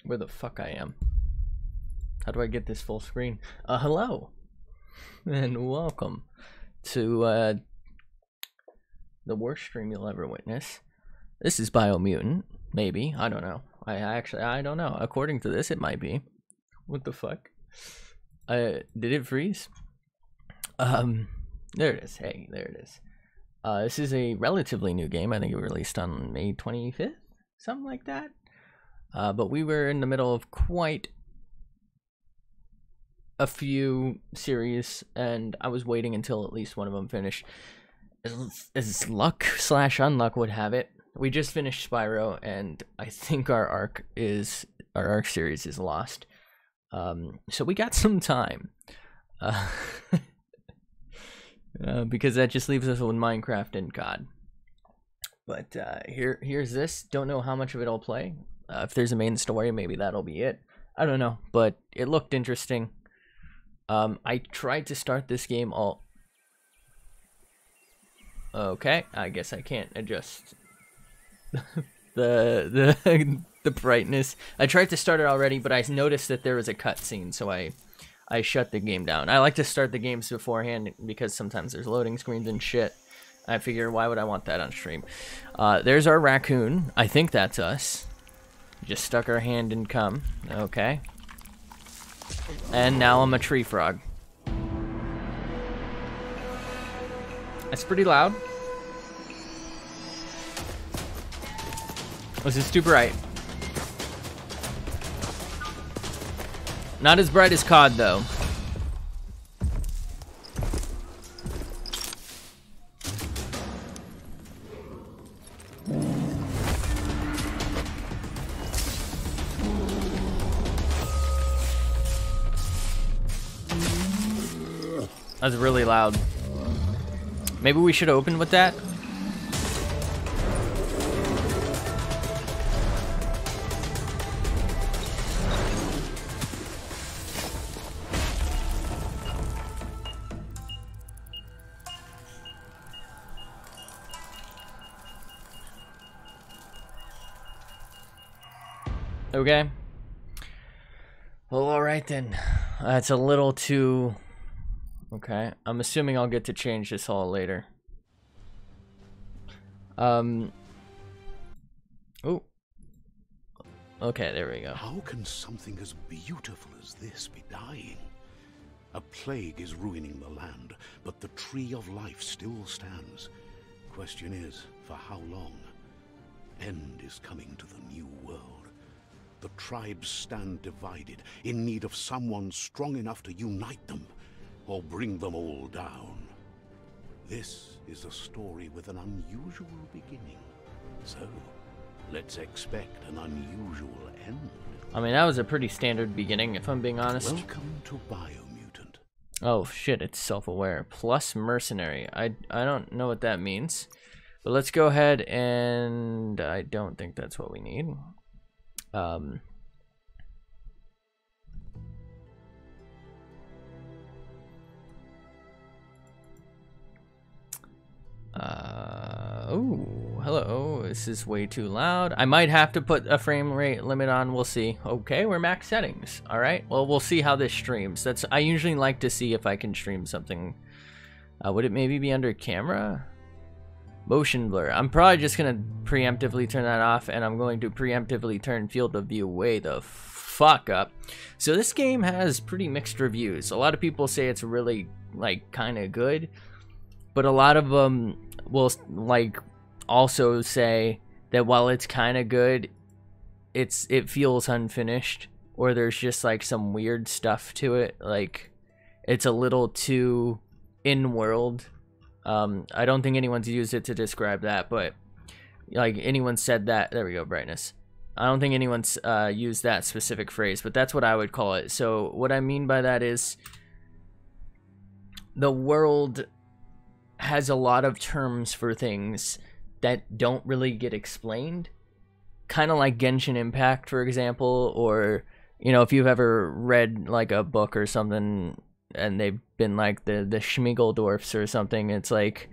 where the fuck I am. How do I get this full screen? Hello and welcome to the worst stream you'll ever witness. This is Biomutant, maybe. I don't know. I don't know. According to this, it might be. What the fuck? Did it freeze? There it is. Hey, there it is. This is a relatively new game. I think it released on May 25th, something like that. But we were in the middle of quite a few series, and I was waiting until at least one of them finished. As luck / unluck would have it, we just finished Spyro, and I think our arc series is lost. So we got some time. Because that just leaves us with Minecraft and God. But here's this. Don't know how much of it I'll play. If there's a main story, maybe that'll be it. I don't know, but it looked interesting. I tried to start this game all... Okay, I guess I can't adjust the brightness. I tried to start it already, but I noticed that there was a cutscene, so I shut the game down. I like to start the games beforehand because sometimes there's loading screens and shit. I figure, why would I want that on stream? There's our raccoon. I think that's us. Just stuck our hand in cum. Okay. And now I'm a tree frog. That's pretty loud. This is too bright. Not as bright as COD, though. That's really loud. Maybe we should open with that. Okay. Well, alright then. That's a little too... Okay. I'm assuming I'll get to change this all later. Oh. Okay, there we go. How can something as beautiful as this be dying? A plague is ruining the land, but the tree of life still stands. Question is, for how long? End is coming to the new world. The tribes stand divided, in need of someone strong enough to unite them, or bring them all down. This is a story with an unusual beginning. So, let's expect an unusual end. I mean, that was a pretty standard beginning, if I'm being honest. Welcome to Biomutant. Oh shit, it's self-aware. Plus Mercenary. I don't know what that means. But let's go ahead and... I don't think that's what we need. Oh, hello. This is way too loud. I might have to put a frame rate limit on. We'll see. Okay, we're max settings. All right. Well, we'll see how this streams. I usually like to see if I can stream something. Would it maybe be under camera? Motion blur. I'm probably just gonna preemptively turn that off, and I'm going to preemptively turn field of view way the fuck up. So this game has pretty mixed reviews. A lot of people say it's really like kind of good, but a lot of them will like also say that while it's kind of good, it feels unfinished, or there's just like some weird stuff to it. Like it's a little too in-world. I don't think anyone's used it to describe that, but like anyone said that. There we go, brightness. I don't think anyone's used that specific phrase, but that's what I would call it. So what I mean by that is the world has a lot of terms for things that don't really get explained. Kind of like Genshin Impact, for example, or, you know, if you've ever read like a book or something and they've been like the Schmiegeldorfs or something, it's like,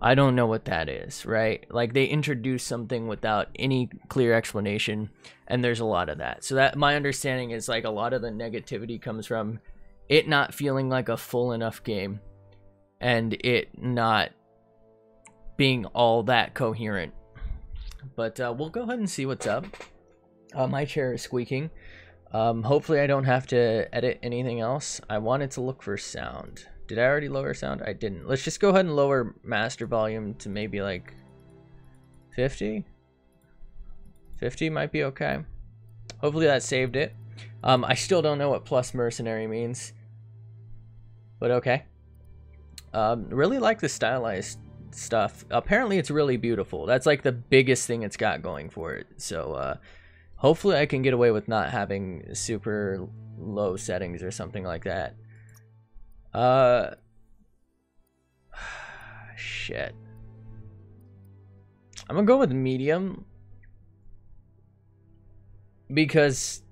I don't know what that is, right? Like, they introduce something without any clear explanation, and there's a lot of that. So that, my understanding is, like, a lot of the negativity comes from it not feeling like a full enough game, and it not being all that coherent. But we'll go ahead and see what's up. My chair is squeaking. Hopefully I don't have to edit anything else. I wanted to look for sound. Did I already lower sound? I didn't. Let's just go ahead and lower master volume to maybe like 50. 50 might be okay. Hopefully that saved it. I still don't know what plus mercenary means, but okay. Really like the stylized stuff. Apparently it's really beautiful. That's like the biggest thing it's got going for it. So hopefully I can get away with not having super low settings or something like that. Shit. I'm gonna go with medium because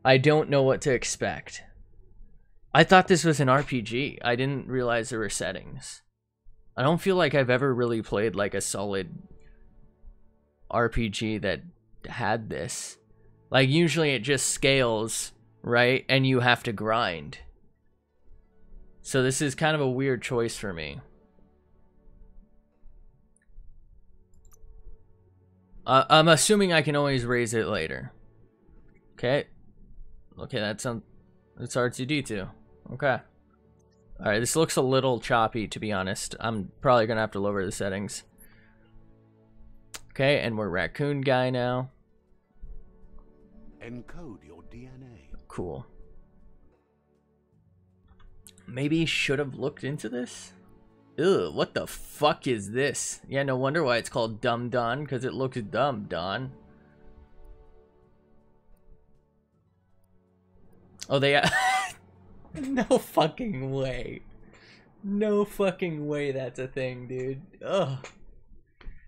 I don't know what to expect. I thought this was an RPG. I didn't realize there were settings. I don't feel like I've ever really played like a solid RPG that had this. Like, usually it just scales, right? And you have to grind. So this is kind of a weird choice for me. I'm assuming I can always raise it later. Okay. Okay, that's R2D2. Okay. Alright, this looks a little choppy, to be honest. I'm probably gonna have to lower the settings. Okay, and we're raccoon guy now. Encode your DNA. Cool. Maybe should have looked into this? Ugh, what the fuck is this? Yeah, no wonder why it's called Dumb Don, because it looks dumb, Don. Oh, they... No fucking way. No fucking way that's a thing, dude. Ugh.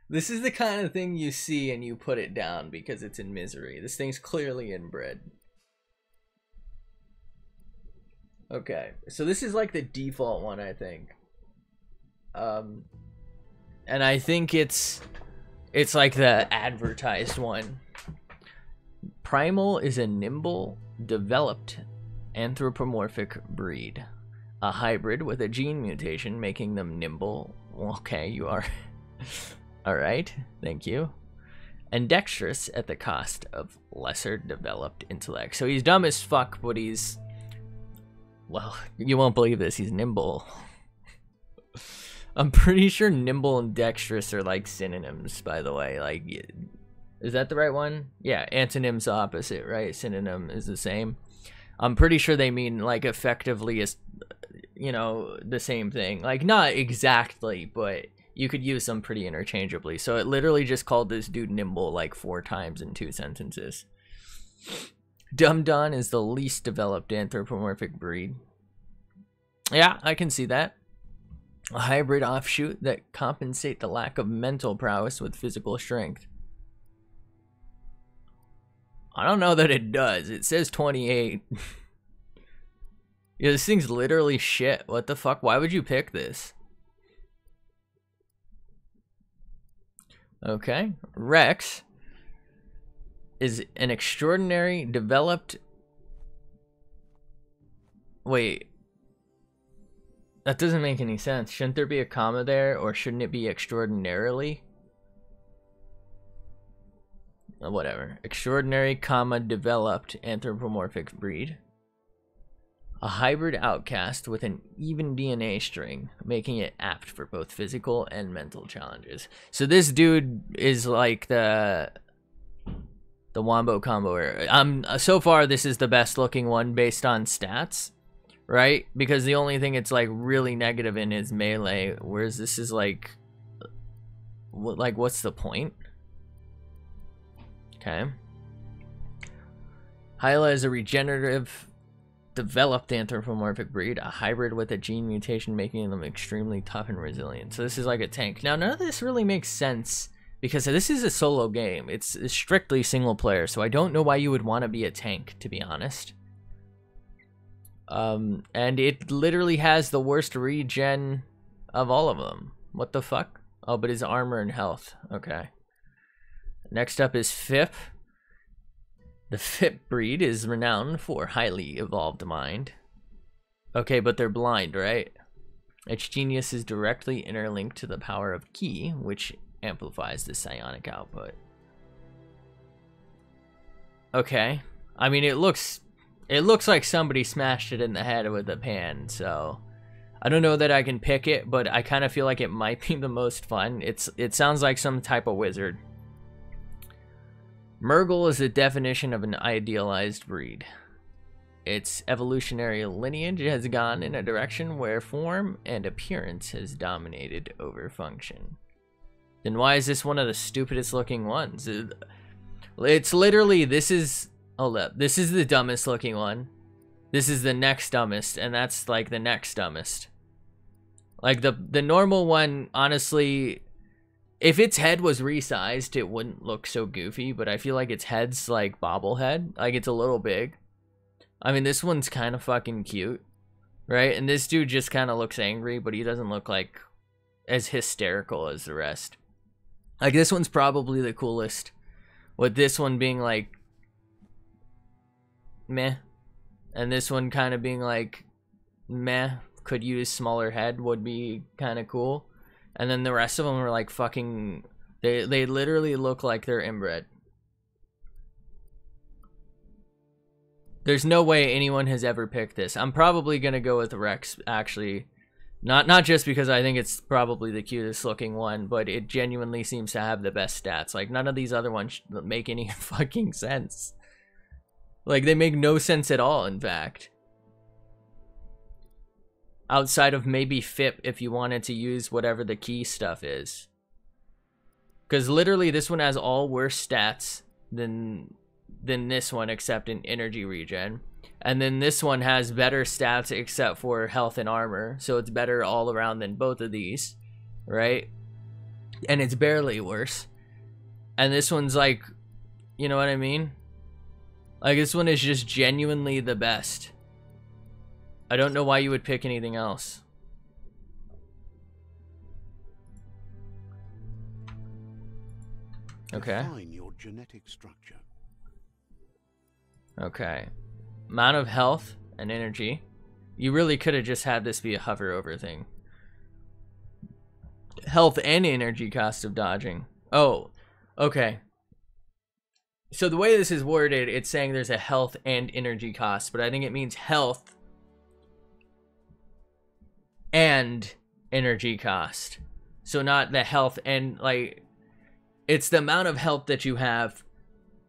This is the kind of thing you see and you put it down because it's in misery. This thing's clearly inbred. Okay, so this is like the default one, I think. And I think it's like the advertised one. Primal is a nimble, developed anthropomorphic breed. A hybrid with a gene mutation making them nimble. Okay, you are. Alright, thank you. And dexterous at the cost of lesser developed intellect. So he's dumb as fuck, but he's... Well, you won't believe this, he's nimble. I'm pretty sure nimble and dexterous are like synonyms, by the way. Like, is that the right one? Yeah, antonym's opposite, right? Synonym is the same. I'm pretty sure they mean like effectively as, you know, the same thing. Like, not exactly, but you could use them pretty interchangeably. So it literally just called this dude nimble like 4 times in 2 sentences. Dum Don is the least developed anthropomorphic breed. Yeah, I can see that. A hybrid offshoot that compensate the lack of mental prowess with physical strength. I don't know that it does. It says 28. Yeah, this thing's literally shit. What the fuck? Why would you pick this? Okay. Rex is an extraordinary developed... Wait. That doesn't make any sense. Shouldn't there be a comma there, or shouldn't it be extraordinarily? Whatever. Extraordinary, comma, developed anthropomorphic breed. A hybrid outcast with an even DNA string, making it apt for both physical and mental challenges. So this dude is like the wombo combo. So far this is the best looking one based on stats, right? Because the only thing it's like really negative in is melee, whereas this is like what's the point? Okay. Hyla is a regenerative, developed anthropomorphic breed, a hybrid with a gene mutation making them extremely tough and resilient. So this is like a tank. Now, none of this really makes sense because this is a solo game. It's strictly single player, so I don't know why you would want to be a tank, to be honest. And it literally has the worst regen of all of them. What the fuck? Oh, but his armor and health. Okay. Next up is Fip. The Fip breed is renowned for highly evolved mind. Okay, but they're blind, right? Its genius is directly interlinked to the power of Ki, which amplifies the psionic output. Okay. I mean, it looks like somebody smashed it in the head with a pan, so I don't know that I can pick it, but I kind of feel like it might be the most fun. It sounds like some type of wizard. Murgle is the definition of an idealized breed. Its evolutionary lineage has gone in a direction where form and appearance has dominated over function. Then why is this one of the stupidest looking ones? It's literally, this is the dumbest looking one. This is the next dumbest, and that's like the next dumbest. Like the normal one, honestly, if its head was resized, it wouldn't look so goofy, but I feel like its head's like bobblehead. Like, it's a little big. I mean, this one's kind of fucking cute, right? And this dude just kind of looks angry, but he doesn't look like as hysterical as the rest. Like, this one's probably the coolest, with this one being like meh, and this one kind of being like meh, could use smaller head, would be kind of cool. And then the rest of them are like fucking, they literally look like they're inbred. There's no way anyone has ever picked this. I'm probably gonna go with Rex, actually. Not just because I think it's probably the cutest looking one, but it genuinely seems to have the best stats. Like, none of these other ones make any fucking sense. Like, they make no sense at all, in fact. Outside of maybe Fip, if you wanted to use whatever the key stuff is. Because literally, this one has all worse stats than this one, except in energy regen. And then this one has better stats except for health and armor, so it's better all around than both of these, right? And it's barely worse. And this one's like, you know what I mean? Like, this one is just genuinely the best. I don't know why you would pick anything else. Okay. Define your genetic structure. Okay. Amount of health and energy. You really could have just had this be a hover over thing. Health and energy cost of dodging. Oh, okay. So the way this is worded, it's saying there's a health and energy cost, but I think it means health and energy cost. So not the health and, like, it's the amount of health that you have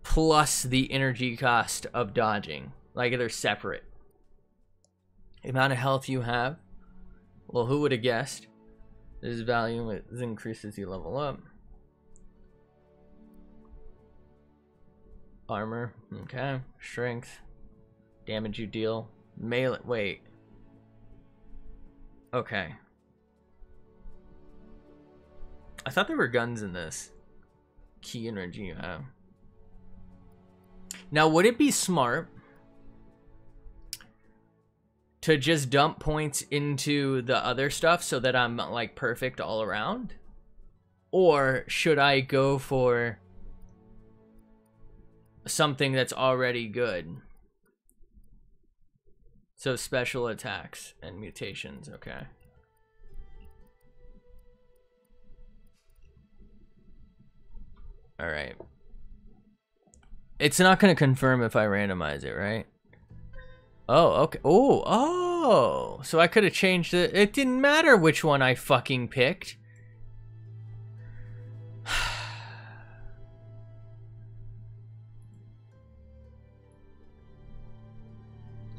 plus the energy cost of dodging. Like, they're separate. The amount of health you have. Well, who would have guessed? This value increases you level up. Armor. Okay. Strength. Damage you deal. Melee. Wait. Okay. I thought there were guns in this. Key energy you have. Now, would it be smart to just dump points into the other stuff so that I'm like perfect all around? Or should I go for something that's already good? So special attacks and mutations, okay. All right. It's not going to confirm if I randomize it, right? Oh, okay. Oh. So I could have changed it. It didn't matter which one I fucking picked.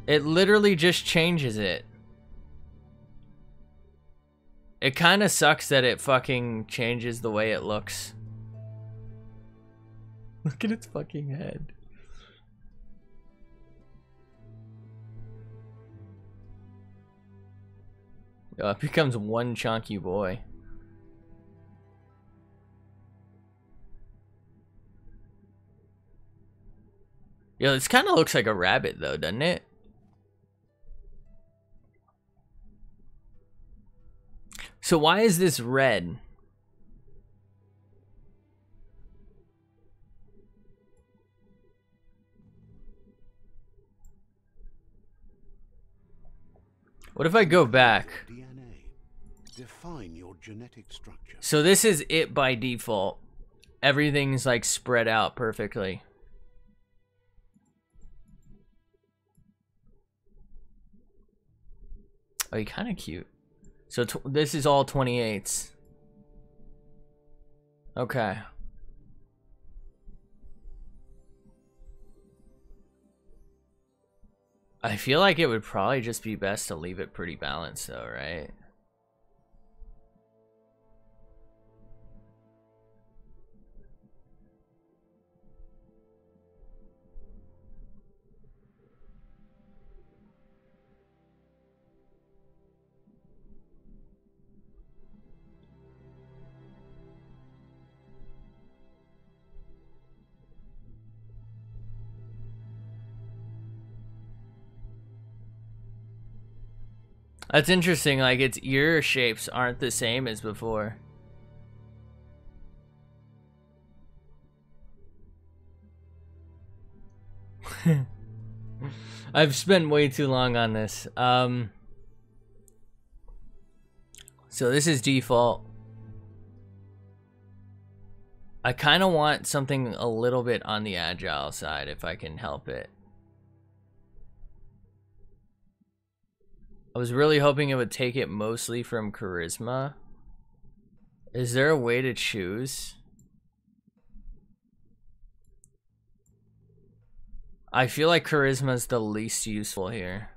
It literally just changes it. It kind of sucks that it fucking changes the way it looks. Look at its fucking head. Oh, it becomes one chunky boy. Yo, this kind of looks like a rabbit though, doesn't it? So why is this red? What if I go back? DNA. Define your genetic structure. So this is it by default. Everything's like spread out perfectly. Oh, you're kind of cute. So this is all 28s. Okay. I feel like it would probably just be best to leave it pretty balanced though, right? That's interesting, like its ear shapes aren't the same as before. I've spent way too long on this. So this is default. I kind of want something a little bit on the agile side if I can help it. I was really hoping it would take it mostly from charisma. Is there a way to choose? I feel like charisma is the least useful here.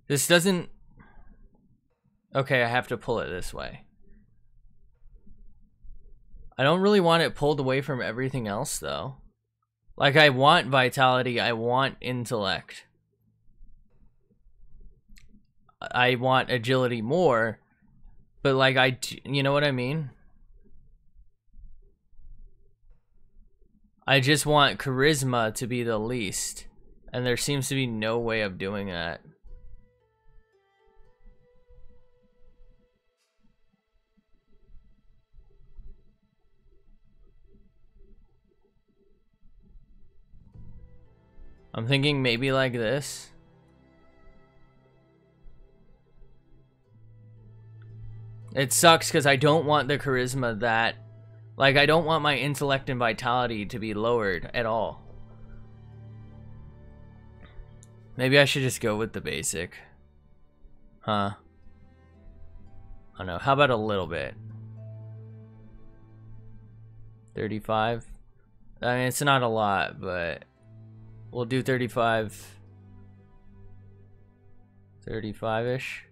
This doesn't... Okay, I have to pull it this way. I don't really want it pulled away from everything else, though. Like, I want vitality, I want intellect. I want agility more, but like, you know what I mean? I just want charisma to be the least, and there seems to be no way of doing that. I'm thinking maybe like this. It sucks because I don't want the charisma that... Like, I don't want my intellect and vitality to be lowered at all. Maybe I should just go with the basic. Huh. I don't know. How about a little bit? 35? I mean, it's not a lot, but... We'll do 35. 35-ish.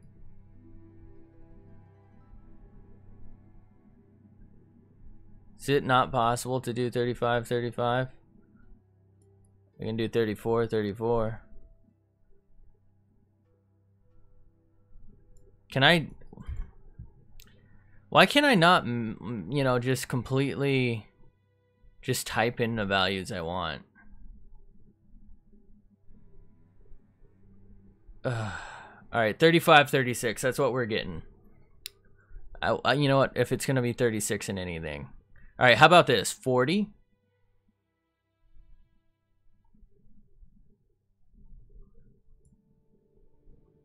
Is it not possible to do 35, 35? We can do 34, 34. Can I... Why can I not, you know, just completely... Just type in the values I want? Alright, 35, 36. That's what we're getting. You know what? If it's going to be 36 in anything. Alright, how about this? 40?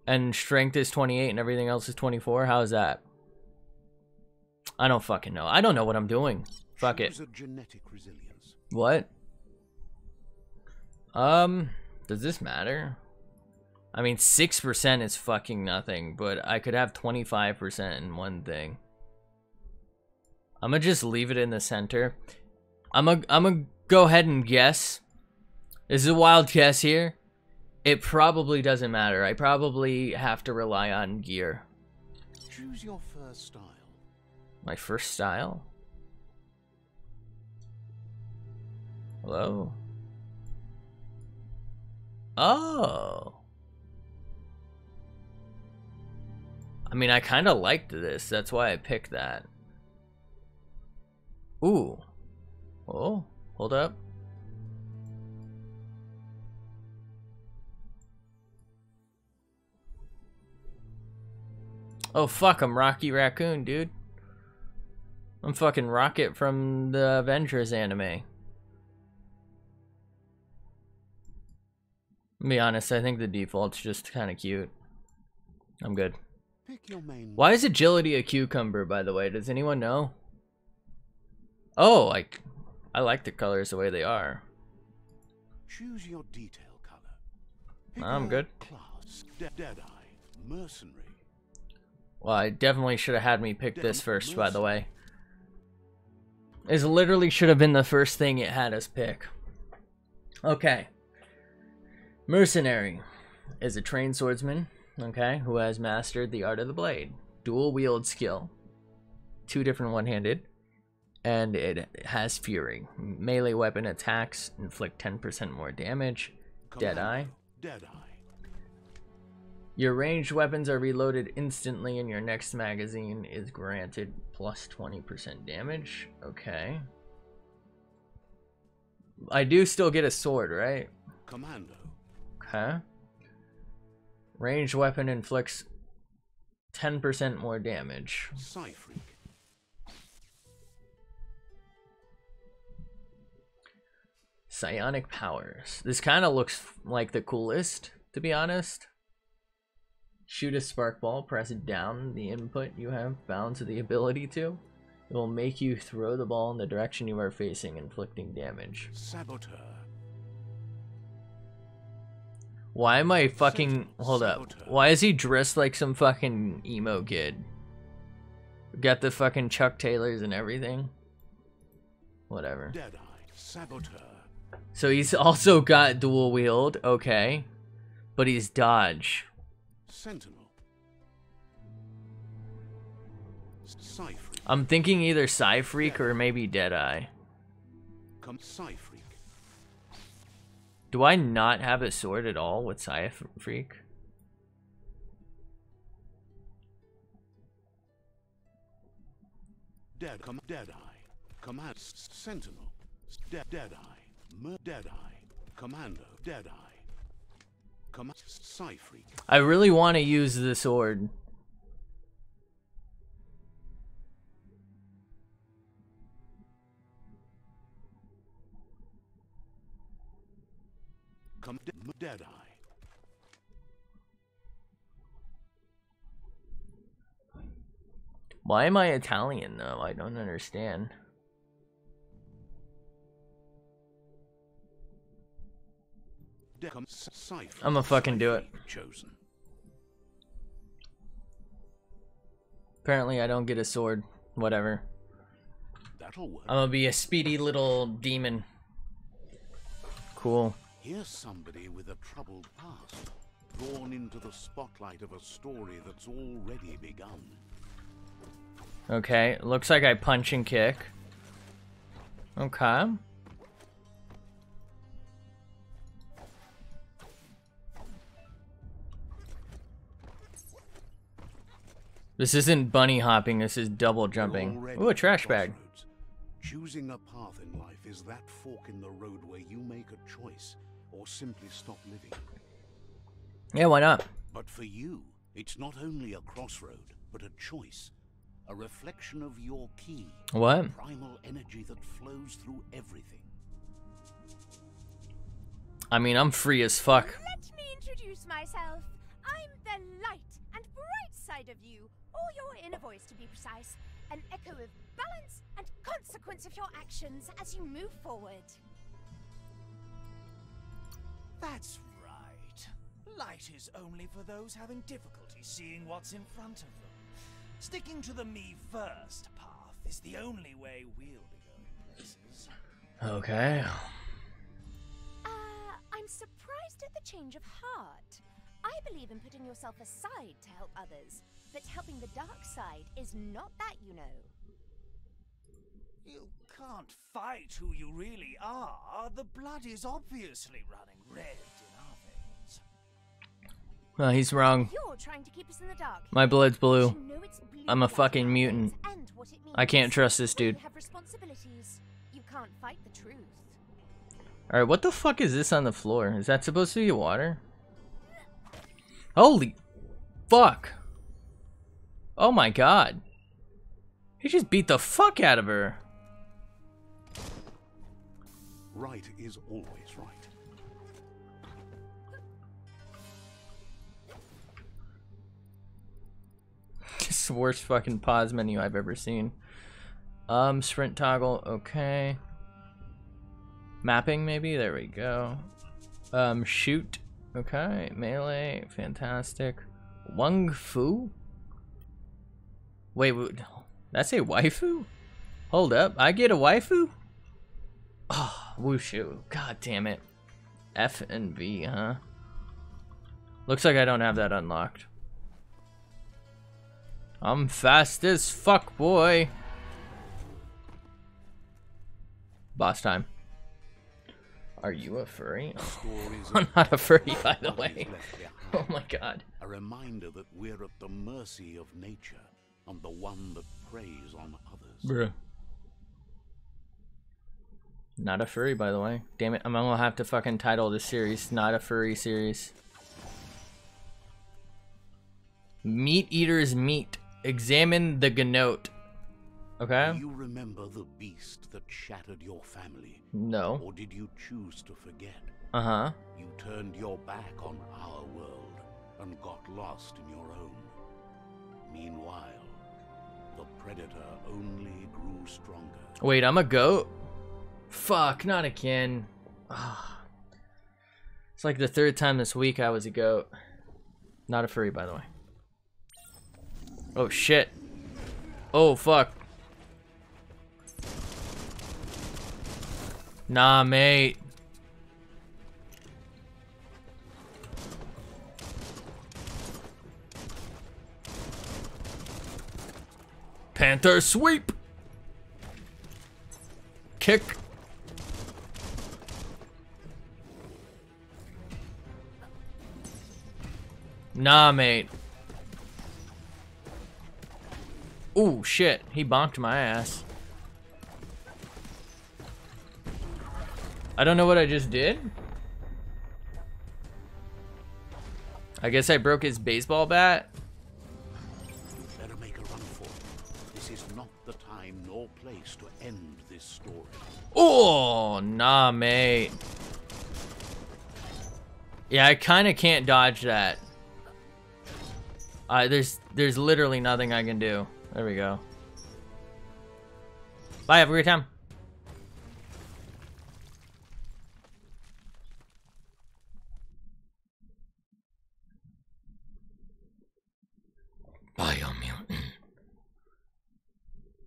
And strength is 28 and everything else is 24? How is that? I don't fucking know. I don't know what I'm doing. Fuck it. What? Does this matter? I mean, 6% is fucking nothing, but I could have 25% in one thing. I'm gonna just leave it in the center. I'm gonna go ahead and guess. This is a wild guess here. It probably doesn't matter. I probably have to rely on gear. Choose your first style. My first style? Hello? Oh. I mean, I kind of liked this. That's why I picked that. Ooh. Oh, hold up. Oh fuck, I'm Rocky Raccoon, dude. I'm fucking Rocket from the Avengers anime. To be honest, I think the default's just kind of cute. I'm good. Pick your main. Why is agility a cucumber, by the way? Does anyone know? Oh, I like the colors the way they are. Choose your detail color. Pick I'm a good. Class. Deadeye. Mercenary. Well, I definitely should have had me pick this first, by the way. It literally should have been the first thing it had us pick. Okay. Mercenary is a trained swordsman, okay, who has mastered the art of the blade. Dual wield skill. 2 different one-handed. And it has fury. Melee weapon attacks inflict 10% more damage. Deadeye. Deadeye. Your ranged weapons are reloaded instantly and your next magazine is granted plus 20% damage. Okay. I do still get a sword, right? Commando. Okay. Ranged weapon inflicts 10% more damage. Psyfreak. Psionic Powers. This kind of looks like the coolest, to be honest. Shoot a spark ball, press it down the input you have bound to the ability to. It will make you throw the ball in the direction you are facing, inflicting damage. Saboteur. Why am I fucking... Hold up. Why is he dressed like some fucking emo kid? Got the fucking Chuck Taylors and everything? Whatever. Deadeye. Saboteur. So he's also got dual wield, okay. But he's dodge. Sentinel. Psyfreak. I'm thinking either Psyfreak or maybe Deadeye. Psyfreak. Do I not have a sword at all with Psyfreak? Deadeye. Command. Sentinel. Deadeye. Deadeye. Commando. Deadeye. Psyfreak. I really want to use the sword. Deadeye. Why am I Italian though? I don't understand. I'm gonna fucking do it. Chosen. Apparently I don't get a sword. Whatever. That'll work. I'm gonna be a speedy little demon. Cool. Here's somebody with a troubled past, drawn into the spotlight of a story that's already begun. Okay, looks like I punch and kick. Okay. This isn't bunny hopping, this is double jumping. Ooh, a trash bag. Choosing a path in life is that fork in the road where you make a choice or simply stop living. Yeah, why not? But for you, it's not only a crossroad, but a choice. A reflection of your key. What? Primal energy that flows through everything. I mean, I'm free as fuck. Let me introduce myself. I'm the light and bright side of you, or your inner voice to be precise. An echo of balance and consequence of your actions as you move forward. That's right. Light is only for those having difficulty seeing what's in front of them. Sticking to the me first path is the only way we'll be going places. Okay. I'm surprised at the change of heart. I believe in putting yourself aside to help others, but helping the dark side is not that, you know. You can't fight who you really are. The blood is obviously running red in our veins. Well, he's wrong. You're trying to keep us in the dark. My blood's blue. You know it's blue I'm a like fucking our mutant. veins and what it I can't means. trust this When dude. you have responsibilities. You can't fight the truth. Alright, what the fuck is this on the floor? Is that supposed to be water? Holy fuck. Oh my god. He just beat the fuck out of her. Right is always right. It's the worst fucking pause menu I've ever seen. Sprint toggle, okay. Mapping maybe, there we go. Shoot, okay. Melee, fantastic. Wung Fu? Wait, did I say waifu? Hold up, I get a waifu? Oh, wushu, god damn it. F and V, huh? Looks like I don't have that unlocked. I'm fast as fuck, boy. Boss time. Are you a furry? I'm not a furry, by the way. Oh my god. A reminder that we're at the mercy of nature and the one that preys on others. Bruh. Not a furry, by the way. Damn it, I'm gonna have to fucking title this series Not a Furry series. Meat Eater's Meat. Examine the Gnote. Okay? Do you remember the beast that shattered your family? No. Or did you choose to forget? Uh-huh. You turned your back on our world and got lost in your own. Meanwhile, the predator only grew stronger. Wait, I'm a goat? Fuck, not again. Ah. It's like the third time this week I was a goat. Not a furry, by the way. Oh, shit. Oh, fuck. Nah, mate. Panther sweep. Kick. Nah, mate. Ooh, shit. He bonked my ass. I don't know what I just did. I guess I broke his baseball bat. You better make a run for it. This is not the time nor place to end this story. Oh, nah, mate. Yeah, I kind of can't dodge that. There's literally nothing I can do. There we go. Bye, have a great time. Biomutant.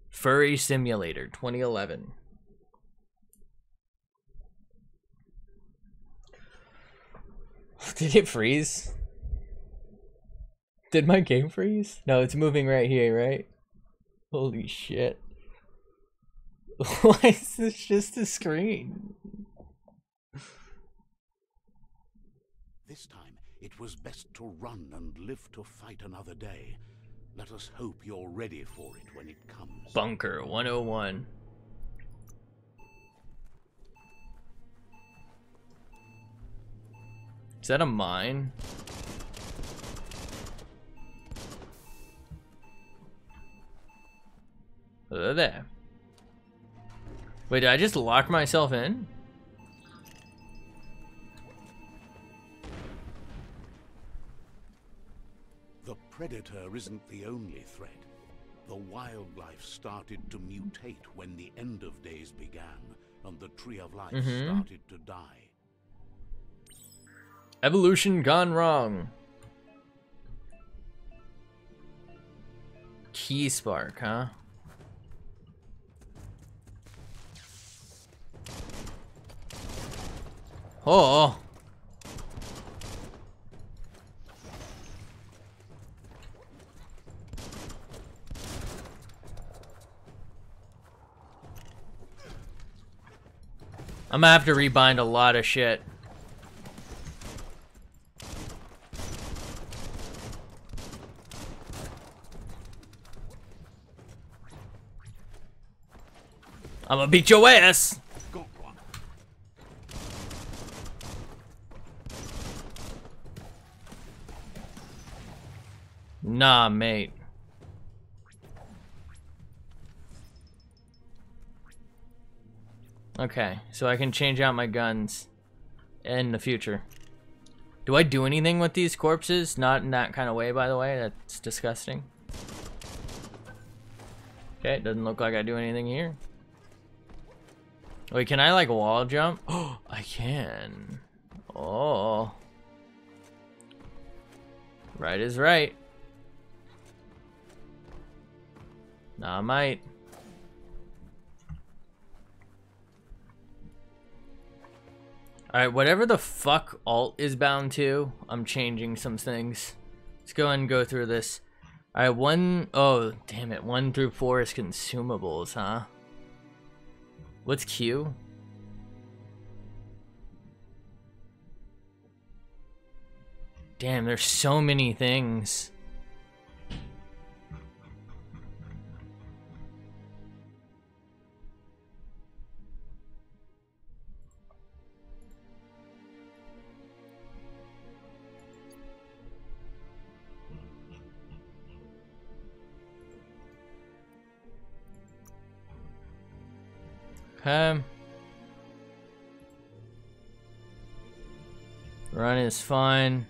Furry Simulator 2011. Did it freeze? Did my game freeze? No, it's moving right here, right? Holy shit. Why is this just a screen? This time, it was best to run and live to fight another day. Let us hope you're ready for it when it comes. Bunker 101. Is that a mine? There. Wait, did I just lock myself in? The predator isn't the only threat. The wildlife started to mutate when the end of days began, and the tree of life started to die. Evolution gone wrong. Key spark, huh? Oh. I'm gonna have to rebind a lot of shit. I'm gonna beat your ass. Got one. Nah, mate. Okay, so I can change out my guns in the future. Do I do anything with these corpses? Not in that kind of way, by the way. That's disgusting. Okay, it doesn't look like I do anything here. Wait, can I like wall jump? Oh, I can. Oh. Right is right. Nah, I might. Alright, whatever the fuck alt is bound to, I'm changing some things. Let's go ahead and go through this. Alright, oh, damn it. 1 through 4 is consumables, huh? What's Q? Damn, there's so many things. Okay. Run is fine.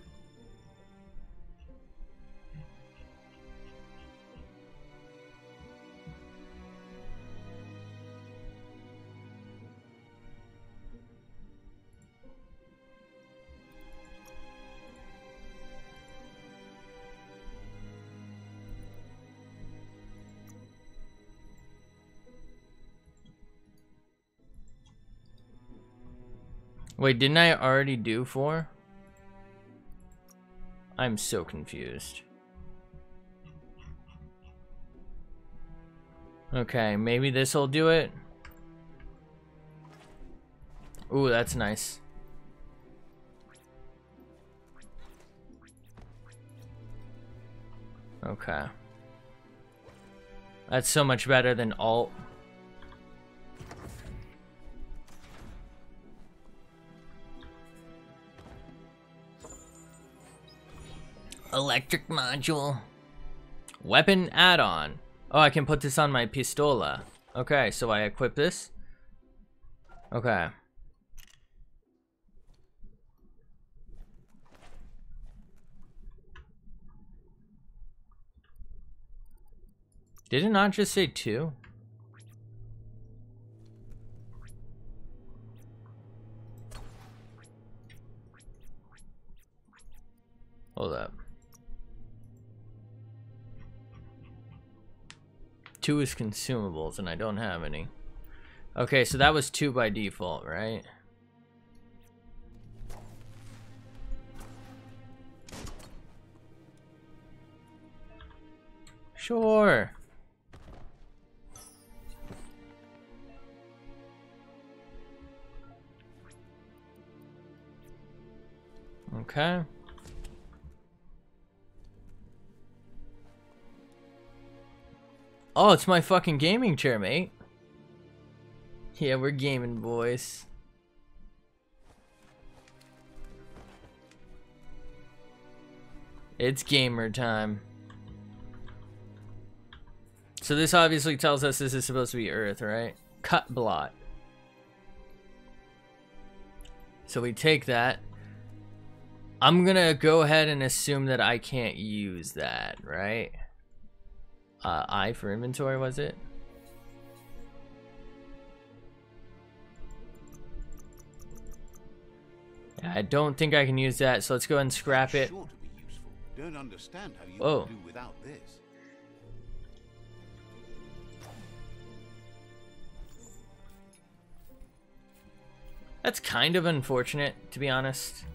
Wait, didn't I already do 4? I'm so confused. Okay, maybe this will do it. Ooh, that's nice. Okay. That's so much better than alt. Electric module. Weapon add-on. Oh, I can put this on my pistola. Okay, so I equip this. Okay. Did it not just say 2? Hold up. 2 is consumables, and I don't have any. Okay, so that was 2 by default, right? Sure. Okay. Oh, it's my fucking gaming chair, mate. Yeah, we're gaming, boys. It's gamer time. So this obviously tells us this is supposed to be Earth, right? Cut blot. So we take that. I'm gonna go ahead and assume that I can't use that, right? I for inventory, was it? Yeah, I don't think I can use that, so let's go ahead and scrap it. Sure to be useful. Don't understand how you Whoa. can do without this. That's kind of unfortunate, to be honest.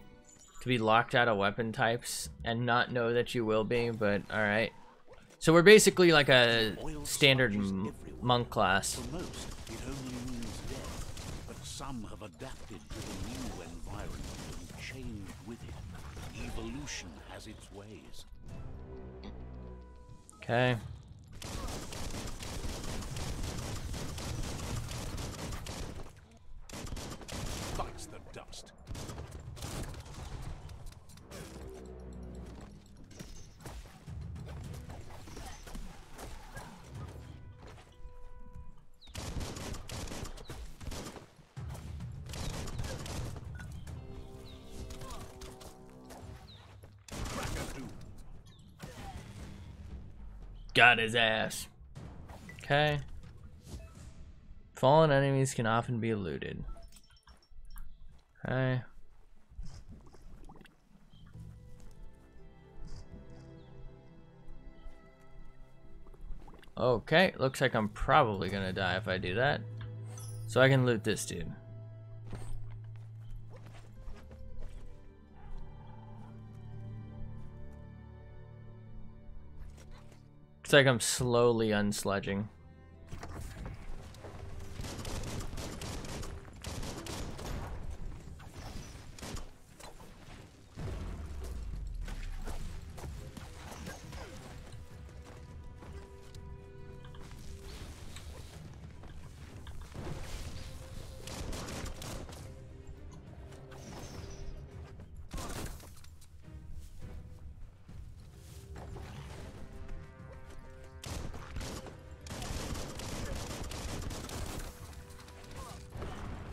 To be locked out of weapon types and not know that you will be, but alright. So we're basically like a standard monk class. For most, it only means death, but some have adapted to the new environment and changed with it. Evolution has its ways. Okay. Bites the dust. Got his ass. Okay. Fallen enemies can often be looted. Okay. Okay, looks like I'm probably gonna die if I do that. So I can loot this dude. Looks like I'm slowly unsledging.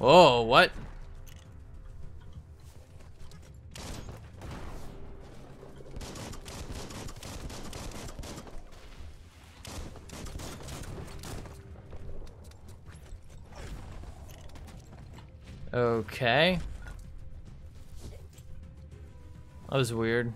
Oh, what? Okay. That was weird.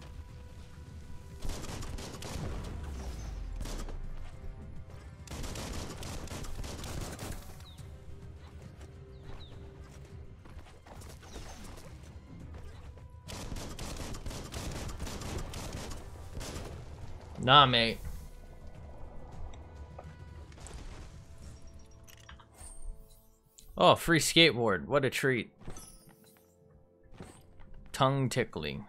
Nah, mate. Oh, free skateboard. What a treat. Tongue tickling.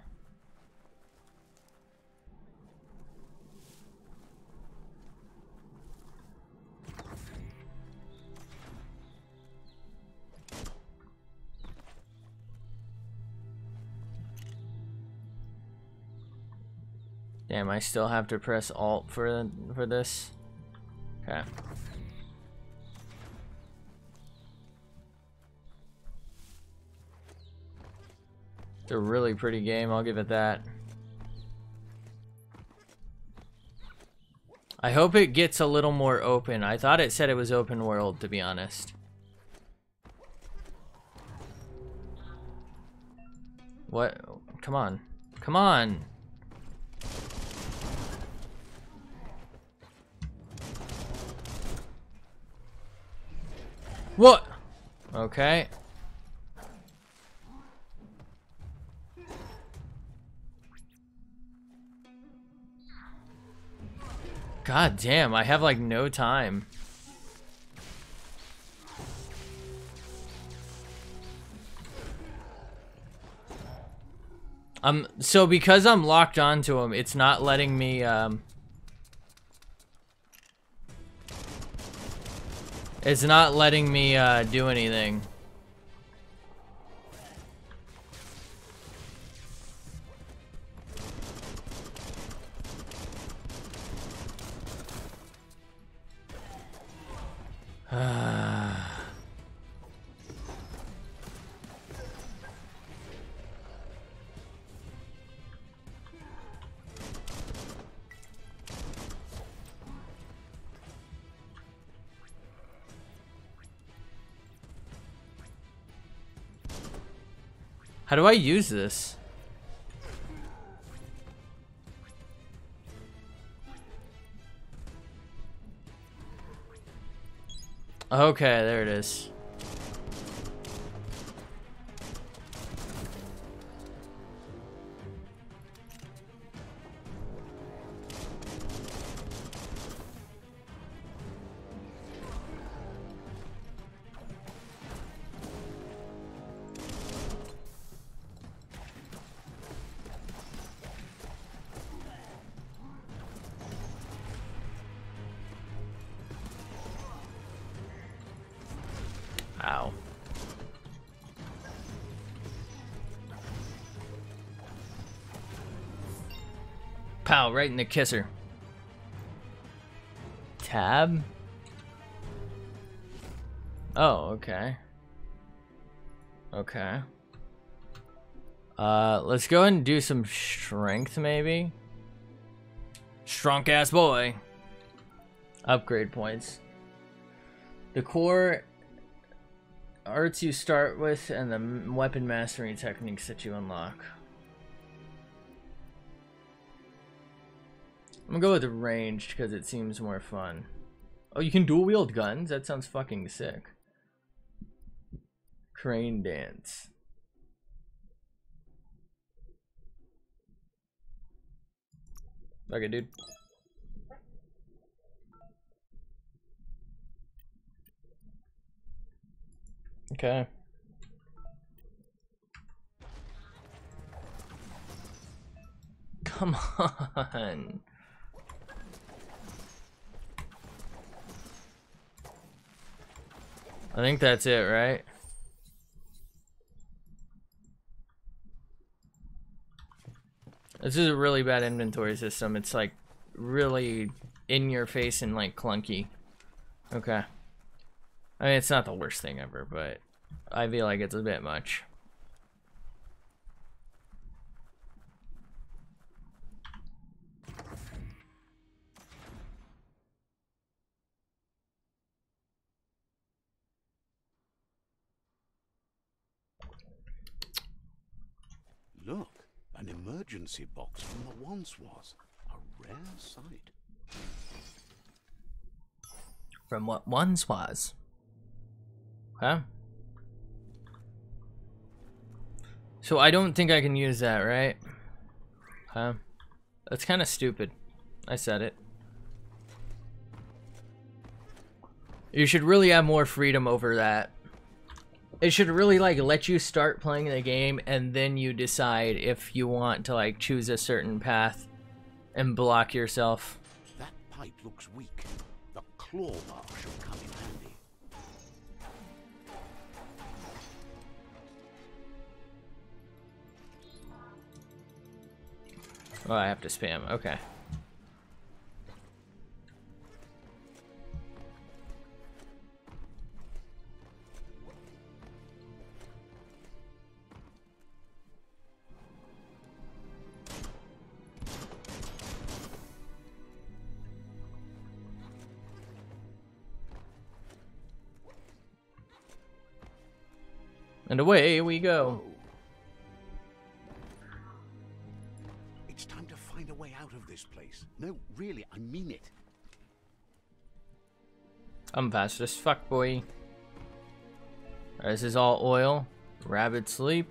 Damn, I still have to press Alt for this. Okay. It's a really pretty game, I'll give it that. I hope it gets a little more open. I thought it said it was open world, to be honest. What? Come on. Come on! What? Okay. God damn, I have like no time. So because I'm locked onto him, it's not letting me it's not letting me do anything. How do I use this? Okay, there it is. Ow. Pow, right in the kisser. Tab? Oh, okay. Okay. Let's go ahead and do some strength, maybe. Strong ass boy. Upgrade points. The core arts you start with and the weapon mastery techniques that you unlock. I'm gonna go with the ranged because it seems more fun. Oh, you can dual wield guns? That sounds fucking sick. Crane dance. Okay, dude. Okay. Come on. I think that's it, right? This is a really bad inventory system. It's like really in your face and like clunky. Okay. I mean, it's not the worst thing ever, but I feel like it's a bit much. Look, an emergency box from what once was. A rare sight. From what once was. Huh? So I don't think I can use that, right? Huh? That's kind of stupid. I said it. You should really have more freedom over that. It should really like let you start playing the game and then you decide if you want to like choose a certain path and block yourself. That pipe looks weak. The claw bar should come in handy. Oh, I have to spam. Okay. And away we go. It's time to find a way out of this place. No, really, I mean it. I'm fast as fuck, boy. Alright, this is all oil. Rabbit sleep.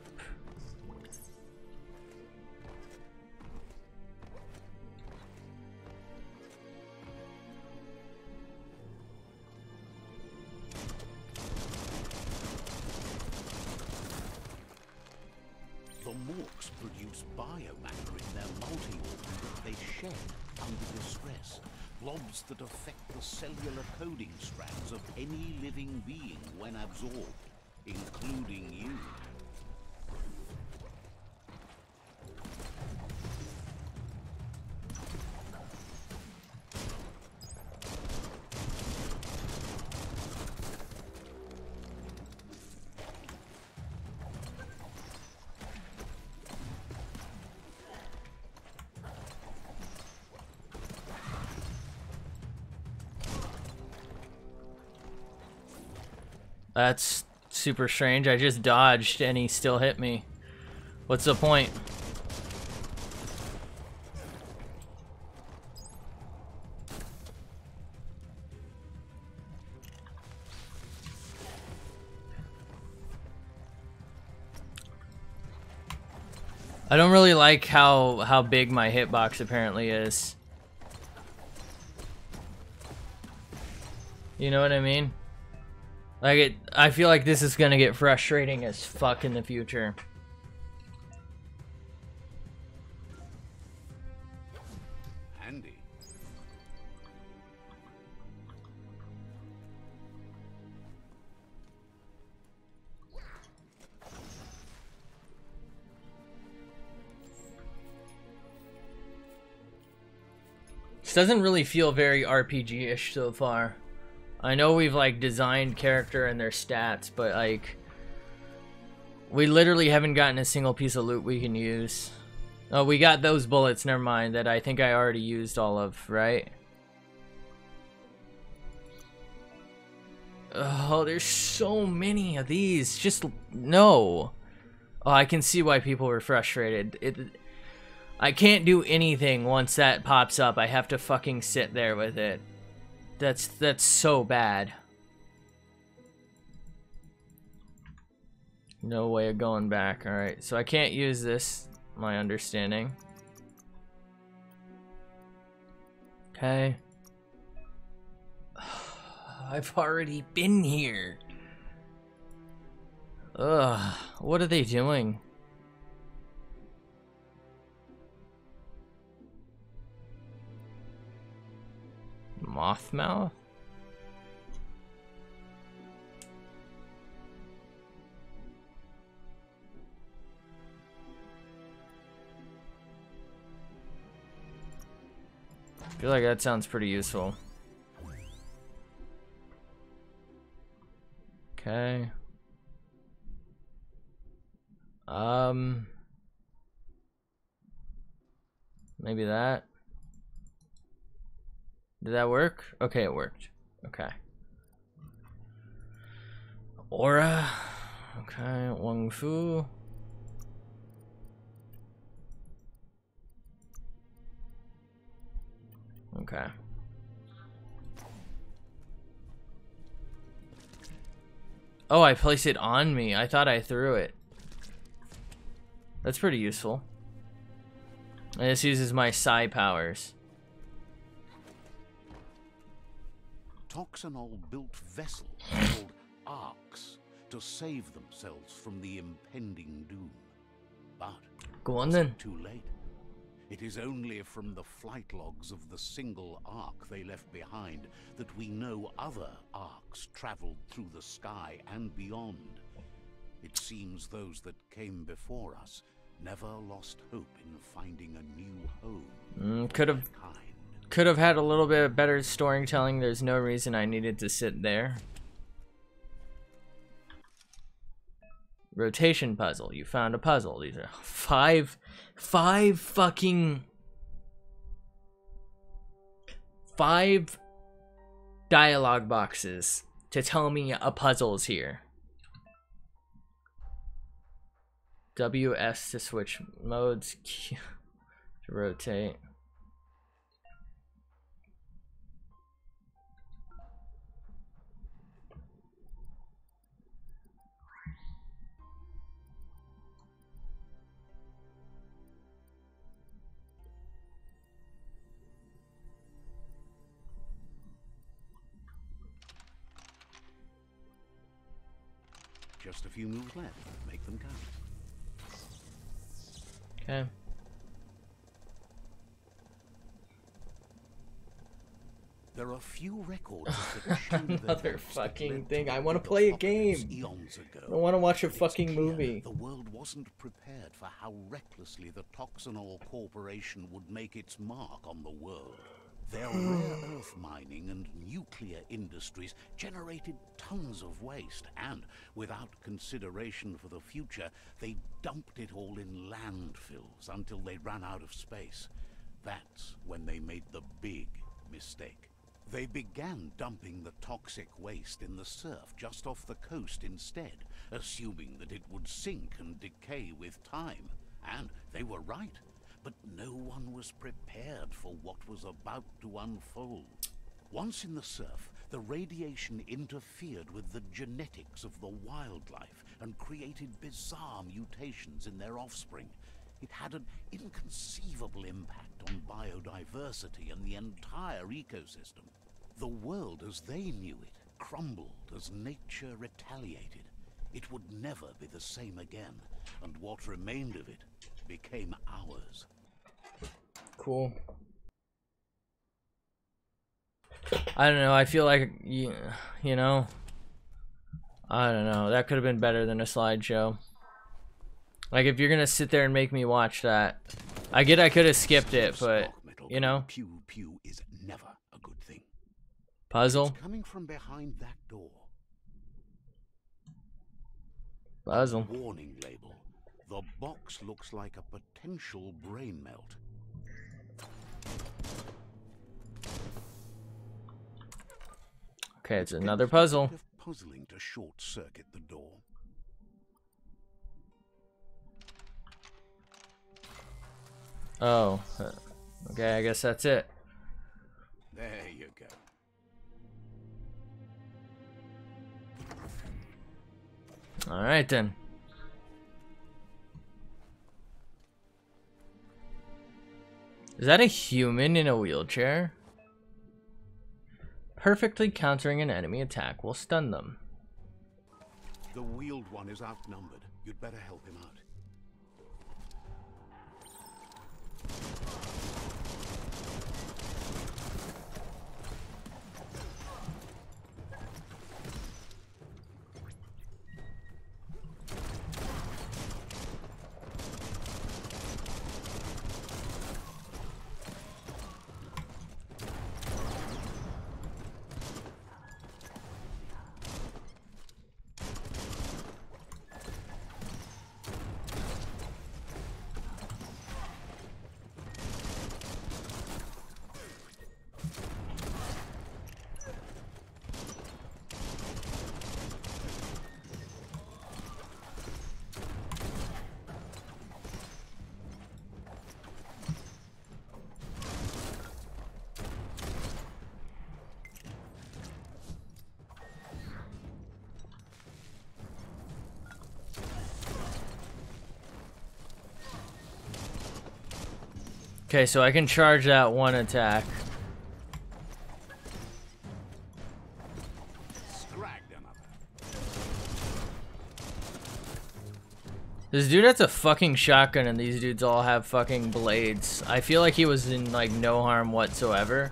The morks produce biomatter in their multi-organ that they shed under distress. Blobs that affect the cellular coding strands of any living being when absorbed, including you. That's super strange. I just dodged and he still hit me. What's the point? I don't really like how big my hitbox apparently is. You know what I mean? Like I feel like this is gonna get frustrating as fuck in the future. Handy. This doesn't really feel very RPG-ish so far. I know we've like designed character and their stats, but like we literally haven't gotten a single piece of loot we can use. Oh, we got those bullets, never mind, that I think I already used all of, right? Oh, there's so many of these. Just no. Oh, I can see why people were frustrated. I can't do anything once that pops up. I have to fucking sit there with it. That's so bad. No way of going back. Alright, so I can't use this, my understanding. Okay. I've already been here. Ugh, what are they doing? Mothmouth? I feel like that sounds pretty useful. Okay. Maybe that. Did that work? Okay, it worked. Okay. Aura. Okay, Wang Fu. Okay. Oh, I placed it on me. I thought I threw it. That's pretty useful. And this uses my psi powers. Toxanol built vessels called arcs to save themselves from the impending doom. But Go on then. too late. It is only from the flight logs of the single arc they left behind that we know other arcs traveled through the sky and beyond. It seems those that came before us never lost hope in finding a new home. Could have had a little bit better storytelling. There's no reason I needed to sit there. Rotation puzzle. You found a puzzle. These are five dialogue boxes to tell me a puzzle's here. WS to switch modes, Q to rotate. Just a few moves left. Make them count. Okay. There are few records that show Another fucking thing. I want to play a game. Eons ago. I don't want to watch a It's fucking clear movie. The world wasn't prepared for how recklessly the Toxanol Corporation would make its mark on the world. Their rare earth mining and nuclear industries generated tons of waste, and without consideration for the future, they dumped it all in landfills until they ran out of space. That's when they made the big mistake. They began dumping the toxic waste in the surf just off the coast instead, assuming that it would sink and decay with time. And they were right. But no one was prepared for what was about to unfold. Once in the surf, the radiation interfered with the genetics of the wildlife and created bizarre mutations in their offspring. It had an inconceivable impact on biodiversity and the entire ecosystem. The world as they knew it crumbled as nature retaliated. It would never be the same again, and what remained of it became ours. Cool. I don't know. I feel like, you know, I don't know. That could have been better than a slideshow. Like, if you're gonna sit there and make me watch that, I get I could have skipped it, but, you know. Pew pew is never a good thing. Puzzle. It's coming from behind that door. Puzzle. Warning label. The box looks like a potential brain melt. Okay, it's another puzzle. Of puzzling to short-circuit the door. Oh, okay, I guess that's it. There you go. All right then. Is that a human in a wheelchair? Perfectly countering an enemy attack will stun them. The wheeled one is outnumbered. You'd better help him out. Okay, so I can charge that one attack. This dude has a fucking shotgun and these dudes all have fucking blades. I feel like he was in like no harm whatsoever.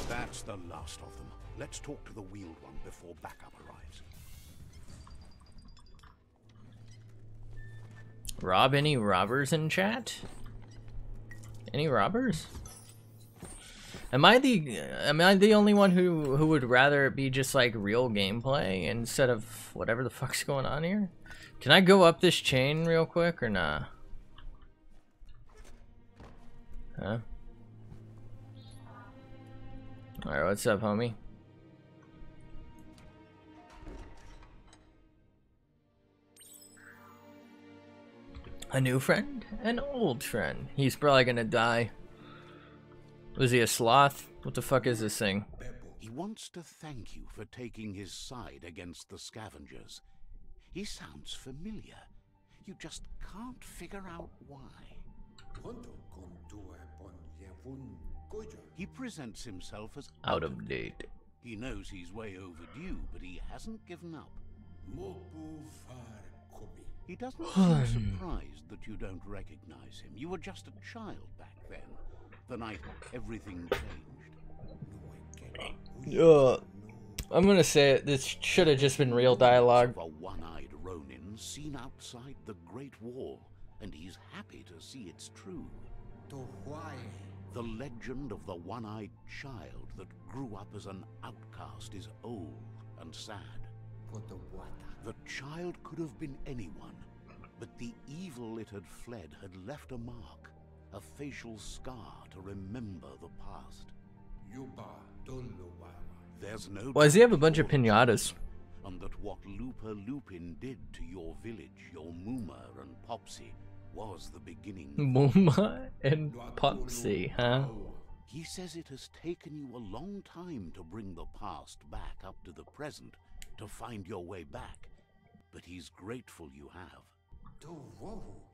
That's the last of them. Let's talk to the wheeled one before backup arrives. Rob any robbers in chat? Any robbers? Am I the only one who would rather it be just like real gameplay instead of whatever the fuck's going on here? Can I go up this chain real quick or nah? Huh? Alright, what's up, homie? A new friend? An old friend. He's probably gonna die. Was he a sloth? What the fuck is this thing? He wants to thank you for taking his side against the scavengers. He sounds familiar. You just can't figure out why. He presents himself as Out of date. He knows he's way overdue, but he hasn't given up. He doesn't seem surprised that you don't recognize him. You were just a child back then. The night everything changed. I'm gonna say it. This should have just been real dialogue. A one-eyed Ronin seen outside the Great Wall, and he's happy to see it's true. The legend of the one-eyed child that grew up as an outcast is old and sad. The child could have been anyone, but the evil it had fled had left a mark. A facial scar to remember the past. There's no. Why does he have a bunch of pinatas? And that what Lupa Lupin did to your village, your Muma and Popsy, was the beginning. Muma and Popsy, huh? He says it has taken you a long time to bring the past back up to the present, to find your way back. But he's grateful you have.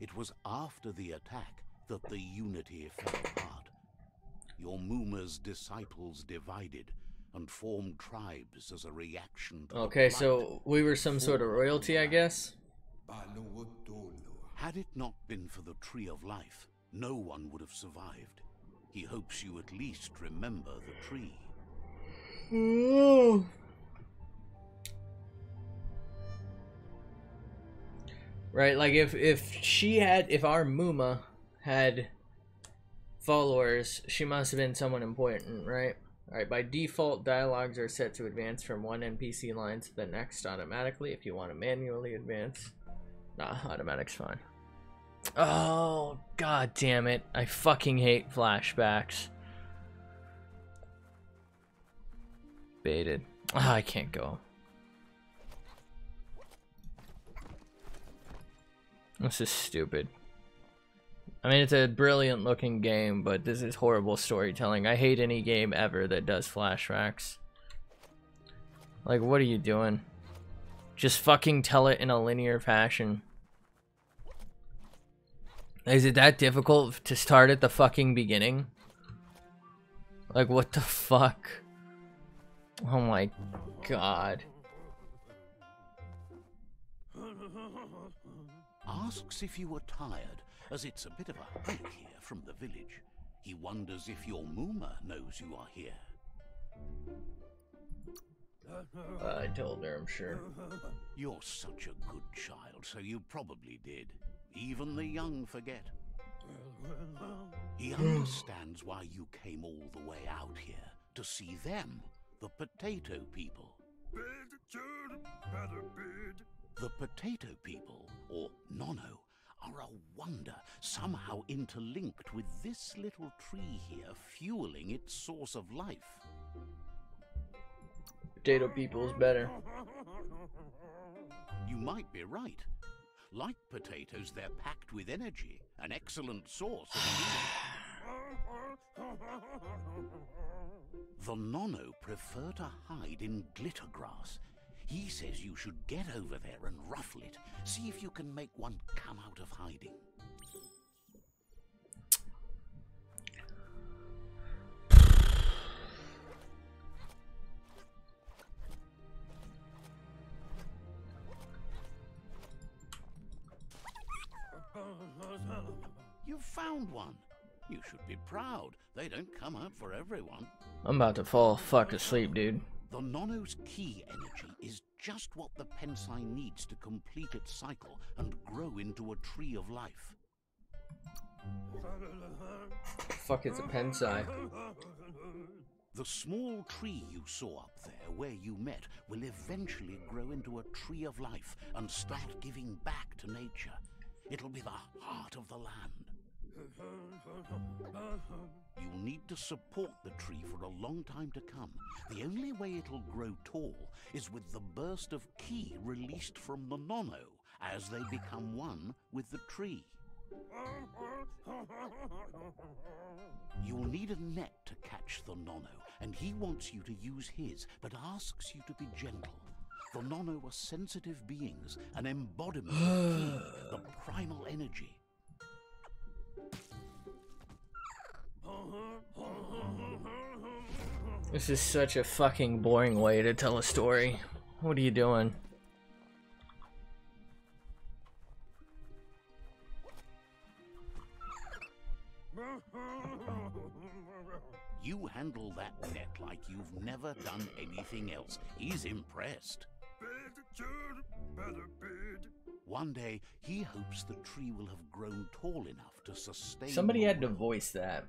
It was after the attack that the unity fell apart. Your Muma's disciples divided and formed tribes as a reaction to Okay, so we were some sort of royalty, I guess? Had it not been for the Tree of Life, no one would have survived. He hopes you at least remember the tree. Right, like if our Muma had followers, she must have been someone important, right? Alright, by default, dialogues are set to advance from one NPC line to the next automatically. If you want to manually advance, nah, automatic's fine. Oh, god damn it. I fucking hate flashbacks. baited. Ah, I can't go. This is stupid. I mean, it's a brilliant looking game, but this is horrible storytelling. I hate any game ever that does flashbacks. Like, what are you doing? Just fucking tell it in a linear fashion. Is it that difficult to start at the fucking beginning? Like, what the fuck? Oh my god. Asks if you were tired, as it's a bit of a hike here from the village. He wonders if your Mooma knows you are here. I told her, I'm sure. You're such a good child, so you probably did. Even the young forget. He understands why you came all the way out here, to see them, the potato people. The potato people, or Nono, are a wonder, somehow interlinked with this little tree here, fueling its source of life. Potato people is better. You might be right. Like potatoes, they're packed with energy, an excellent source of fuel. The Nono prefer to hide in glitter grass. He says you should get over there and ruffle it. See if you can make one come out of hiding. You found one. You should be proud. They don't come out for everyone. I'm about to fall fuck asleep, dude. The Nono's key energy is just what the Pensai needs to complete its cycle and grow into a tree of life. Fuck, it's a Pensai. The small tree you saw up there where you met will eventually grow into a tree of life and start giving back to nature. It'll be the heart of the land. You'll need to support the tree for a long time to come. The only way it'll grow tall is with the burst of ki released from the Nono as they become one with the tree. You'll need a net to catch the Nono, and he wants you to use his, but asks you to be gentle. The Nono are sensitive beings, an embodiment of ki, the primal energy. This is such a fucking boring way to tell a story. What are you doing? You handle that net like you've never done anything else. He's impressed. One day, he hopes the tree will have grown tall enough to sustain... Somebody had to voice that.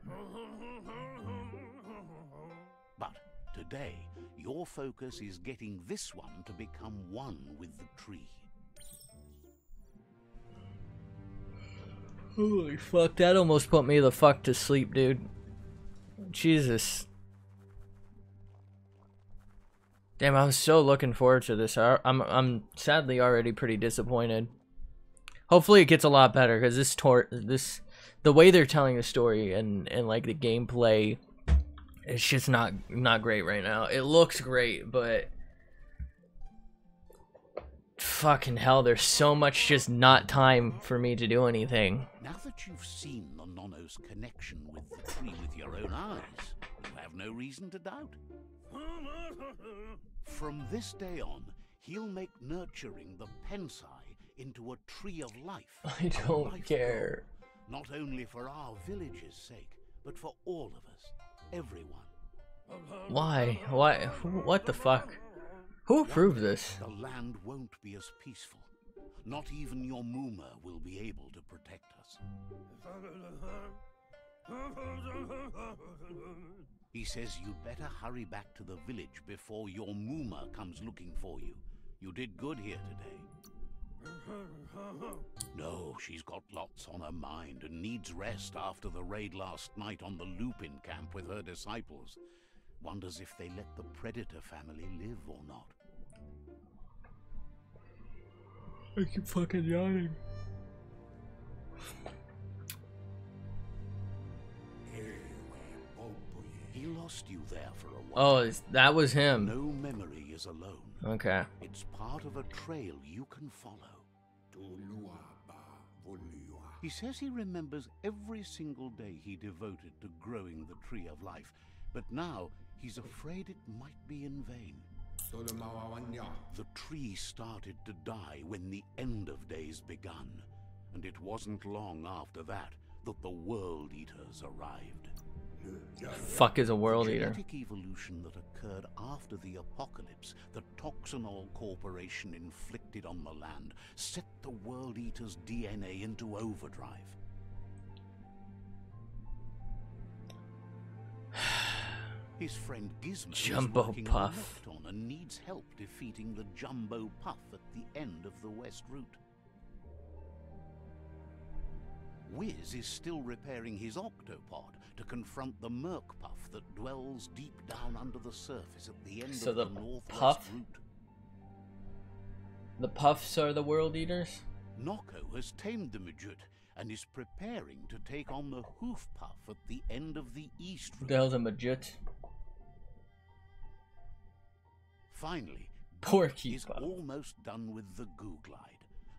But today, your focus is getting this one to become one with the tree. Holy fuck, that almost put me the fuck to sleep, dude. Jesus. Damn, I was so looking forward to this. I'm sadly already pretty disappointed. Hopefully it gets a lot better, because the way they're telling the story and like the gameplay, it's just not great right now. It looks great, but fucking hell, there's so much just not time for me to do anything. Now that you've seen the Nono's connection with the tree with your own eyes, you have no reason to doubt. From this day on, he'll make nurturing the Pensai into a tree of life. I don't care. Not only for our village's sake, but for all of us, everyone. Why? Why? What the fuck? Who approved this? The land won't be as peaceful. Not even your Mooma will be able to protect us. He says you'd better hurry back to the village before your Mooma comes looking for you. You did good here today. No, she's got lots on her mind and needs rest after the raid last night on the Lupin camp with her disciples. wonders if they let the predator family live or not. I keep fucking yawning. He lost you there for a while. Oh, that was him. No memory is alone. Okay. It's part of a trail you can follow. He says he remembers every single day he devoted to growing the Tree of Life, but now he's afraid it might be in vain. The tree started to die when the end of days begun, and it wasn't long after that that the World Eaters arrived. Fuck is a World Eater? Genetic evolution that occurred after the apocalypse that Toxinol Corporation inflicted on the land set the World Eater's DNA into overdrive. His friend Gizmo Jumbo is working Puff on Nekton and needs help defeating the Jumbo Puff at the end of the West Route. Wiz is still repairing his octopod to confront the Merc Puff that dwells deep down under the surface at the end of the Northwest Puff? Route. The Puffs are the World Eaters? Noko has tamed the Majut and is preparing to take on the Hoof Puff at the end of the East Route. The hell's a Majut? Finally, Porky is Puff. almost done with the Goo Glide,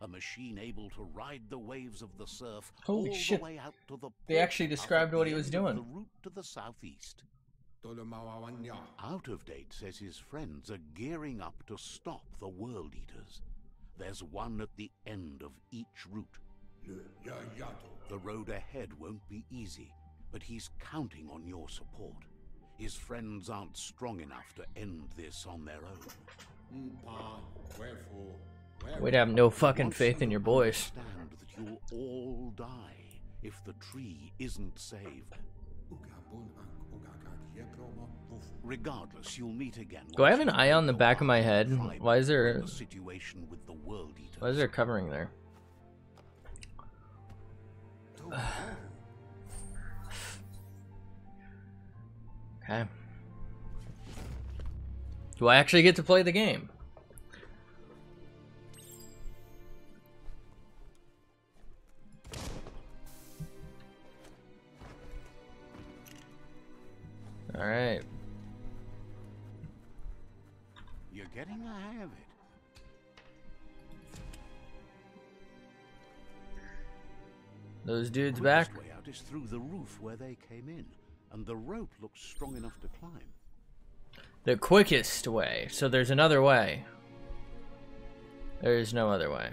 a machine able to ride the waves of the surf Holy all shit. the way out to the They port actually up described at what the he was end of doing. The route to the southeast. Out of Date says his friends are gearing up to stop the World Eaters. There's one at the end of each route. The road ahead won't be easy, but he's counting on your support. His friends aren't strong enough to end this on their own. We'd have no fucking faith in your boys. Understand that you'll all die if the tree isn't saved. Regardless, you'll meet again. Do I have an eye on the back of my head? Why is there The situation with the World Eaters. why is there covering there? Okay. Do I actually get to play the game? All right. You're getting the hang of it. Those dudes Quickest back? way out is through the roof where they came in, and the rope looks strong enough to climb. The quickest way. So there's another way. There is no other way.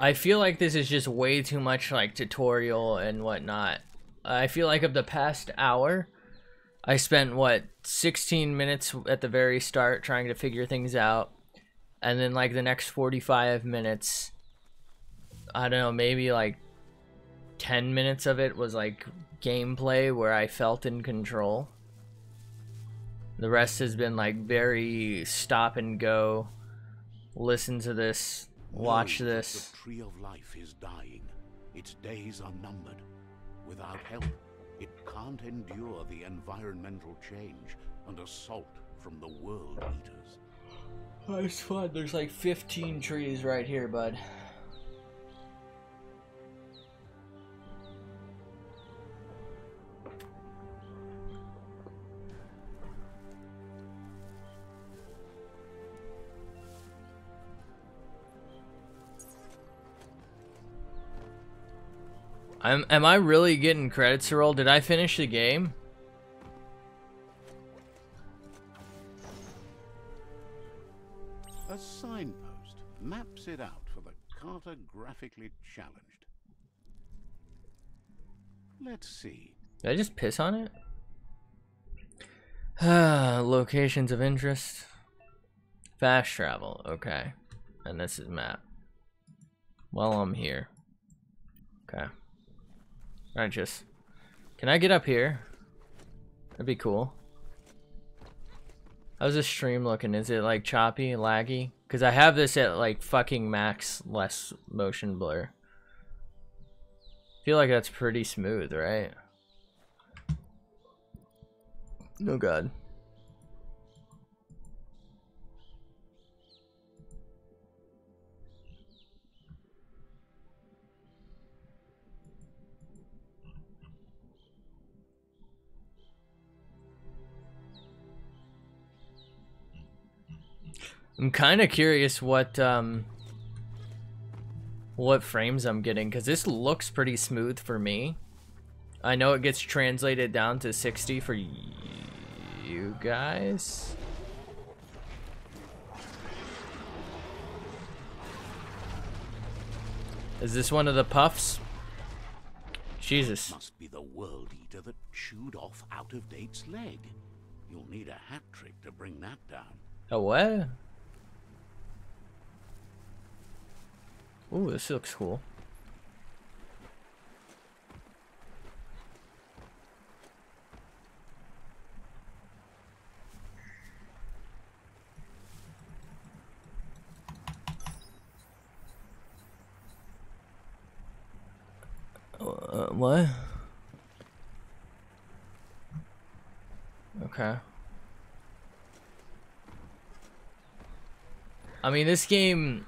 I feel like this is just way too much like tutorial and whatnot. I feel like of the past hour, I spent what 16 minutes at the very start trying to figure things out, and then like the next 45 minutes, I don't know, maybe like 10 minutes of it was like gameplay where I felt in control. The rest has been like very stop and go, listen to this, watch Know that this. The Tree of Life is dying. Its days are numbered. Without help, it can't endure the environmental change and assault from the World Eaters. Nice fun. There's like 15 trees right here, bud. Am I really getting credits to roll? Did I finish the game? A signpost maps it out for the cartographically challenged. Let's see. Did I just piss on it? Locations of interest. Fast travel, okay. And this is map. Well, I'm here. Okay. Alright, just... Can I get up here? That'd be cool. How's the stream looking? Is it like choppy, laggy? Because I have this at like fucking max, less motion blur. Feel like that's pretty smooth, right? Oh god. I'm kind of curious what frames I'm getting, because this looks pretty smooth for me. I know it gets translated down to 60 for you guys. Is this one of the puffs? Jesus. Must be the World Eater that chewed off Out-of-Date's leg. You'll need a hat trick to bring that down. A what? Ooh, this looks cool. What? Okay. I mean, this game,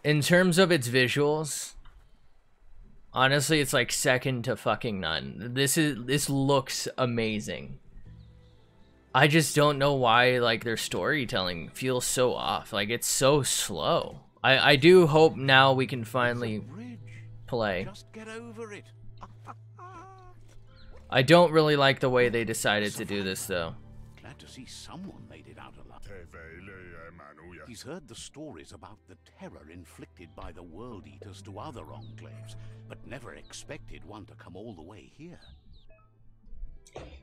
in terms of its visuals, honestly, it's like second to fucking none. This looks amazing. I just don't know why, like, their storytelling feels so off. Like, it's so slow. I do hope now we can finally play. Just get over it. I don't really like the way they decided to do this, though. Glad to see someone made it out alive. He's heard the stories about the terror inflicted by the World Eaters to other enclaves, but never expected one to come all the way here.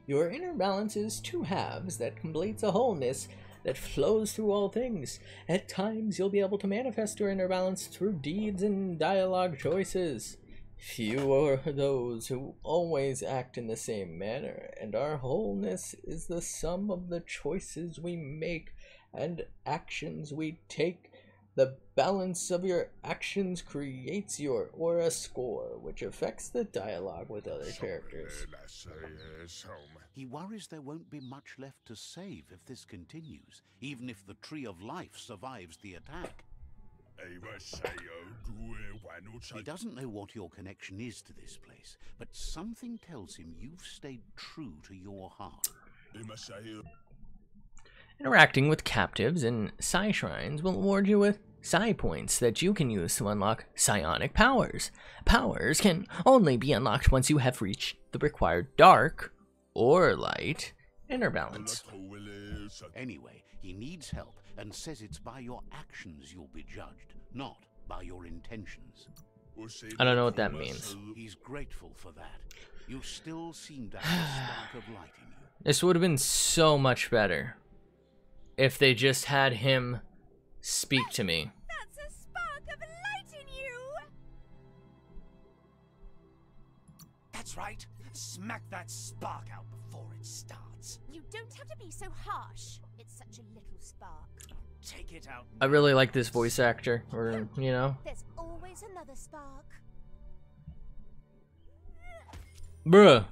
Your inner balance is two halves that completes a wholeness that flows through all things. At times, you'll be able to manifest your inner balance through deeds and dialogue choices. Few are those who always act in the same manner, and our wholeness is the sum of the choices we make and actions we take. The balance of your actions creates your aura score, which affects the dialogue with other characters. He worries there won't be much left to save if this continues, even if the Tree of Life survives the attack. He doesn't know what your connection is to this place, but something tells him you've stayed true to your heart. Interacting with captives in Psi Shrines will award you with Psi points that you can use to unlock Psionic Powers. Powers can only be unlocked once you have reached the required dark or light inner balance. Anyway, he needs help and says it's by your actions you'll be judged, not by your intentions. I don't know what that means. He's grateful for that. You still seem to have a spark of light in you. This would have been so much better if they just had him speak to me. That's a spark of light in you! That's right. Smack that spark out before it starts. You don't have to be so harsh. It's such a little spark. Take it out. I really like this voice actor, or, you know. There's always another spark. Bruh.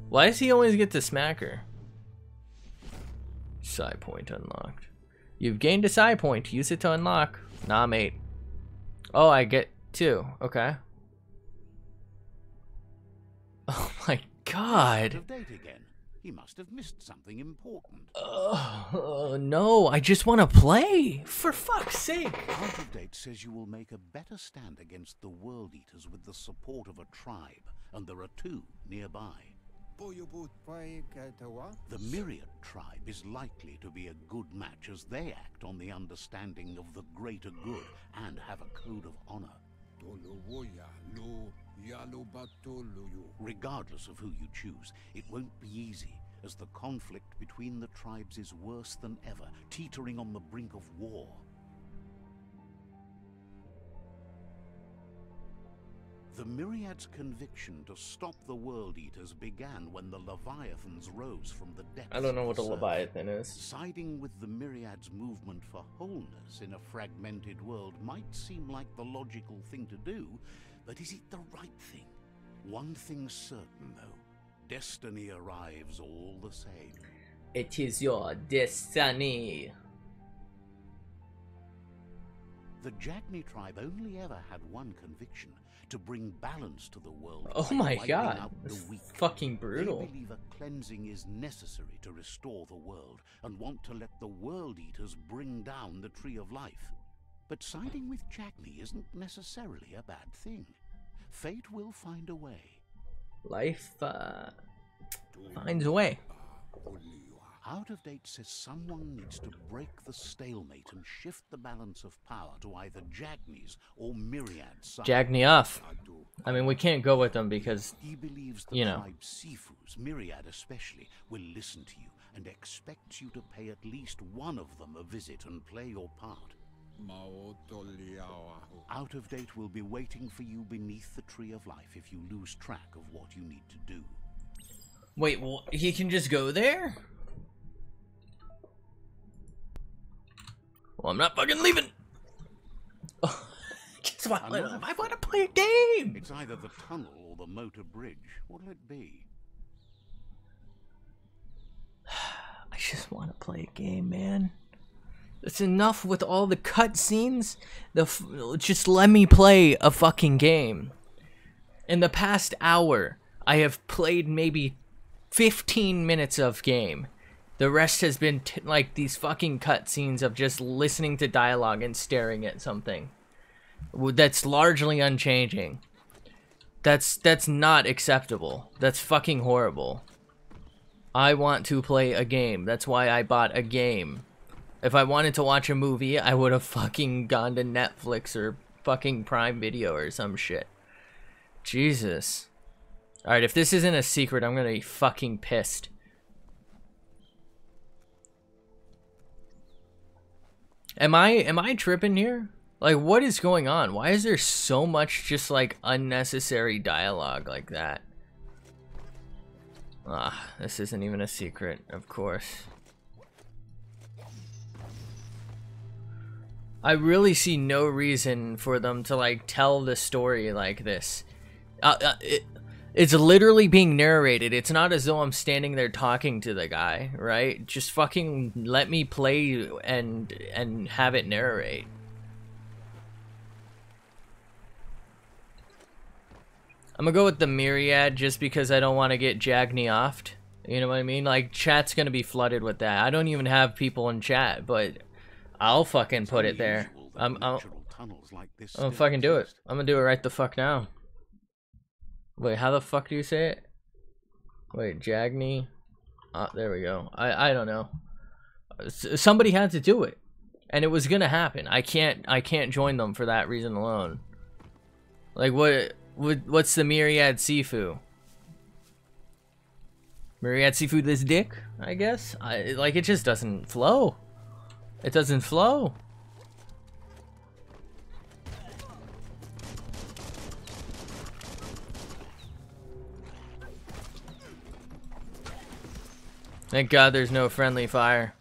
Why does he always get to smack her? Psi point unlocked. You've gained a Psi point. Use it to unlock. Nah, mate. Oh, I get 2. Okay. Oh my god. Out of date again. He must have missed something important. No, I just want to play. For fuck's sake. Out of date says you will make a better stand against the World Eaters with the support of a tribe, and there are 2 nearby. The Myriad tribe is likely to be a good match, as they act on the understanding of the greater good and have a code of honor. Regardless of who you choose, it won't be easy, as the conflict between the tribes is worse than ever, teetering on the brink of war. The Myriad's conviction to stop the World Eaters began when the Leviathans rose from the depths. I don't know what a of the surf. Leviathan is. Siding with the Myriad's movement for wholeness in a fragmented world might seem like the logical thing to do, but is it the right thing? One thing's certain, though. Destiny arrives all the same. It is your destiny. The Jagni tribe only ever had one conviction: to bring balance to the world. Oh by my wiping god, out the that's weak. fucking brutal. They believe a cleansing is necessary to restore the world, and want to let the World Eaters bring down the Tree of Life. But siding with Jagni isn't necessarily a bad thing. Fate will find a way. Life finds a way. Out of Date says someone needs to break the stalemate and shift the balance of power to either Jagni's or Myriad's side. Jagni off. I mean, we can't go with them because, He believes the you know. tribe Sifus, Myriad especially, will listen to you and expects you to pay at least one of them a visit and play your part. Out of Date will be waiting for you beneath the Tree of Life if you lose track of what you need to do. Wait, he can just go there? Well, I'm not fucking leaving. Oh, guess what? I want to play a game. It's either the tunnel or the motor bridge. What'll it be? I just want to play a game, man. It's enough with all the cutscenes. Just let me play a fucking game. In the past hour, I have played maybe 15 minutes of game. The rest has been like these fucking cutscenes of just listening to dialogue and staring at something. That's largely unchanging. That's not acceptable. That's fucking horrible. I want to play a game. That's why I bought a game. If I wanted to watch a movie, I would have fucking gone to Netflix or fucking Prime Video or some shit. Jesus. Alright, if this isn't a secret, I'm gonna be fucking pissed. Am I tripping here? Like, what is going on? Why is there so much just like unnecessary dialogue like that? Ah, this isn't even a secret, of course. I really see no reason for them to like tell the story like this. It's literally being narrated. It's not as though I'm standing there talking to the guy, right? Just fucking let me play and have it narrate. I'm gonna go with the Myriad just because I don't want to get Jagni offed. You know what I mean? Like, chat's gonna be flooded with that. I don't even have people in chat, but I'll fucking put it there. I'll fucking do it. I'm gonna do it right the fuck now. Wait, how the fuck do you say it? Wait, Jagni. There we go. I don't know. Somebody had to do it, and it was gonna happen. I can't join them for that reason alone. Like, what's the Myriad Sifu? Myriad Sifu this dick, I guess? Like, it just doesn't flow. It doesn't flow. Thank God there's no friendly fire.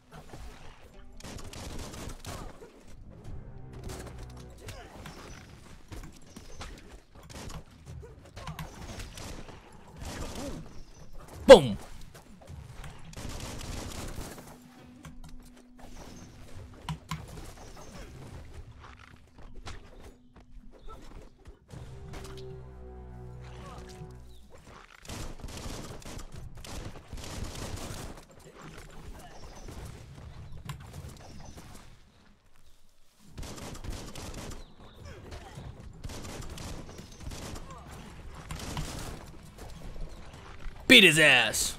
Boom! Beat his ass.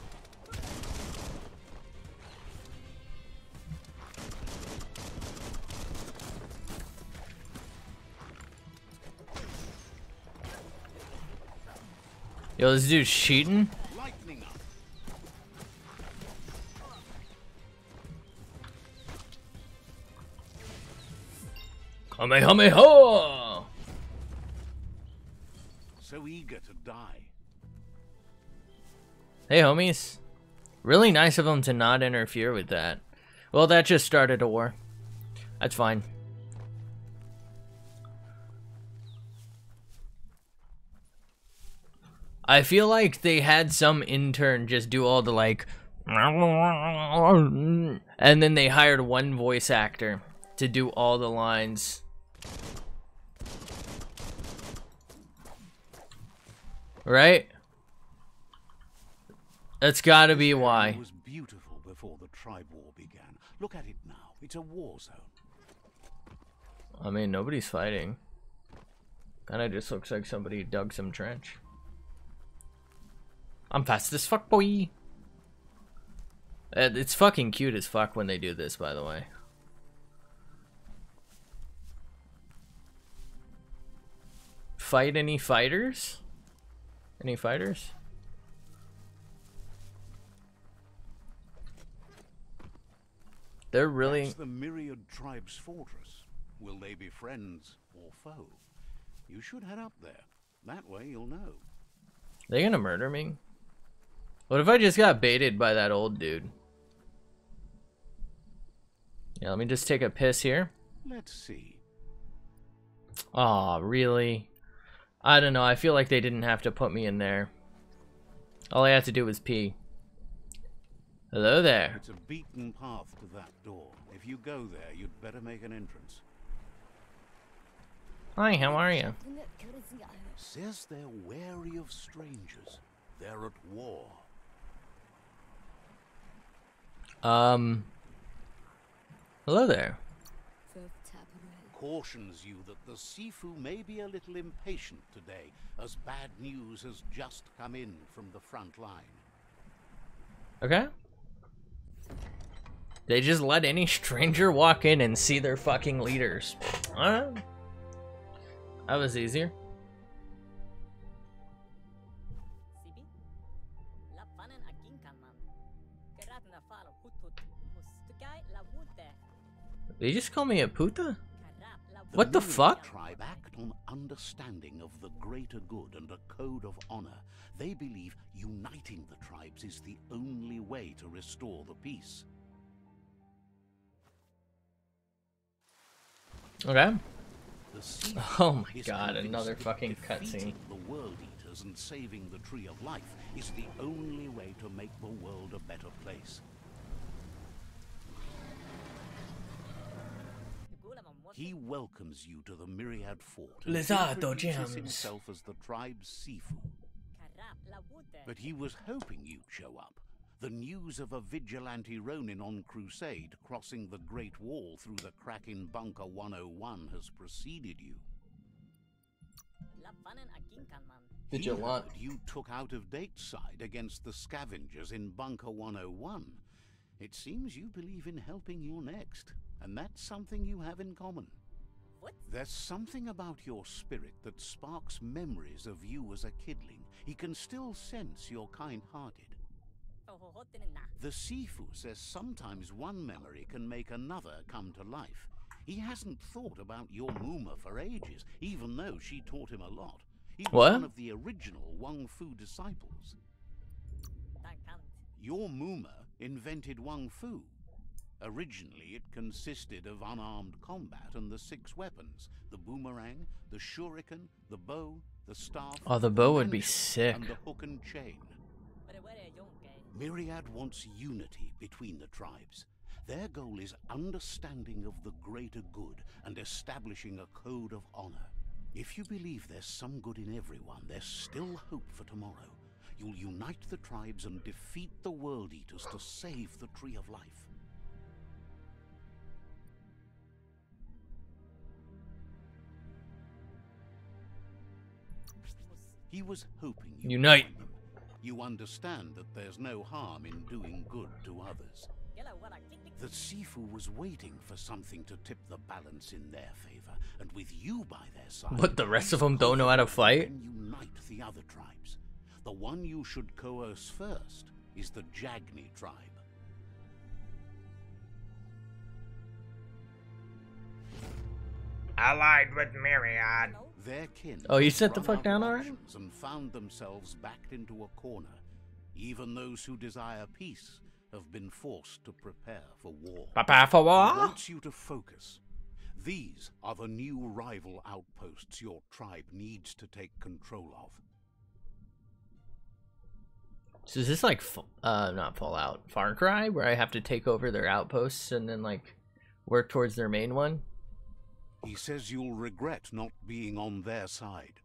Yo, this dude's cheating. Kamehameha! so eager to die. Hey, homies. Really nice of them to not interfere with that. Well, that just started a war. That's fine. I feel like they had some intern just do all the like, and then they hired one voice actor to do all the lines. Right? That's gotta be why. It was beautiful before the tribe war began. Look at it now. It's a war zone. I mean, nobody's fighting. Kinda just looks like somebody dug some trench. I'm fast as fuck, boy. It's fucking cute as fuck when they do this, by the way. Fight any fighters? Any fighters? They're really... That's the myriad tribe's fortress. Will they be friends or foe? You should head up there. That way you'll know. They gonna murder me? What if I just got baited by that old dude? Yeah, let me just take a piss here. Let's see. Aw, really? I don't know, I feel like they didn't have to put me in there. All I had to do was pee. Hello there. It's a beaten path to that door. If you go there, you'd better make an entrance. Hi, how are you? Says they're wary of strangers. They're at war. Hello there. Cautions you that the Sifu may be a little impatient today, as bad news has just come in from the front line. Okay. They just let any stranger walk in and see their fucking leaders. Alright. That was easier. Did you just call me a puta? What the fuck? Tribe act on understanding of the greater good and a code of honor. They believe uniting the tribes is the only way to restore the peace. Okay. The Sifu Oh my is god, convinced another that fucking cutscene. defeating the world eaters and saving the tree of life is the only way to make the world a better place. He welcomes you to the Myriad Fort and Lizardo introduces Gems. himself as the tribe's Sifu. But he was hoping you'd show up. The news of a vigilante Ronin on crusade crossing the Great Wall through the crack in Bunker 101 has preceded you. Vigilant. He heard you took out-of-date side against the scavengers in Bunker 101. It seems you believe in helping your next, and that's something you have in common. What? There's something about your spirit that sparks memories of you as a kidling. He can still sense you're kind-hearted. The Sifu says sometimes one memory can make another come to life. He hasn't thought about your Muma for ages, even though she taught him a lot. He was What? one of the original Wang Fu disciples. Your Muma invented Wang Fu. Originally, it consisted of unarmed combat and the 6 weapons: the boomerang, the shuriken, the bow, the staff, Oh, the bow would be lantern, sick. and the hook and chain. Myriad wants unity between the tribes. Their goal is understanding of the greater good and establishing a code of honor. If you believe there's some good in everyone, there's still hope for tomorrow. You'll unite the tribes and defeat the World Eaters to save the Tree of Life. He was hoping you Unite. join them. You understand that there's no harm in doing good to others. The Sifu was waiting for something to tip the balance in their favor, and with you by their side... But the rest of them don't know how to fight? ...can unite the other tribes. The one you should coerce first is the Jagni tribe. Allied with Myriad, Their kin Oh, you set the run fuck out down of already? options and found themselves backed into a corner. Even those who desire peace have been forced to prepare for war. Prepare for He war? wants you to focus. These are the new rival outposts your tribe needs to take control of. So is this like, not Fallout, Far Cry, where I have to take over their outposts and then like work towards their main one? He says you'll regret not being on their side.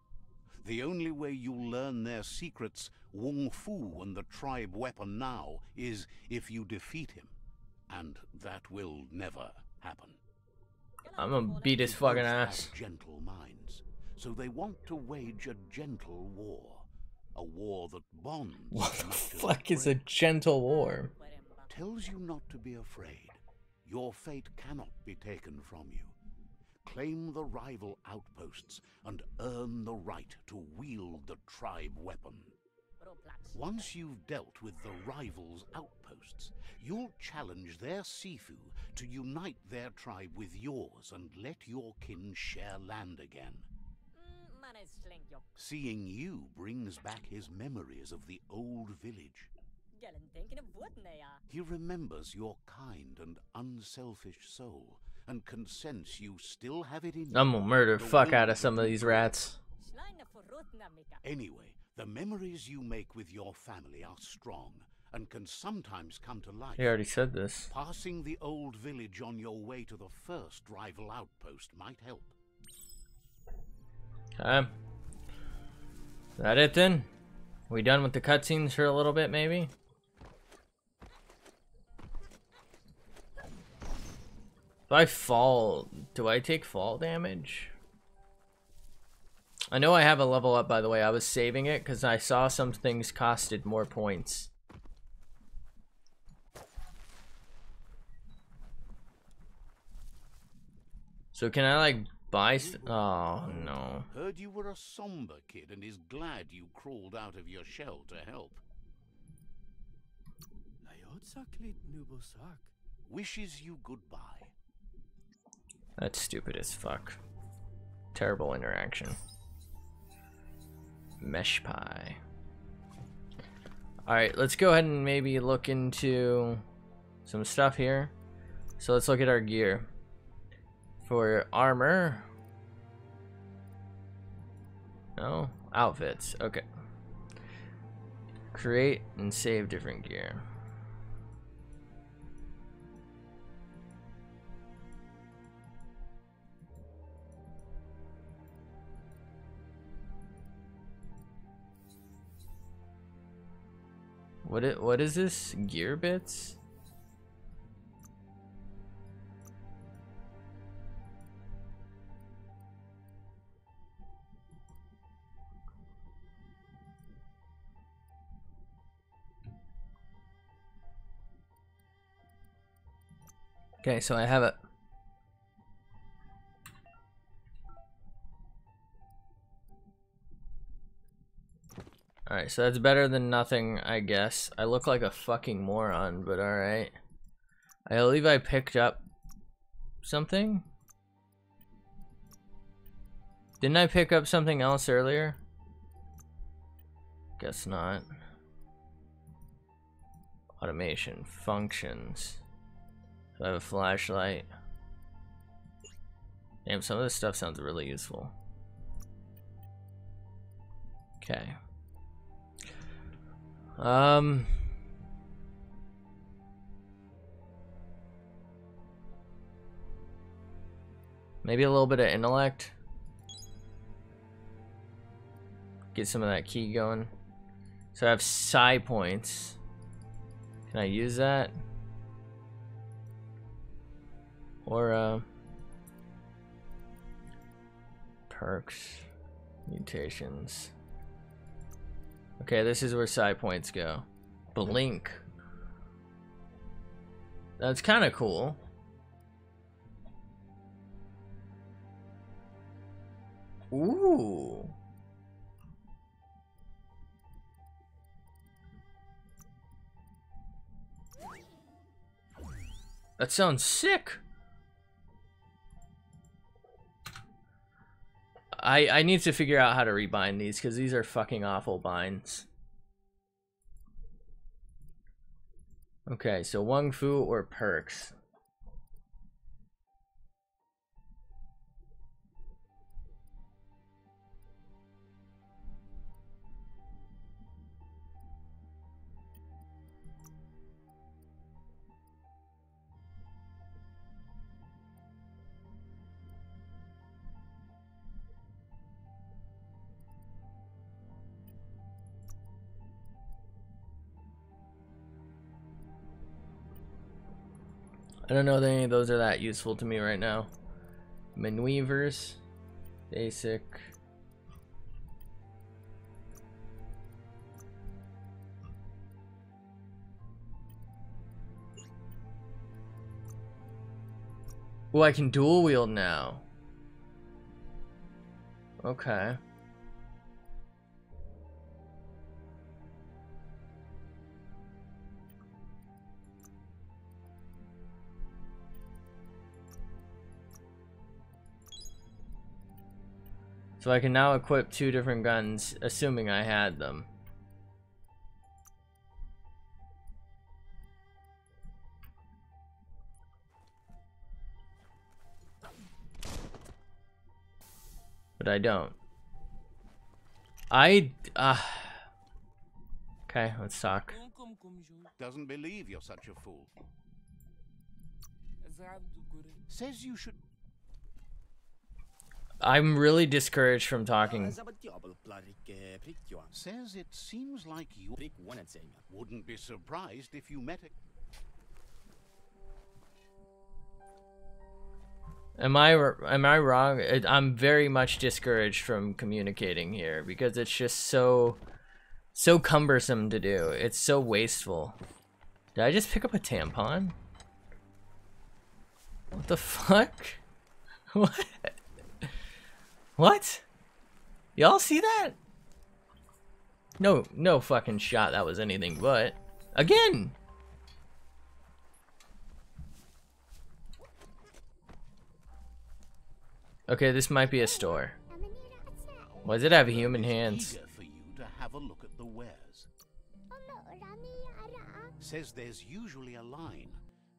The only way you'll learn their secrets, Wung Fu and the tribe weapon now, is if you defeat him. And that will never happen. I'm gonna beat his fucking ass. Have gentle minds, so they want to wage a gentle war. A war that bonds. What the not to fuck is a separate. gentle war? Tells you not to be afraid. Your fate cannot be taken from you. Claim the rival outposts and earn the right to wield the tribe weapon. Once you've dealt with the rivals' outposts, you'll challenge their Sifu to unite their tribe with yours and let your kin share land again. Seeing you brings back his memories of the old village. He remembers your kind and unselfish soul, and can sense you still have it in you. I'm gonna murder The fuck will out of to some of do these good. rats. Anyway, the memories you make with your family are strong and can sometimes come to life. He already said this. Passing the old village on your way to the first rival outpost might help. Okay. Is that it then? We done with the cutscenes for a little bit, maybe? If I fall, do I take fall damage? I know I have a level up, by the way. I was saving it because I saw some things costed more points. So can I like buy oh no. Heard you were a somber kid and is glad you crawled out of your shell to help. Wishes you goodbye. That's stupid as fuck. Terrible interaction. Mesh pie. Alright, let's go ahead and maybe look into some stuff here. So let's look at our gear. For armor. No, outfits. Okay. Create and save different gear. What is this? Gear bits? Okay, so I have it. Alright, so that's better than nothing, I guess. I look like a fucking moron, but alright. I believe I picked up something? Didn't I pick up something else earlier? Guess not. Automation, functions. Do I have a flashlight? Damn, some of this stuff sounds really useful. Okay. Maybe a little bit of intellect. Get some of that key going. So I have psi points. Can I use that? Or perks, mutations. Okay, this is where psi points go. Blink. That's kind of cool. Ooh. That sounds sick. I need to figure out how to rebind these because these are fucking awful binds. Okay, so Wung Fu or perks. I don't know that any of those are that useful to me right now. Maneuvers, basic. Oh, I can dual wield now. Okay. So I can now equip 2 different guns, assuming I had them. But I don't. Okay, let's talk. Doesn't believe you're such a fool. Says you should. I'm really discouraged from talking. Says it seems like you wouldn't be surprised if you met it. Am I wrong? I'm very much discouraged from communicating here because it's just so cumbersome to do. It's so wasteful. Did I just pick up a tampon? What the fuck? What? What? Y'all see that? No fucking shot that was anything but. Again! Okay, this might be a store. Why does it have human hands? Eager for you to have a look at the wares. Says there's usually a line,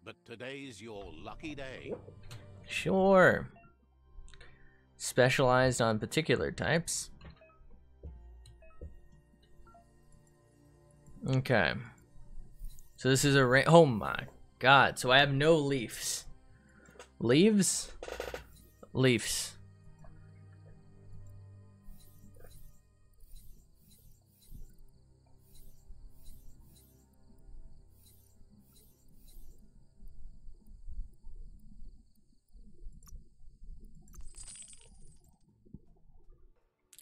but today's your lucky day. Sure. Specialized on particular types. Okay. So this is a oh my god. So I have no leaves. Leaves? Leaves.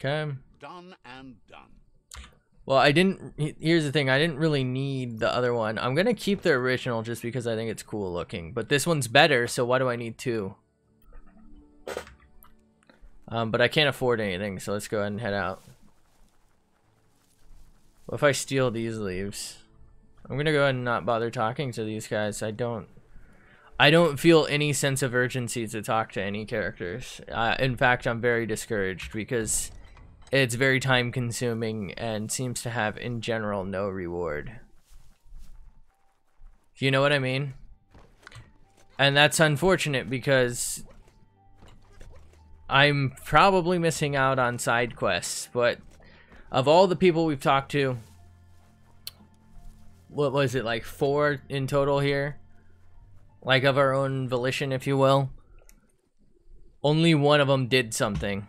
Okay. Done and done. Well, I didn't. Here's the thing. I didn't really need the other one. I'm gonna keep the original just because I think it's cool looking. But this one's better, so why do I need 2? But I can't afford anything, so let's go ahead and head out. What if I steal these leaves? I'm gonna go ahead and not bother talking to these guys. I don't feel any sense of urgency to talk to any characters. In fact, I'm very discouraged because it's very time consuming and seems to have in general no reward. You know what I mean? And that's unfortunate because I'm probably missing out on side quests, but of all the people we've talked to, what was it, like 4 in total here? Like of our own volition, if you will. Only one of them did something.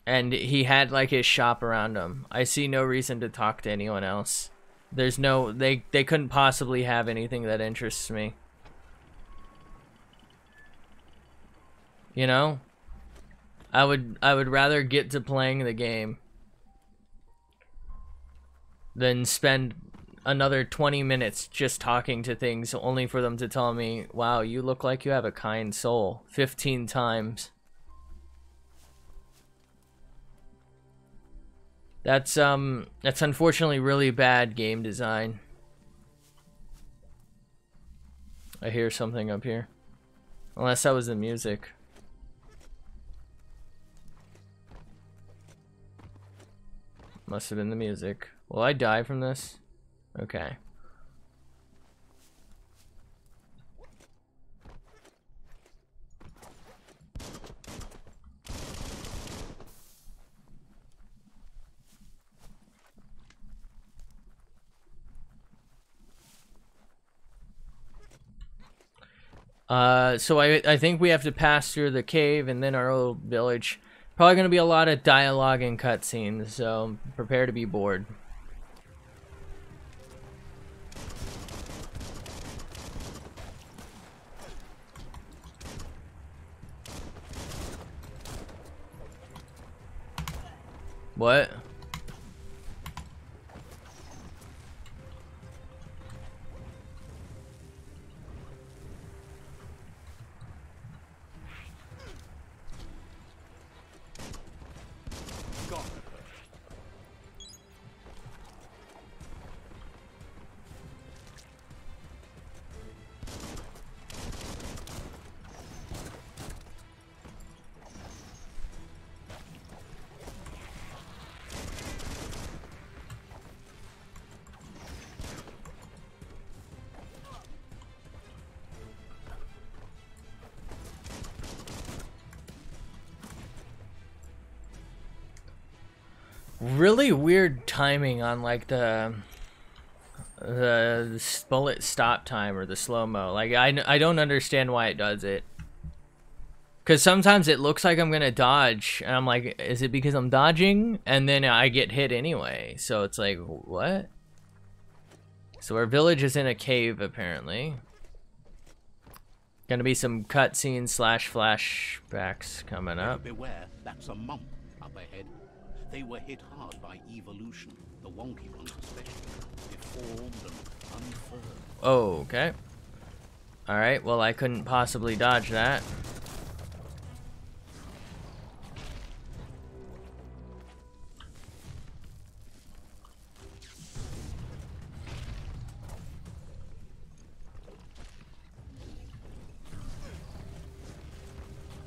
And he had like his shop around him. I see no reason to talk to anyone else. There's no, they couldn't possibly have anything that interests me. You know? I would rather get to playing the game than spend another 20 minutes just talking to things only for them to tell me, wow, you look like you have a kind soul 15 times. That's unfortunately really bad game design. I hear something up here. Unless that was the music. Must have been the music. Will I die from this? Okay. So I think we have to pass through the cave and then our old village. Probably going to be a lot of dialogue and cutscenes, so prepare to be bored. What? Really weird timing on like the bullet stop time or the slow-mo. Like I don't understand why it does it. Cause sometimes it looks like I'm gonna dodge and I'm like, is it because I'm dodging? And then I get hit anyway. So it's like, what? So our village is in a cave apparently. Gonna be some cutscenes slash flashbacks coming up. Beware, that's a mump up ahead. They were hit hard by evolution, the wonky ones especially, deformed and unfurled. Oh, okay. Alright, well I couldn't possibly dodge that.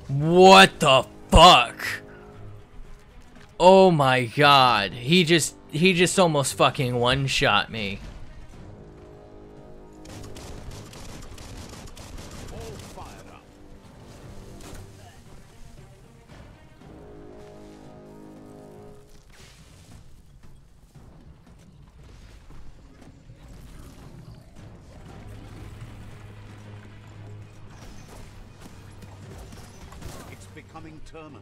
What the fuck? Oh my god. He just almost fucking one-shot me. All fired up. It's becoming terminal.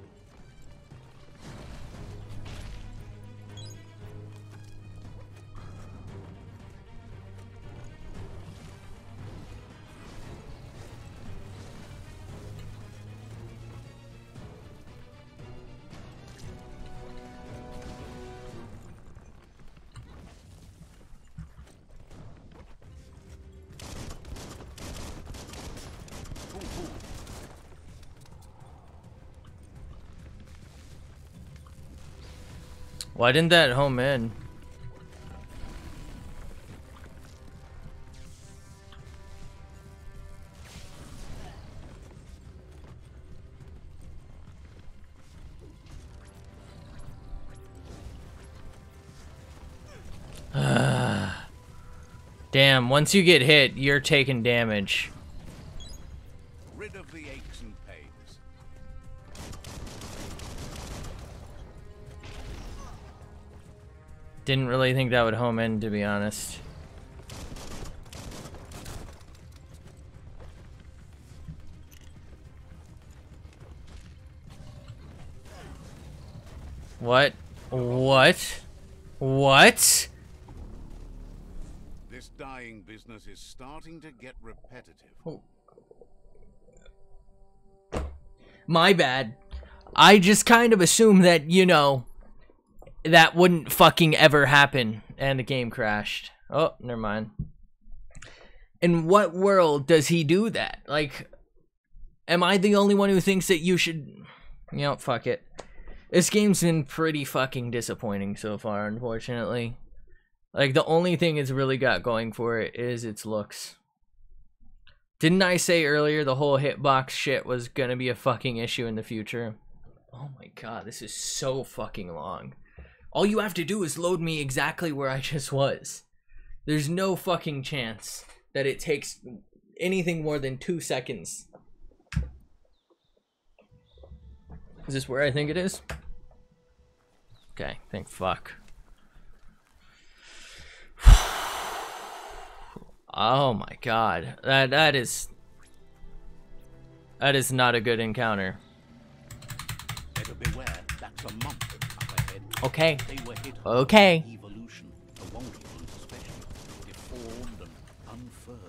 Why didn't that home in? Damn, once you get hit, you're taking damage. Rid of the aches and pains. Didn't really think that would home in, to be honest. What? What? What? This dying business is starting to get repetitive. Oh. My bad. I just kind of assumed that, you know, that wouldn't fucking ever happen, and the game crashed. Oh, never mind. In what world does he do that? Like, am I the only one who thinks that you should... You know, fuck it. This game's been pretty fucking disappointing so far, unfortunately. Like, the only thing it's really got going for it is its looks. Didn't I say earlier the whole hitbox shit was gonna be a fucking issue in the future? Oh my god, this is so fucking long. All you have to do is load me exactly where I just was. There's no fucking chance that it takes anything more than 2 seconds. Is this where I think it is? Okay, thank fuck. Oh my god. That is not a good encounter. Better beware, that's a month up ahead. Okay. They were hit Okay. by evolution, the wonky ones especially, deformed and unfurred.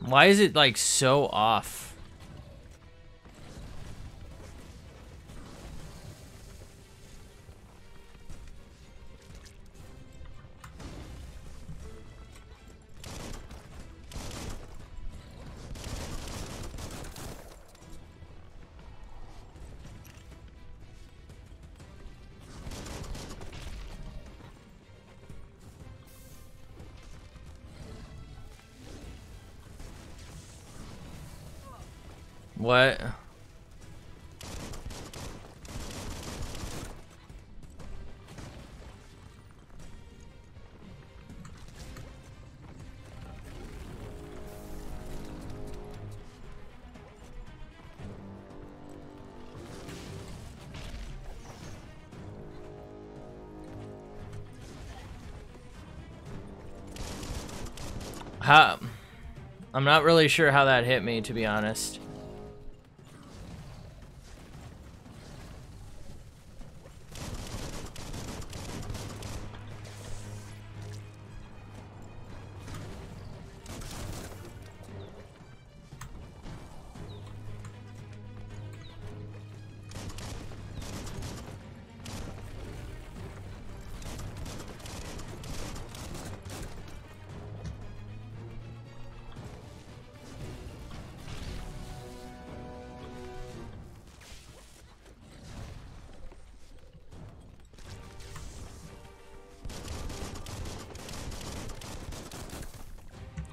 Why is it like so off? What? How? I'm not really sure how that hit me, to be honest.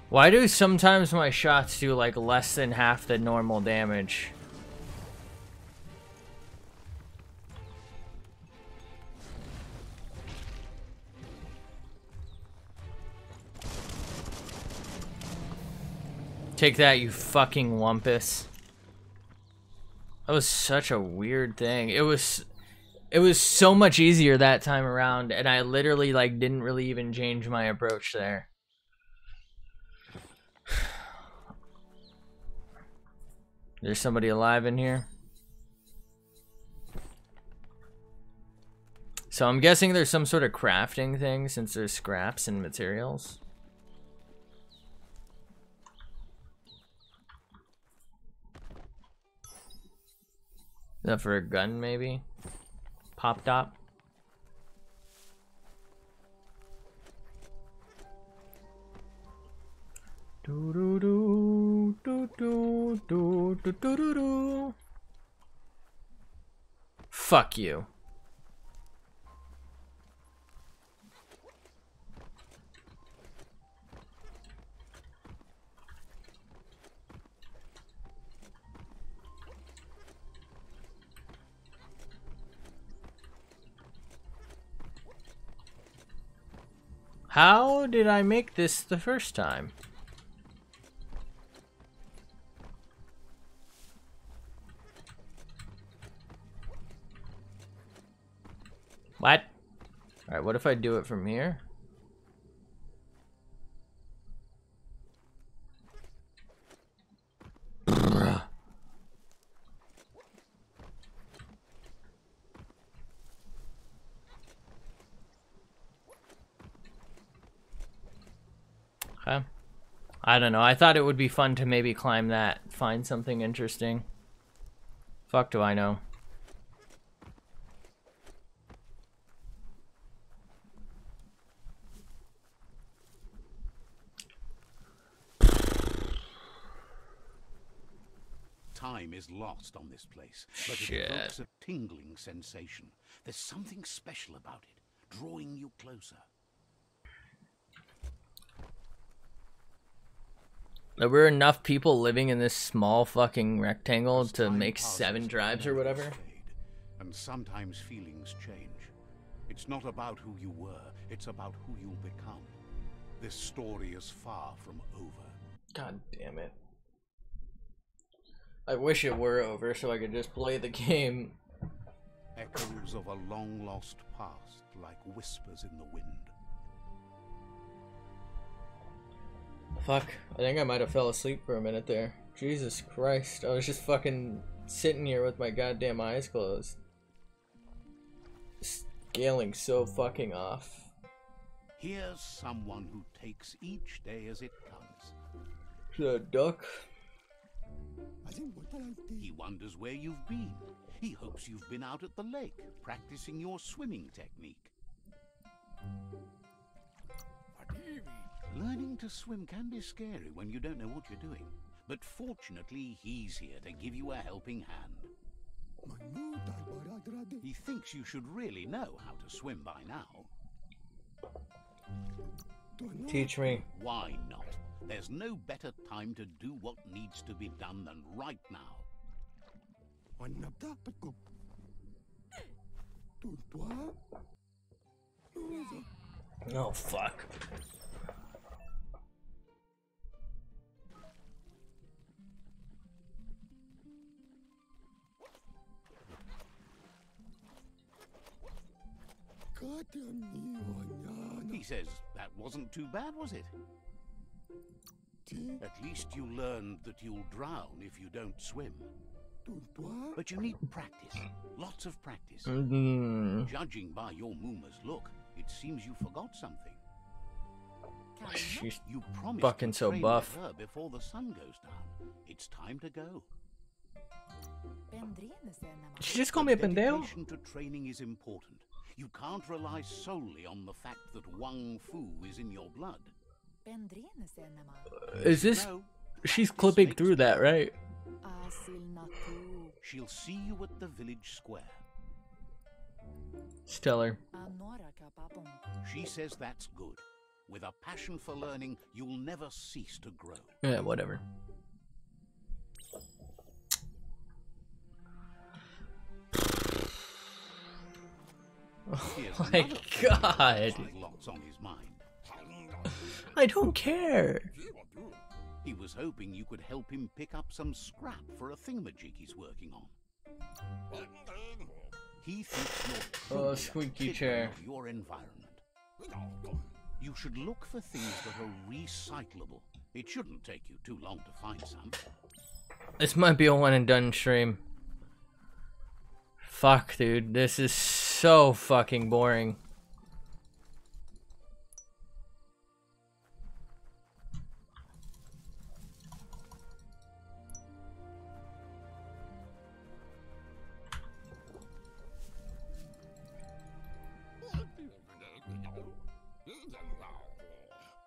Why do sometimes my shots do like less than half the normal damage? Take that, you fucking lumpus. That was such a weird thing. It was so much easier that time around, and I literally like didn't really even change my approach there. There's somebody alive in here. So I'm guessing there's some sort of crafting thing since there's scraps and materials. Is that for a gun maybe? Pop top? Do do do do do do do do do do. Fuck you. How did I make this the first time? What? Alright, what if I do it from here? Okay. I don't know. I thought it would be fun to maybe climb that, find something interesting. Fuck do I know. Time is lost on this place, but Shit. it evokes a tingling sensation. There's something special about it, drawing you closer. There were enough people living in this small fucking rectangle As to time make passes, 7 drives or memories whatever. fade, and sometimes feelings change. It's not about who you were, it's about who you'll become. This story is far from over. God damn it. I wish it were over so I could just play the game. Echoes of a long-lost past, like whispers in the wind. Fuck, I think I might have fell asleep for a minute there. Jesus Christ, I was just fucking sitting here with my goddamn eyes closed. Scaling so fucking off. Here's someone who takes each day as it comes. The duck. He wonders where you've been. He hopes you've been out at the lake, practicing your swimming technique. Learning to swim can be scary when you don't know what you're doing. But fortunately, he's here to give you a helping hand. He thinks you should really know how to swim by now. Teach me. Why not? There's no better time to do what needs to be done than right now. Oh fuck. He says that wasn't too bad, was it? At least you learned that you'll drown if you don't swim. But you need practice. Lots of practice. Judging by your Mooma's look, it seems you forgot something. She's You promised fucking to so train buff. with her before the sun goes down. It's time to go. Did she just call me a pendejo? Dedication to training is important. You can't rely solely on the fact that Wang Fu is in your blood. Is this... No, She's practice clipping makes through that, right? She'll see you at the village square. Stellar. She says that's good. With a passion for learning, you'll never cease to grow. Yeah, whatever. Here's Oh my another God. with lots on his mind. I don't care. He was hoping you could help him pick up some scrap for a thingamajig he's working on. He thinks you're Oh, truly a squeaky kid chair. of your environment. You should look for things that are recyclable. It shouldn't take you too long to find some. This might be a one and done stream. Fuck, dude. This is so fucking boring.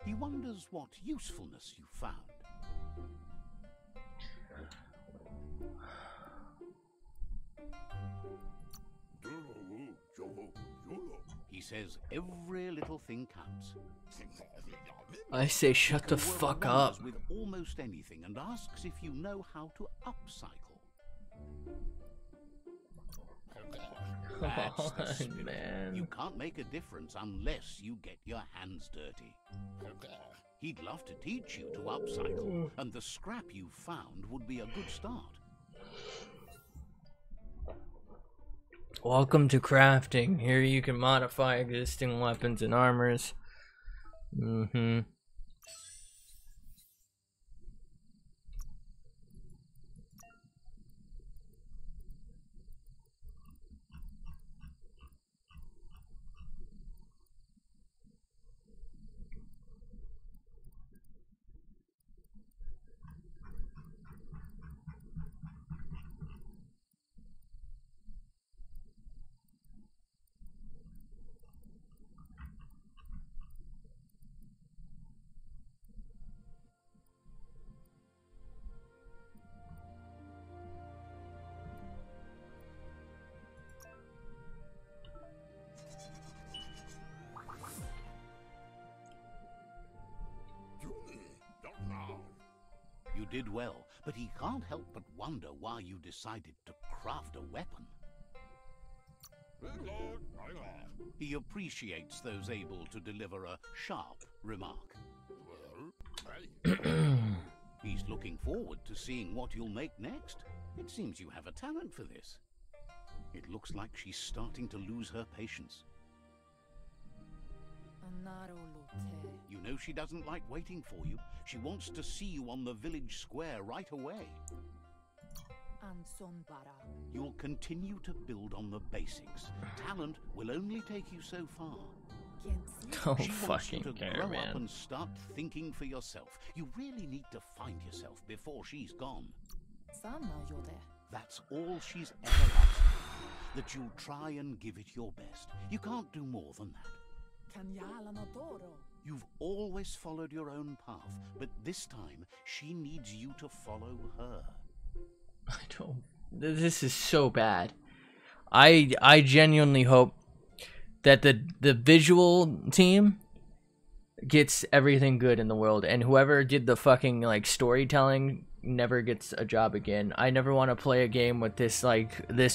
He wonders what usefulness you found. He says every little thing counts. I say shut He the can work fuck wonders up. with almost anything and asks if you know how to upcycle. That's the Oh, spirit. man. You can't make a difference unless you get your hands dirty. He'd love to teach you to upcycle, and the scrap you found would be a good start. Welcome to crafting. Here you can modify existing weapons and armors. did well, but he can't help but wonder why you decided to craft a weapon. He appreciates those able to deliver a sharp remark. He's looking forward to seeing what you'll make next. It seems you have a talent for this. It looks like she's starting to lose her patience. You know she doesn't like waiting for you. She wants to see you on the village square right away. You'll continue to build on the basics. Talent will only take you so far. Don't She wants you fucking to care, grow man. up and start thinking for yourself. You really need to find yourself before she's gone. That's all she's ever asked. That you'll try and give it your best. You can't do more than that. You've always followed your own path, but this time she needs you to follow her. I don't. This is so bad. I genuinely hope that the visual team gets everything good in the world, and whoever did the fucking like storytelling never gets a job again. I never want to play a game with this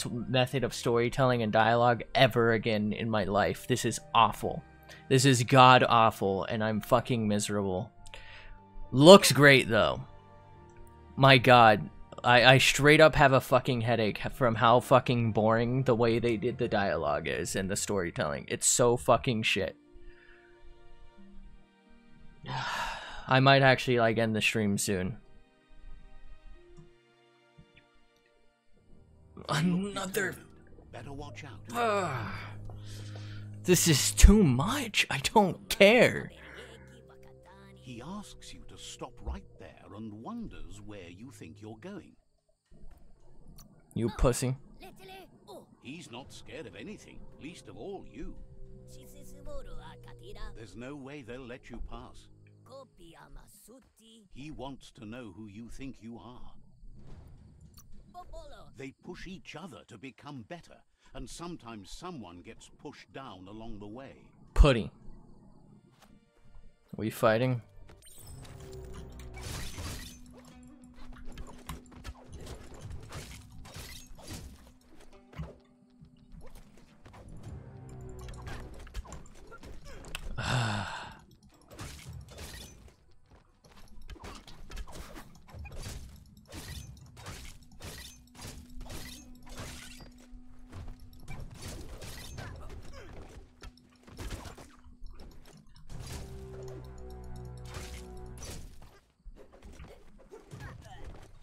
method of storytelling and dialogue ever again in my life. This is awful. This is god awful, and I'm fucking miserable. Looks great though. My god. I straight up have a fucking headache from how fucking boring the way they did the dialogue is and the storytelling. It's so fucking shit. I might actually like end the stream soon. Another. Better watch out. This is too much. I don't care. He asks you to stop right there and wonders where you think you're going. You pussy. He's not scared of anything, least of all you. There's no way they'll let you pass. He wants to know who you think you are. They push each other to become better, and sometimes someone gets pushed down along the way. Putty. We fighting?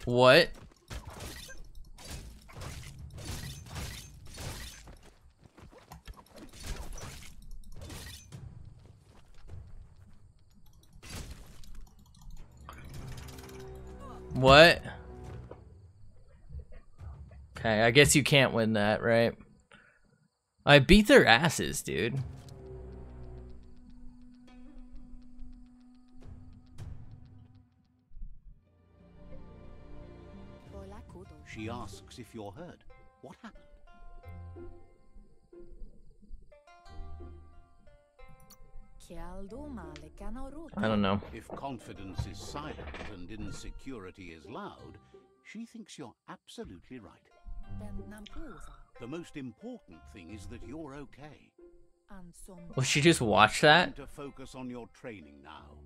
What? What? Okay, I guess you can't win that, right? I beat their asses, dude. She asks if you're hurt. What happened? I don't know. If confidence is silent and insecurity is loud, she thinks you're absolutely right. The most important thing is that you're okay. Will she just watch that? Time to focus on your training now.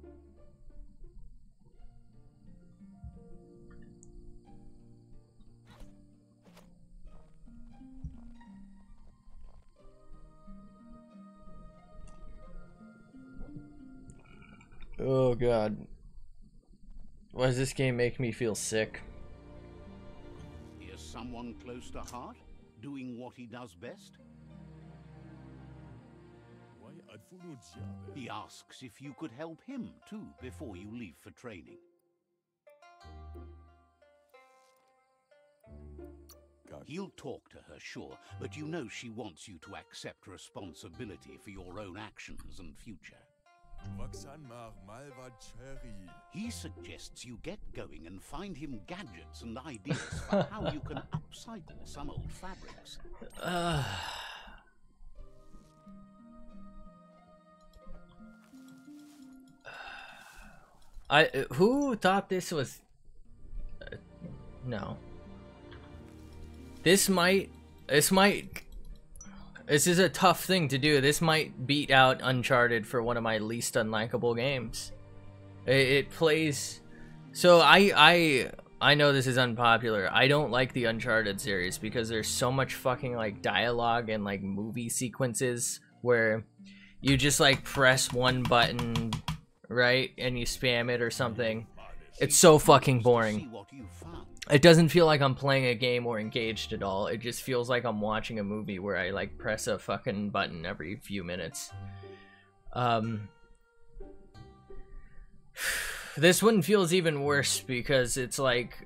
Oh god. Why does this game make me feel sick? Is someone close to heart, doing what he does best? He asks if you could help him too before you leave for training. He'll talk to her, sure, but you know she wants you to accept responsibility for your own actions and future. He suggests you get going and find him gadgets and ideas for how you can upcycle some old fabrics. Who thought this was No. This is a tough thing to do. This might beat out Uncharted for one of my least unlikable games. It plays... So I know this is unpopular. I don't like the Uncharted series because there's so much fucking like dialogue and like movie sequences where you just like press one button, right, and you spam it or something. It's so fucking boring. It doesn't feel like I'm playing a game or engaged at all. It just feels like I'm watching a movie where I like press a fucking button every few minutes. This one feels even worse because it's like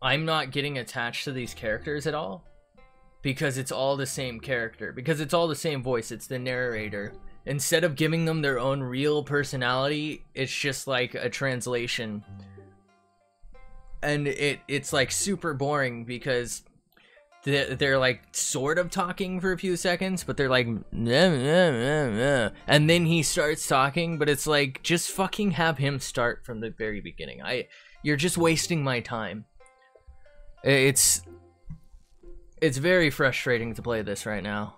I'm not getting attached to these characters at all because it's all the same character, because it's all the same voice. It's the narrator. Instead of giving them their own real personality, it's just like a translation. And it's like super boring because they're like sort of talking for a few seconds, but they're like nah, nah, nah, nah. And then he starts talking, but it's like just fucking have him start from the very beginning. You're just wasting my time. It's very frustrating to play this right now.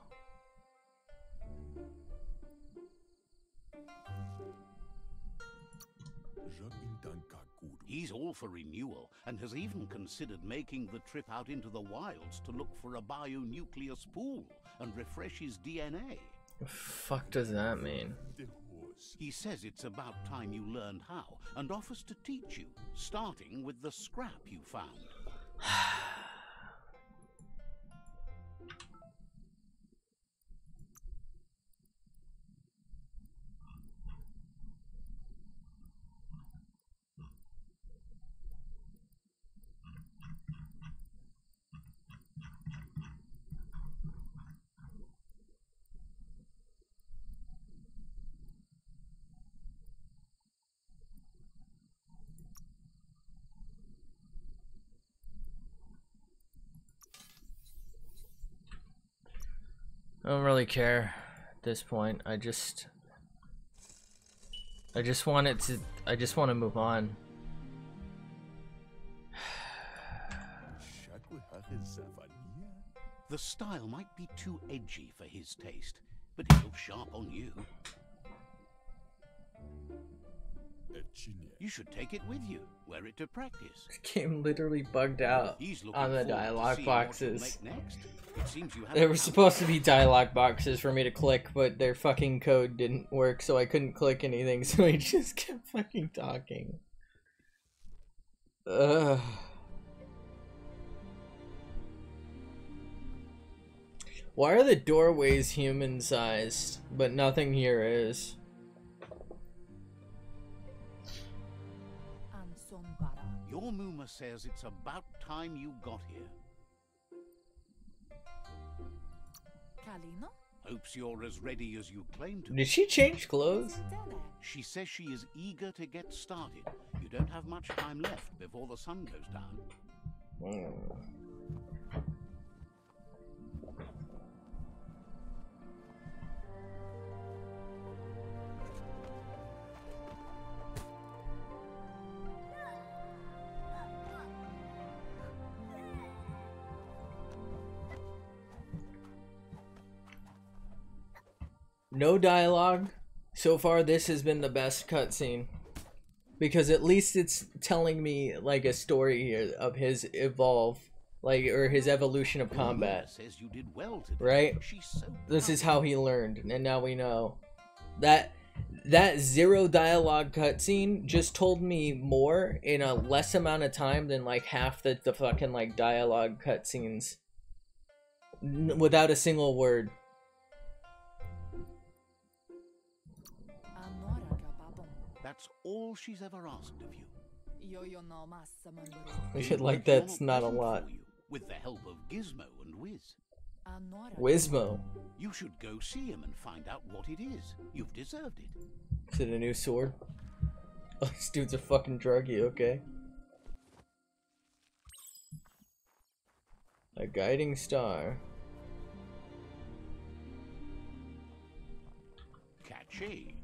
He's all for renewal, and has even considered making the trip out into the wilds to look for a bionucleus pool and refresh his DNA. The fuck does that mean? He says it's about time you learned how, and offers to teach you, starting with the scrap you found. I don't really care at this point. I just want to move on. The style might be too edgy for his taste, but it looks sharp on you. You should take it with you, wear it to practice. This game literally bugged out on the dialogue boxes. There There were supposed to be dialogue boxes for me to click, but their fucking code didn't work, so I couldn't click anything, so he just kept fucking talking. Ugh. Why are the doorways human-sized, but nothing here is? Your Muma says it's about time you got here. Hopes you're as ready as you claim to be. Did she change clothes? She says she is eager to get started. You don't have much time left before the sun goes down. No dialogue. So far, this has been the best cutscene. Because at least it's telling me, like, a story here of his evolve. Like, or his evolution of combat. Says you did well today. Right? She's so This is how he learned, and now we know. That zero dialogue cutscene just told me more in a less amount of time than, like, half the fucking, like, dialogue cutscenes. Without a single word. That's all she's ever asked of you. Like, that's not a lot. With the help of Gizmo and Wiz. Wizmo. You should go see him and find out what it is. You've deserved it. Is it a new sword? Oh, this dude's a fucking druggie, okay. A guiding star. Catchy.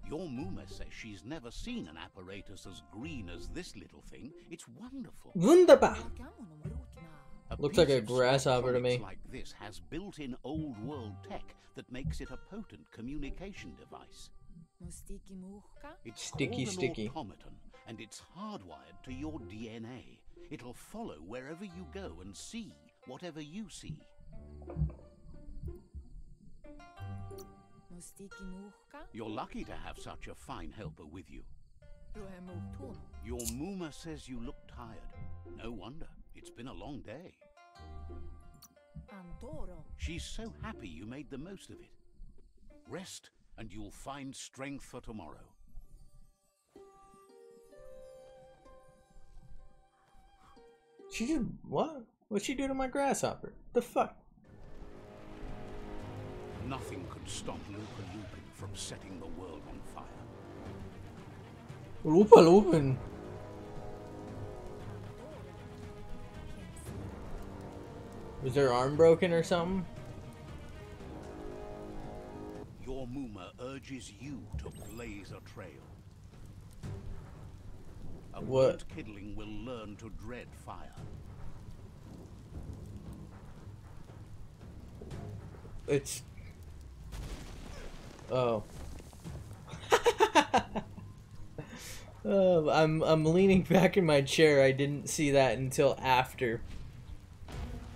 Your Muma says she's never seen an apparatus as green as this little thing. It's wonderful. Wunderbar. A Looks like piece a of grasshopper to electronics me. like this has built-in old-world tech that makes it a potent communication device. It's Sticky, called sticky. an automaton, and it's hardwired to your DNA. It'll follow wherever you go and see whatever you see. You're lucky to have such a fine helper with you. Your Muma says you look tired. No wonder. It's been a long day. She's so happy you made the most of it. Rest, and you'll find strength for tomorrow. She did what? What'd she do to my grasshopper? The fuck? Nothing could stop Lupa Lupin from setting the world on fire. Lupa Lupin. Was her arm broken or something? Your Muma urges you to blaze a trail. A What? burnt kidling will learn to dread fire. It's... Oh. Oh, I'm leaning back in my chair. I didn't see that until after.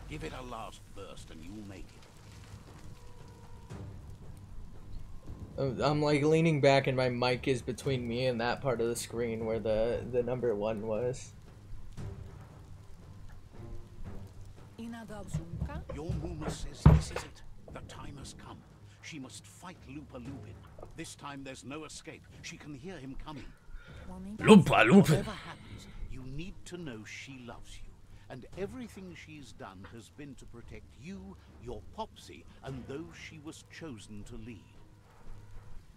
Give it a last burst and you'll make it. I'm like leaning back and my mic is between me and that part of the screen where the number 1 was. Your Muma says this is it. The time has come. She must fight Lupa Lupin. This time there's no escape. She can hear him coming. Lupa Lupin. Whatever happens, you need to know she loves you. And everything she's done has been to protect you, your Popsy, and those she was chosen to lead.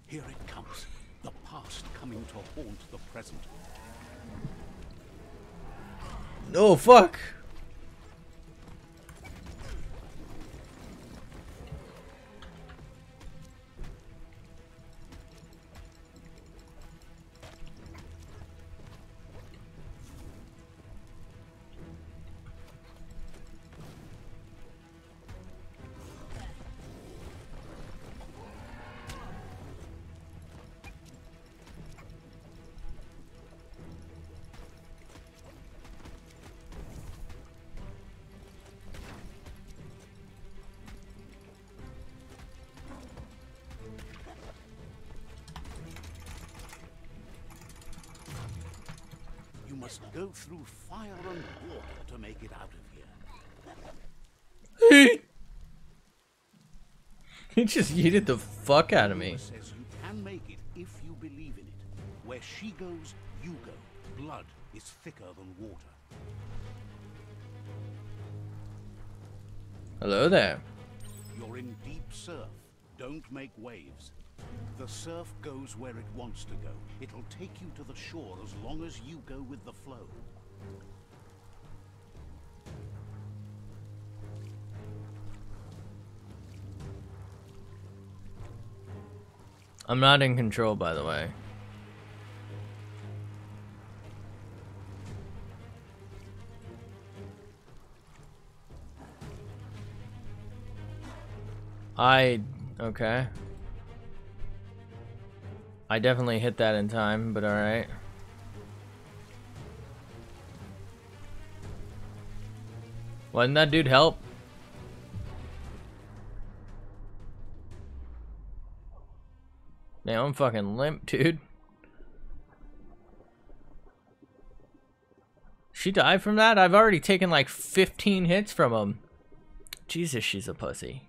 Here it comes. The past coming to haunt the present. Oh, fuck. You must go through fire and water to make it out of here. He just yeeted the fuck out of me. Muma says you can make it if you believe in it. Where she goes, you go. Blood is thicker than water. Hello there. You're in deep surf. Don't make waves. The surf goes where it wants to go. It'll take you to the shore as long as you go with the flow. I'm not in control, by the way. Okay. I definitely hit that in time, but alright. Why didn't that dude help? Man, I'm fucking limp, dude. She died from that? I've already taken like 15 hits from him. Jesus, she's a pussy.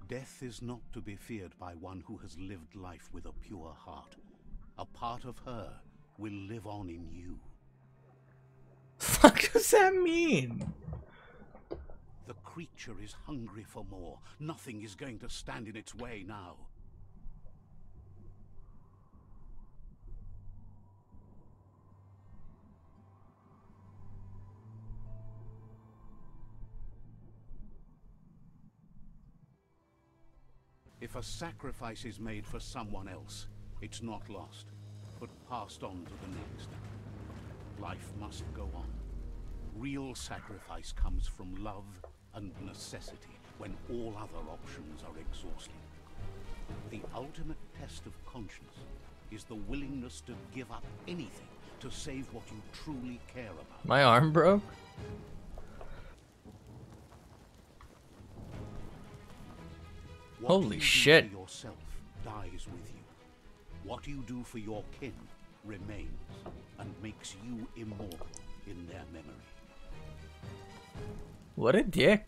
Death is not to be feared by one who has lived life with a pure heart. A part of her will live on in you. What does that mean? The creature is hungry for more. Nothing is going to stand in its way now. If a sacrifice is made for someone else, it's not lost, but passed on to the next. Life must go on. Real sacrifice comes from love and necessity when all other options are exhausted. The ultimate test of conscience is the willingness to give up anything to save what you truly care about. My arm broke? Holy shit. What you do for yourself dies with you. What you do for your kin remains and makes you immortal in their memory. What a dick.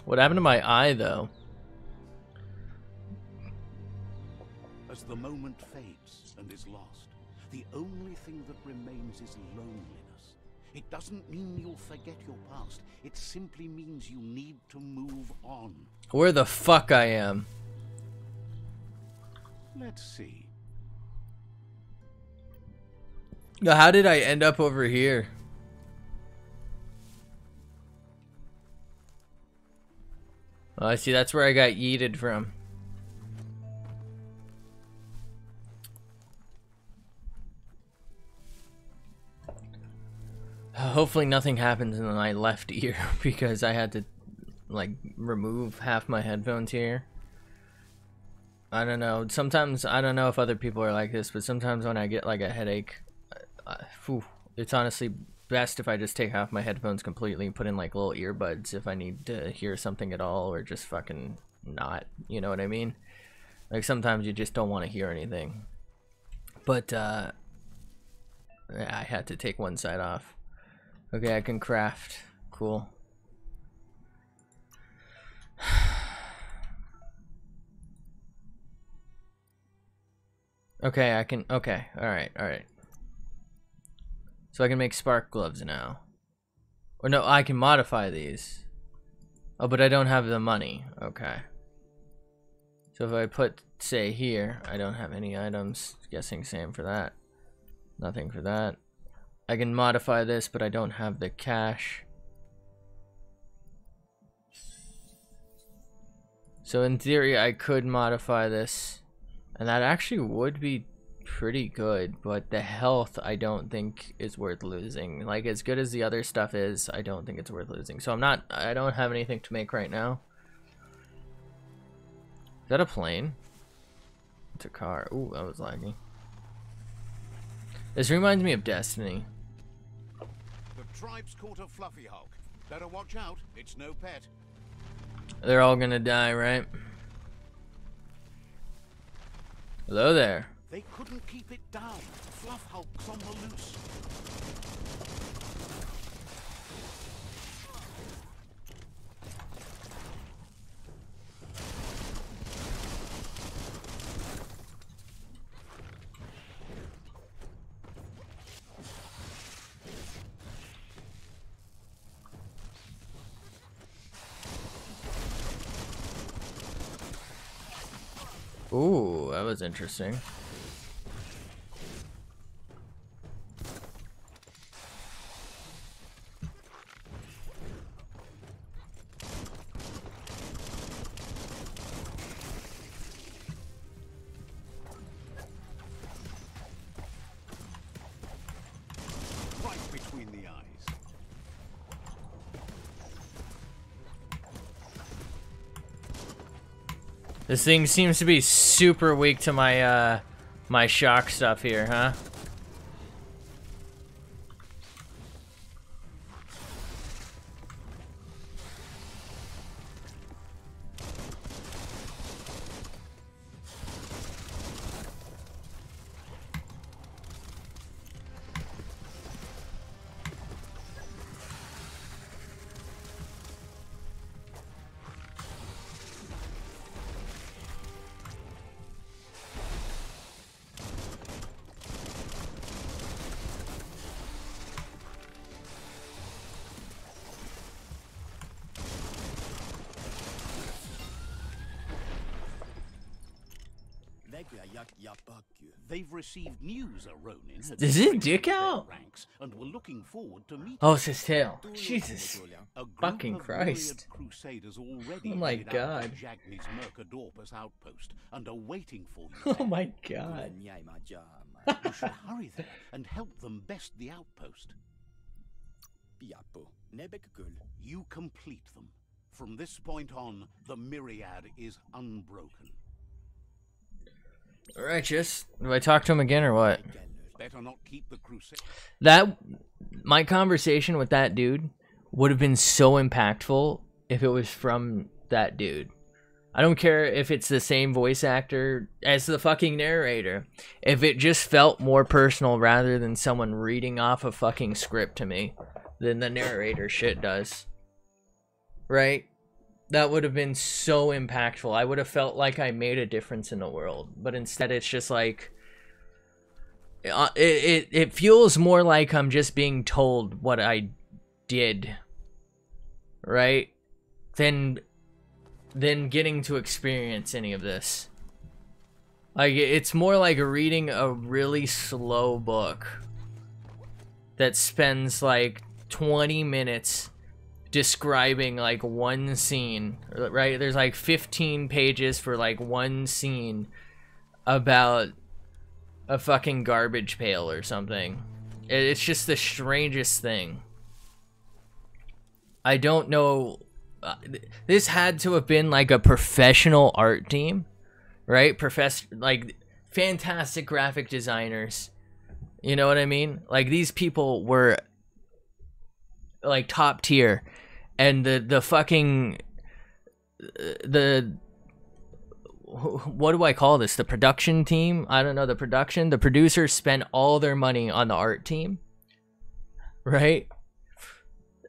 What happened to my eye, though? As the moment fades and is lost, the only thing that remains is loneliness. It doesn't mean you'll forget your past. It simply means you need to move on. Where the fuck I am? Let's see. How did I end up over here? Oh, I see. That's where I got yeeted from. Hopefully nothing happens in my left ear because I had to like remove half my headphones here. I don't know. Sometimes, I don't know if other people are like this, but sometimes when I get like a headache, it's honestly best if I just take off my headphones completely and put in like little earbuds if I need to hear something at all, or just fucking not, you know what I mean? Like sometimes you just don't want to hear anything. But I had to take one side off. Okay, I can craft. Cool. Okay, I can. Okay, alright, alright. So I can make spark gloves now. Or no, I can modify these. Oh, but I don't have the money. Okay. So if I put, say, here, I don't have any items. Guessing same for that. Nothing for that. I can modify this, but I don't have the cash. So in theory, I could modify this. And that actually would be pretty good, but the health I don't think is worth losing. Like as good as the other stuff is, I don't think it's worth losing. So I don't have anything to make right now. Is that a plane? It's a car. Ooh, that was laggy. This reminds me of Destiny. The tribe's caught a fluffy hulk. Better watch out, it's no pet. They're all gonna die, right? Hello there. They couldn't keep it down. Fluff hulk's on the loose. Ooh, that was interesting. Right between the eyes. This thing seems to be super weak to my my shock stuff here, huh? They've received news of Ronin. Is his dick out? Ranks and were looking forward to meeting. Oh, it's his tail. Jesus. A group Fucking of Christ. lurid crusaders already Oh my made out God. to Jagni's Mercadorpus outpost and are waiting for you. Oh my God. You should hurry there and help them best the outpost. You complete them. From this point on, the myriad is unbroken. Righteous. Do I talk to him again or what? Better not keep the crusade. My conversation with that dude would have been so impactful if it was from that dude. I don't care if it's the same voice actor as the fucking narrator. If it just felt more personal rather than someone reading off a fucking script to me than the narrator shit does. Right? That would have been so impactful. I would have felt like I made a difference in the world. But instead it's just like... It feels more like I'm just being told what I did. Right? Than getting to experience any of this. Like, it's more like reading a really slow book that spends like 20 minutes describing like one scene, right? There's like 15 pages for like one scene about a fucking garbage pail or something. It's just the strangest thing. I don't know. This had to have been like a professional art team, right? Like fantastic graphic designers. You know what I mean? Like these people were like top tier, and the fucking what do I call this? The production team? I don't know. The producers spent all their money on the art team, right?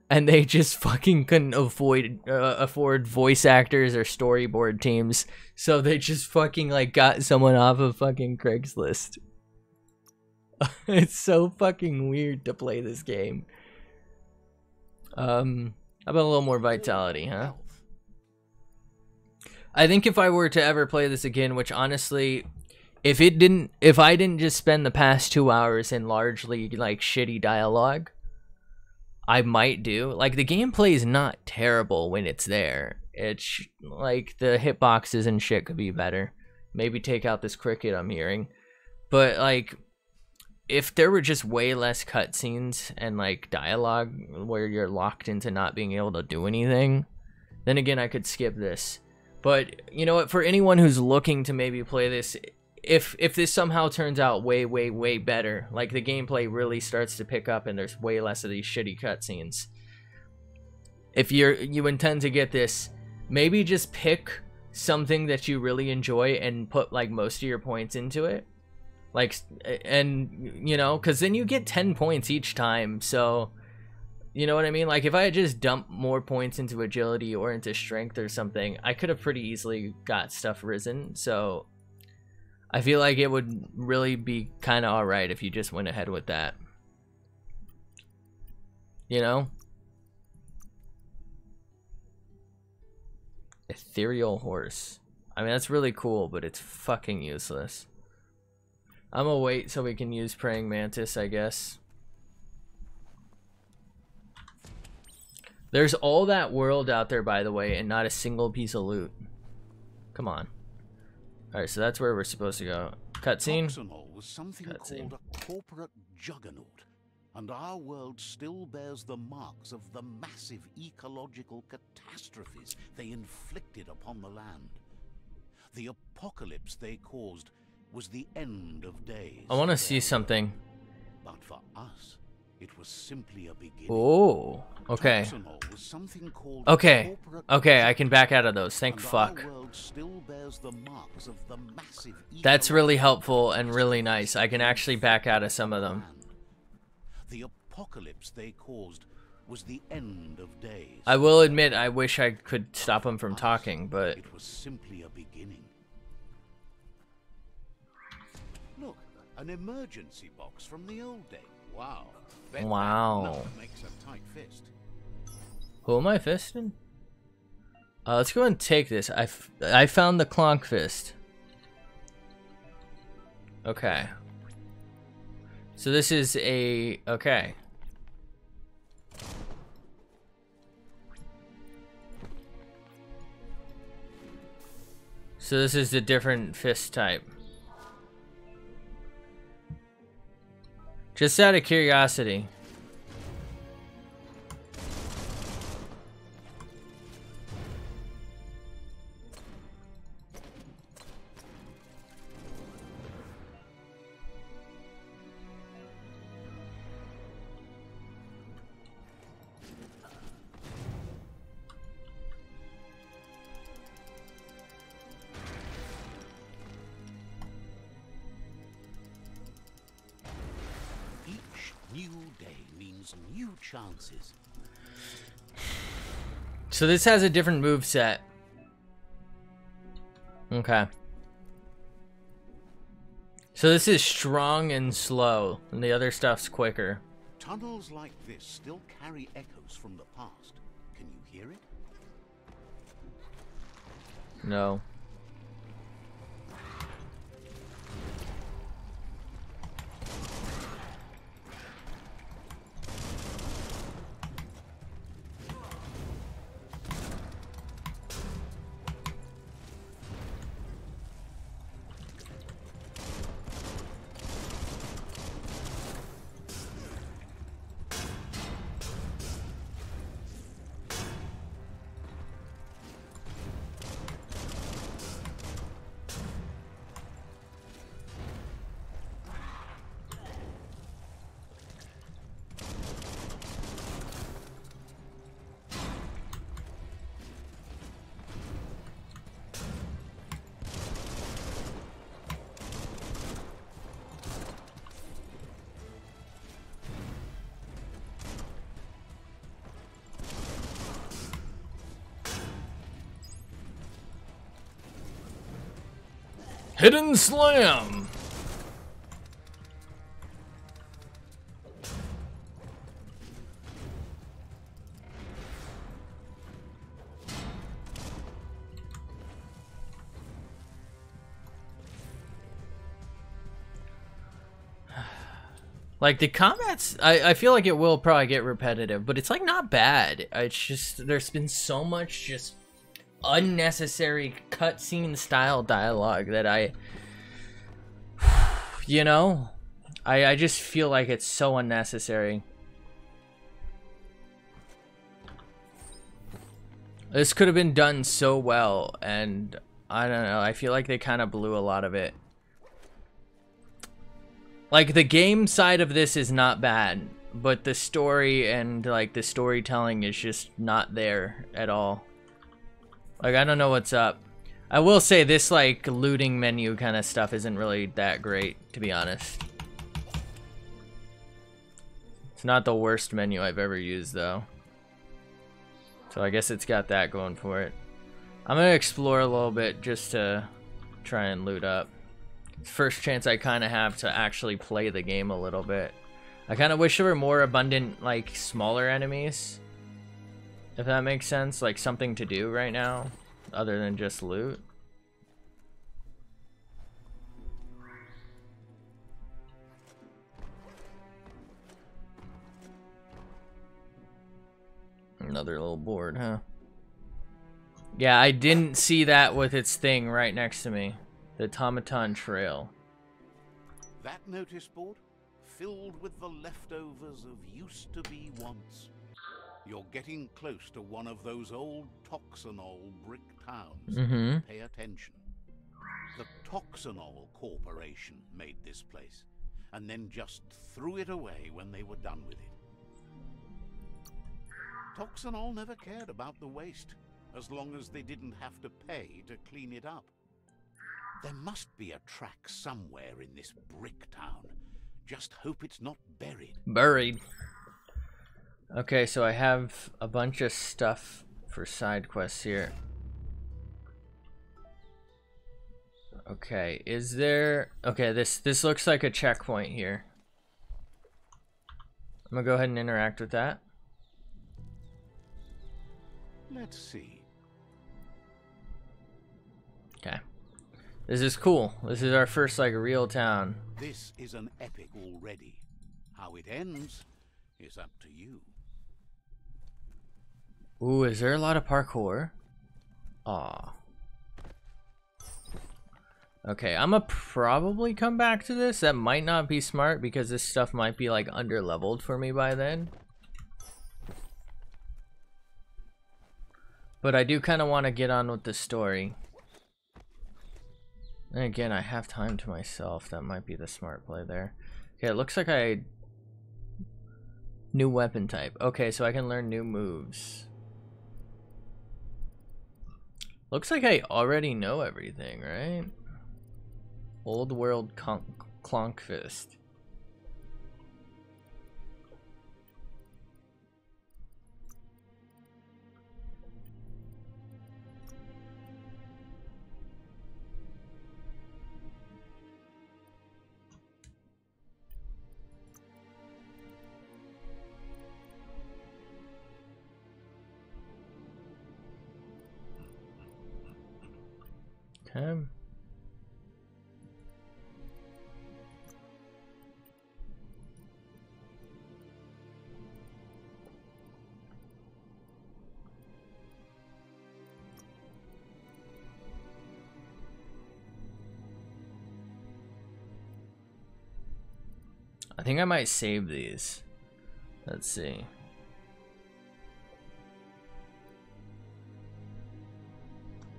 And they just fucking couldn't afford voice actors or storyboard teams, so they just fucking like got someone off of fucking Craigslist. It's so fucking weird to play this game. How about a little more vitality, huh? I think if I were to ever play this again, which honestly, if I didn't just spend the past 2 hours in largely like shitty dialogue, I might do. Like, the gameplay is not terrible when it's there. It's like the hitboxes and shit could be better. Maybe take out this cricket I'm hearing. But like, if there were just way less cutscenes and like dialogue where you're locked into not being able to do anything, then again I could skip this. But you know what, for anyone who's looking to maybe play this, if this somehow turns out way better, like the gameplay really starts to pick up and there's way less of these shitty cutscenes, if you intend to get this, maybe just pick something that you really enjoy and put like most of your points into it. Like, and you know, because then you get 10 points each time. So you know what I mean? Like, if I had just dumped more points into agility or into strength or something, I could have pretty easily got stuff risen. So I feel like it would really be kind of alright if you just went ahead with that. You know? Ethereal horse. I mean, that's really cool, but it's fucking useless. I'm gonna wait so we can use praying mantis, I guess. There's all that world out there, by the way, and not a single piece of loot. Come on. Alright, so that's where we're supposed to go. Cutscene. Was something called a corporate juggernaut, and our world still bears the marks of the massive ecological catastrophes they inflicted upon the land. The apocalypse they caused was the end of days. I want to see something. But for us, it was simply a beginning. Oh, okay. Was something called Okay, I can back out of those. Thank fuck. Still bears the marks of the massive That's really helpful and really nice. I can actually back out of some of them. The apocalypse they caused was the end of days. I will admit, I wish I could stop them from talking, but it was simply a beginning. Look, an emergency box from the old day. Wow. Wow. Makes a tight fist. Who am I fisting? Let's go and take this. I found the clonk fist. Okay. So this is a... Okay. So this is a different fist type. Just out of curiosity. New day means new chances. So this has a different move set. Okay. So this is strong and slow, and the other stuff's quicker. Tunnels like this still carry echoes from the past. Can you hear it? No. Hidden Slam! Like, the combat's... I feel like it will probably get repetitive, but it's, like, not bad. It's just... There's been so much just unnecessary cutscene style dialogue that I... You know? I just feel like it's so unnecessary. This could have been done so well, and I don't know. I feel like they kind of blew a lot of it. Like, the game side of this is not bad, but the story and, like, the storytelling is just not there at all. Like, I don't know what's up. I will say this, like, looting menu kind of stuff isn't really that great, to be honest. It's not the worst menu I've ever used, though. So I guess it's got that going for it. I'm gonna explore a little bit just to try and loot up. First chance I kind of have to actually play the game a little bit. I kind of wish there were more abundant, like, smaller enemies. If that makes sense. Like, something to do right now, other than just loot. Another little board, huh? Yeah, I didn't see that with its thing right next to me. The Automaton Trail. That notice board? Filled with the leftovers of used to be once. You're getting close to one of those old Toxanol brick towns. Mm-hmm. Pay attention. The Toxanol Corporation made this place, and then just threw it away when they were done with it. Toxanol never cared about the waste, as long as they didn't have to pay to clean it up. There must be a track somewhere in this brick town. Just hope it's not buried. Buried. Okay, so I have a bunch of stuff for side quests here. Okay, is there... Okay, this looks like a checkpoint here. I'm gonna go ahead and interact with that. Let's see. Okay. This is cool. This is our first like real town. This is an epic already. How it ends is up to you. Ooh, is there a lot of parkour? Aw. Okay, I'ma probably come back to this. That might not be smart because this stuff might be like under leveled for me by then. But I do kind of want to get on with the story. And again, I have time to myself. That might be the smart play there. Okay, it looks like new weapon type. Okay, so I can learn new moves. Looks like I already know everything, right? Old world clonk fist. Okay. I think I might save these. Let's see.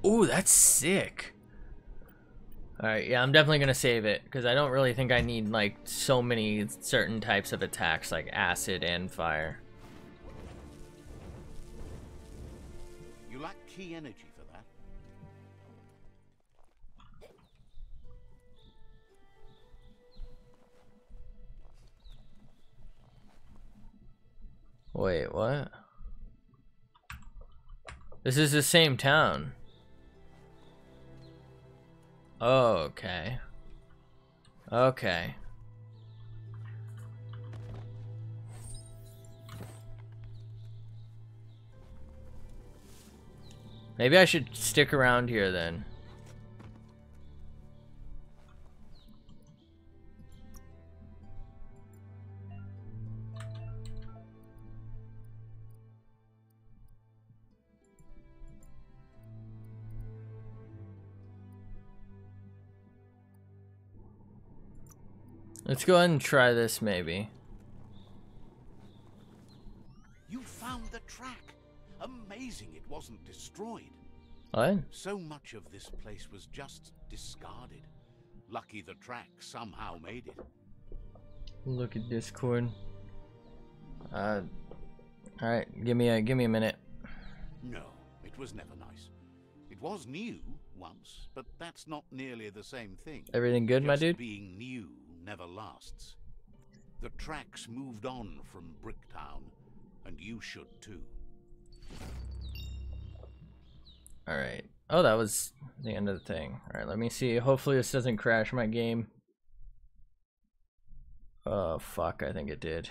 Ooh, that's sick. Alright, yeah, I'm definitely gonna save it, because I don't really think I need, like, so many certain types of attacks, like acid and fire. You lack key energy for that. Wait, what? This is the same town. Oh, okay. Okay. Maybe I should stick around here then. Let's go ahead and try this, maybe. You found the track. Amazing it wasn't destroyed. What? So much of this place was just discarded. Lucky the track somehow made it. Look at Discord. Alright, give me a minute. No, it was never nice. It was new once, but that's not nearly the same thing. Everything good, my dude? Being new never lasts. The tracks moved on from Bricktown, and you should too. Alright. Oh, that was the end of the thing. Alright, let me see. Hopefully this doesn't crash my game. Oh, fuck. I think it did.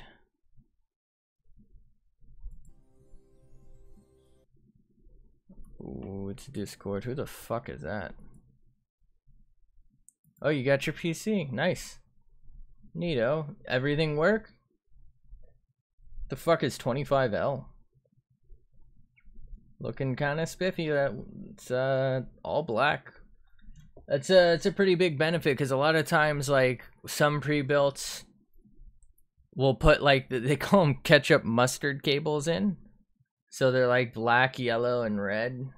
Ooh, it's Discord. Who the fuck is that? Oh, you got your PC. Nice. Neato. Everything work? The fuck is 25L? Looking kind of spiffy. It's all black. It's a pretty big benefit because a lot of times, like, some pre-builts will put, like, they call them ketchup mustard cables in. So they're like black, yellow, and red.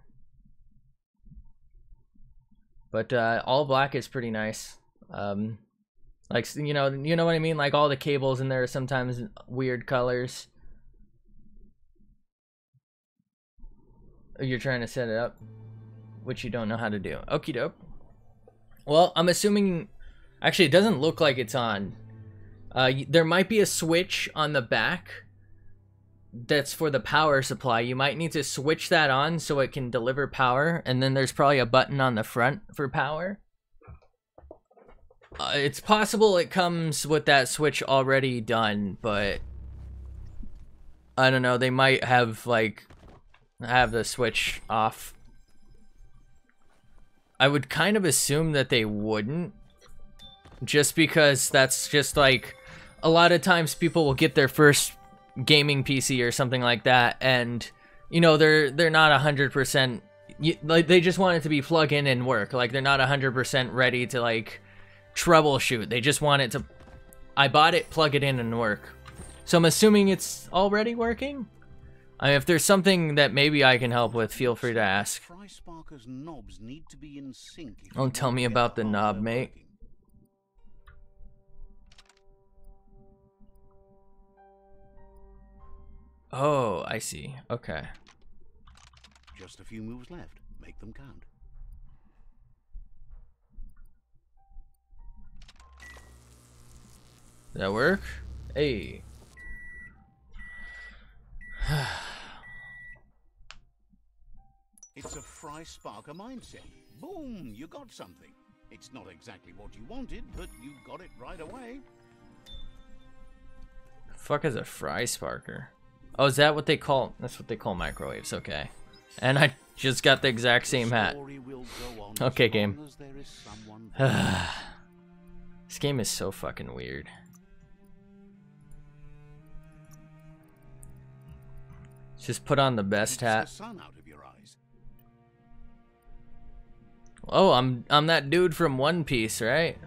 But all black is pretty nice. Like, you know what I mean? Like, all the cables in there are sometimes weird colors. You're trying to set it up, which you don't know how to do. Okie doke. Well, I'm assuming... Actually, it doesn't look like it's on. There might be a switch on the back that's for the power supply. You might need to switch that on so it can deliver power, and then there's probably a button on the front for power. It's possible it comes with that switch already done, but I don't know. They might have, like, have the switch off. I would kind of assume that they wouldn't, just because that's just like a lot of times people will get their first gaming PC or something like that, and you know they're not 100%. Like they just want it to be plug in and work. Like they're not 100% ready to like troubleshoot. They just want it to. I bought it, plug it in, and work. So I'm assuming it's already working. I mean, if there's something that maybe I can help with, feel free to ask. Don't tell me about the knob, mate. Oh, I see. Okay. Just a few moves left. Make them count. Did that work? Hey. It's a Fry Sparker mindset. Boom, you got something. It's not exactly what you wanted, but you got it right away. Fuck is a Fry Sparker? Oh, is that what they call? That's what they call microwaves. Okay. And I just got the exact same hat. Okay, game. This game is so fucking weird. Just put on the best hat. Oh, I'm that dude from One Piece, right?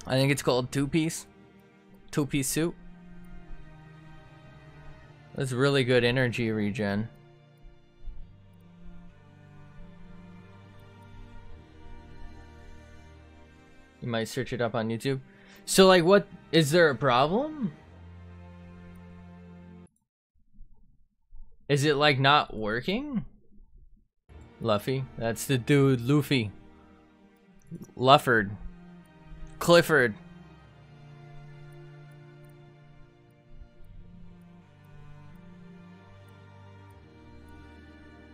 I think it's called Two-Piece. Two-Piece suit. That's really good energy regen. You might search it up on YouTube. So like, what is there a problem? Is it like not working? Luffy, that's the dude. Luffy, Lufford, Clifford.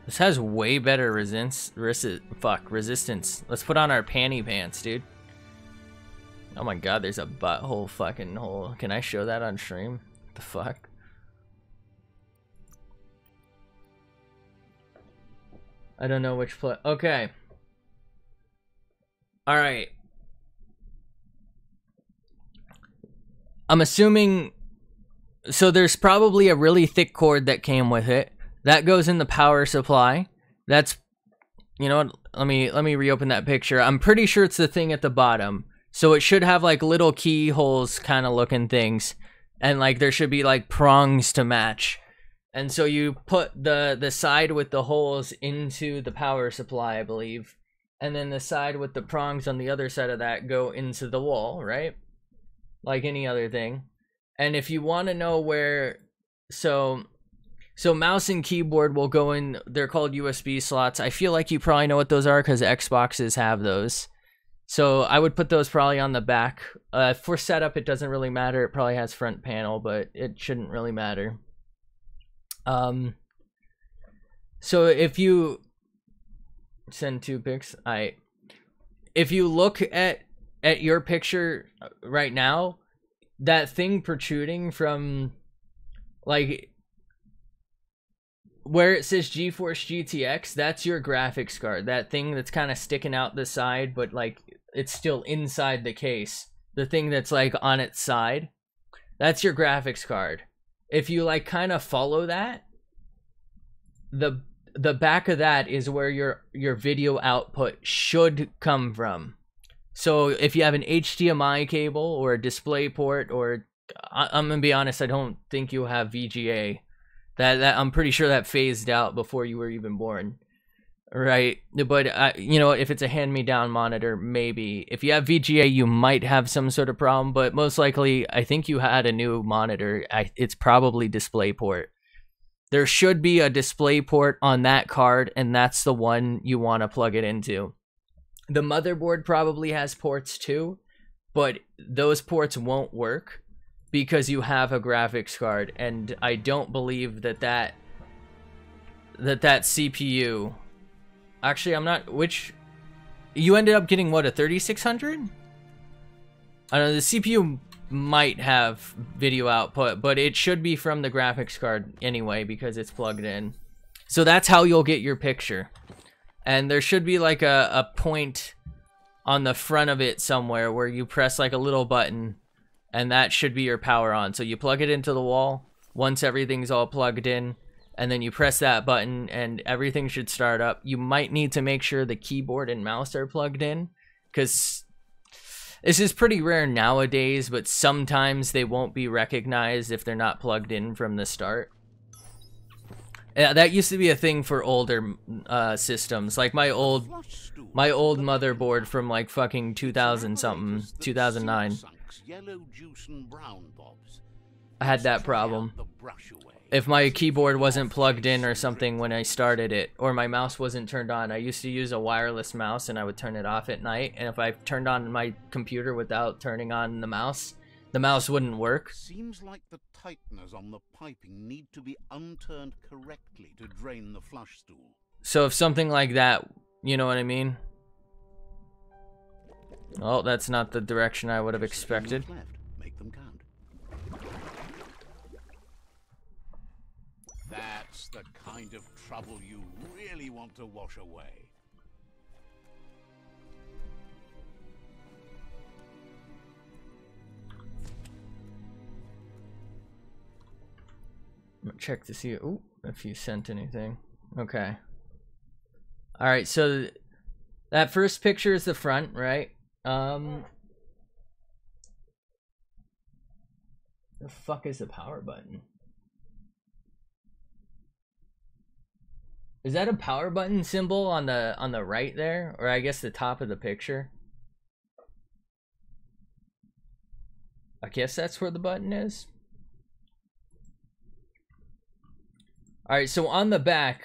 This has way better resistance. Let's put on our panty pants, dude. Oh my god, there's a butthole fucking hole. Can I show that on stream? What the fuck? I don't know which play. Okay. Alright. I'm assuming... So there's probably a really thick cord that came with it. That goes in the power supply. That's... You know what? Let me reopen that picture. I'm pretty sure it's the thing at the bottom. So it should have like little keyholes kind of looking things. And like there should be like prongs to match. And so you put the side with the holes into the power supply, I believe. And then the side with the prongs on the other side of that go into the wall, right? Like any other thing. And if you want to know where... So mouse and keyboard will go in... They're called USB slots. I feel like you probably know what those are because Xboxes have those. So I would put those probably on the back. For setup, it doesn't really matter. It probably has front panel, but it shouldn't really matter. So if you send 2 pics, if you look at your picture right now, that thing protruding from like where it says GeForce GTX, that's your graphics card. That thing that's kind of sticking out the side, but like it's still inside the case. The thing that's like on its side, that's your graphics card. If you like kind of follow that, the back of that is where your video output should come from. So if you have an HDMI cable or a display port, or I'm gonna be honest, I don't think you have VGA. That I'm pretty sure that phased out before you were even born, right? But you know, if it's a hand-me-down monitor, maybe. If you have VGA, you might have some sort of problem, but most likely, I think you had a new monitor. It's probably DisplayPort. There should be a DisplayPort on that card, and that's the one you want to plug it into. The motherboard probably has ports too, but those ports won't work because you have a graphics card, and I don't believe that CPU... Actually, I'm not... Which... You ended up getting, what, a 3600? I don't know, the CPU might have video output, but it should be from the graphics card anyway because it's plugged in. So that's how you'll get your picture. and there should be like a point on the front of it somewhere where you press like a little button, and that should be your power on. So you plug it into the wall once everything's all plugged in, and then you press that button and everything should start up. You might need to make sure the keyboard and mouse are plugged in, because this is pretty rare nowadays, but sometimes they won't be recognized if they're not plugged in from the start. That used to be a thing for older systems, like my old motherboard from like fucking 2000 something, 2009. I had that problem. If my keyboard wasn't plugged in or something when I started it, or my mouse wasn't turned on, I used to use a wireless mouse and I would turn it off at night, and if I turned on my computer without turning on the mouse wouldn't work. Seems like the tighteners on the piping need to be unturned correctly to drain the flush stool. So if something like that, you know what I mean? Well, that's not the direction I would have expected. Left. Make them count. That's the kind of trouble you really want to wash away. Check to see if you sent anything. Okay. All right, so that first picture is the front, right? The fuck is the power button? Is that a power button symbol on the right there, or I guess the top of the picture? I guess that's where the button is. All right, so on the back,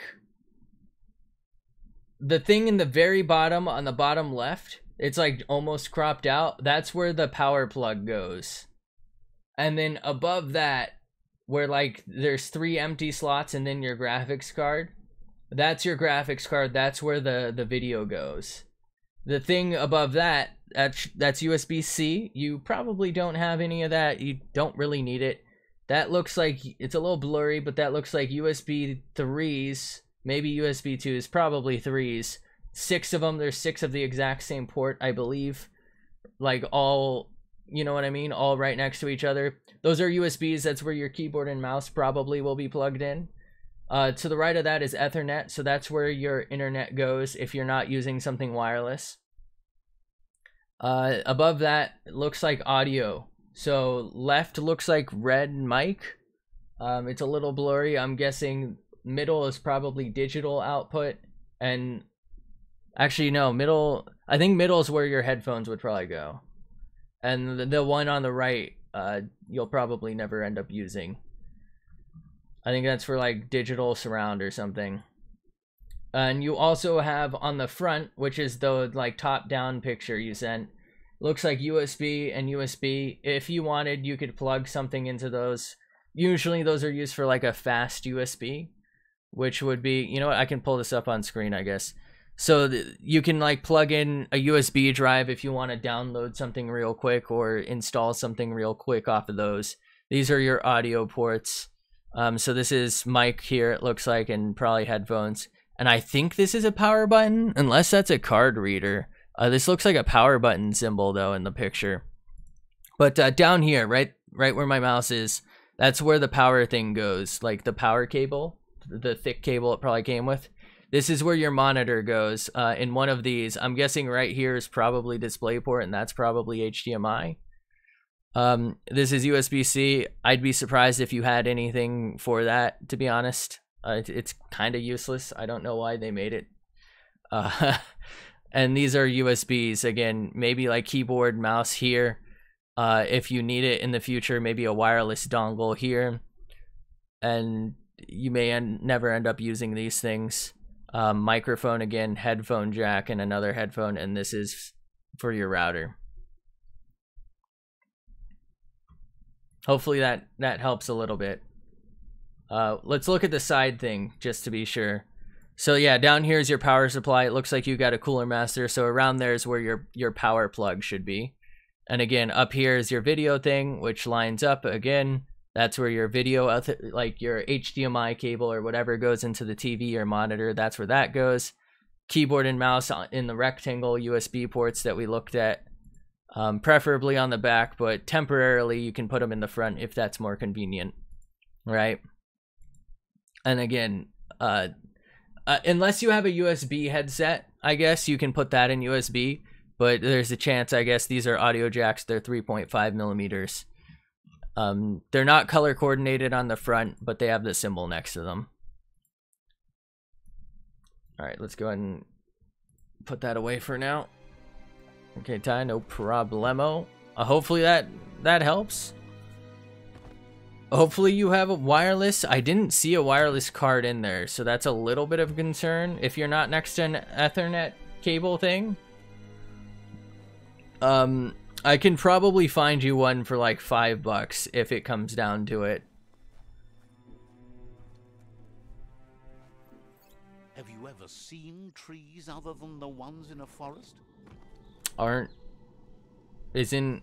the thing in the very bottom, on the bottom left, it's like almost cropped out. That's where the power plug goes. And then above that, where like there's 3 empty slots and then your graphics card, that's your graphics card. That's where the video goes. The thing above that, that's USB-C. You probably don't have any of that. You don't really need it. That looks like, it's a little blurry, but that looks like USB 3s, maybe USB 2s, probably 3s. 6 of them, there's 6 of the exact same port, I believe. Like all, you know what I mean? All right next to each other. Those are USBs, that's where your keyboard and mouse probably will be plugged in. To the right of that is Ethernet, so that's where your internet goes if you're not using something wireless. Above that, it looks like audio. So left looks like red mic. It's a little blurry. I'm guessing middle is probably digital output, and actually no, middle, I think middle is where your headphones would probably go, and the one on the right you'll probably never end up using. I think that's for like digital surround or something. And you also have on the front, which is the like top down picture you sent, looks like USB and USB. If you wanted, you could plug something into those. Usually those are used for like a fast USB, which would be, you know what, I can pull this up on screen, I guess. So you can like plug in a USB drive if you want to download something real quick or install something real quick off of those. These are your audio ports. So this is mic here, it looks like, and probably headphones. And I think this is a power button, unless that's a card reader. This looks like a power button symbol though in the picture. But down here, right where my mouse is, that's where the power thing goes, like the power cable, the thick cable it probably came with. This is where your monitor goes. In one of these, I'm guessing right here is probably DisplayPort, and that's probably HDMI. This is USB-C. I'd be surprised if you had anything for that, to be honest. It's kind of useless. I don't know why they made it. And these are USBs. Again, maybe like keyboard, mouse here. If you need it in the future, maybe a wireless dongle here. And you may never end up using these things. Microphone again, headphone jack, and another headphone, and this is for your router. Hopefully that helps a little bit. Let's look at the side thing just to be sure. So yeah, down here is your power supply. It looks like you got a cooler master, so around there is where your power plug should be. And again, up here is your video thing, which lines up again. That's where your video, like your HDMI cable or whatever goes into the TV or monitor. That's where that goes. keyboard and mouse in the rectangle USB ports that we looked at, preferably on the back, but temporarily you can put them in the front if that's more convenient, right? And again, unless you have a USB headset, I guess you can put that in USB, but there's a chance, I guess, these are audio jacks, they're 3.5 millimeters. They're not color coordinated on the front, but they have the symbol next to them. All right, let's go ahead and put that away for now. Okay, Ty, no problemo. Hopefully that helps. Hopefully you have a wireless. I didn't see a wireless card in there, so that's a little bit of concern if you're not next to an Ethernet cable thing. I can probably find you one for like $5 if it comes down to it. Have you ever seen trees other than the ones in a forest? Isn't...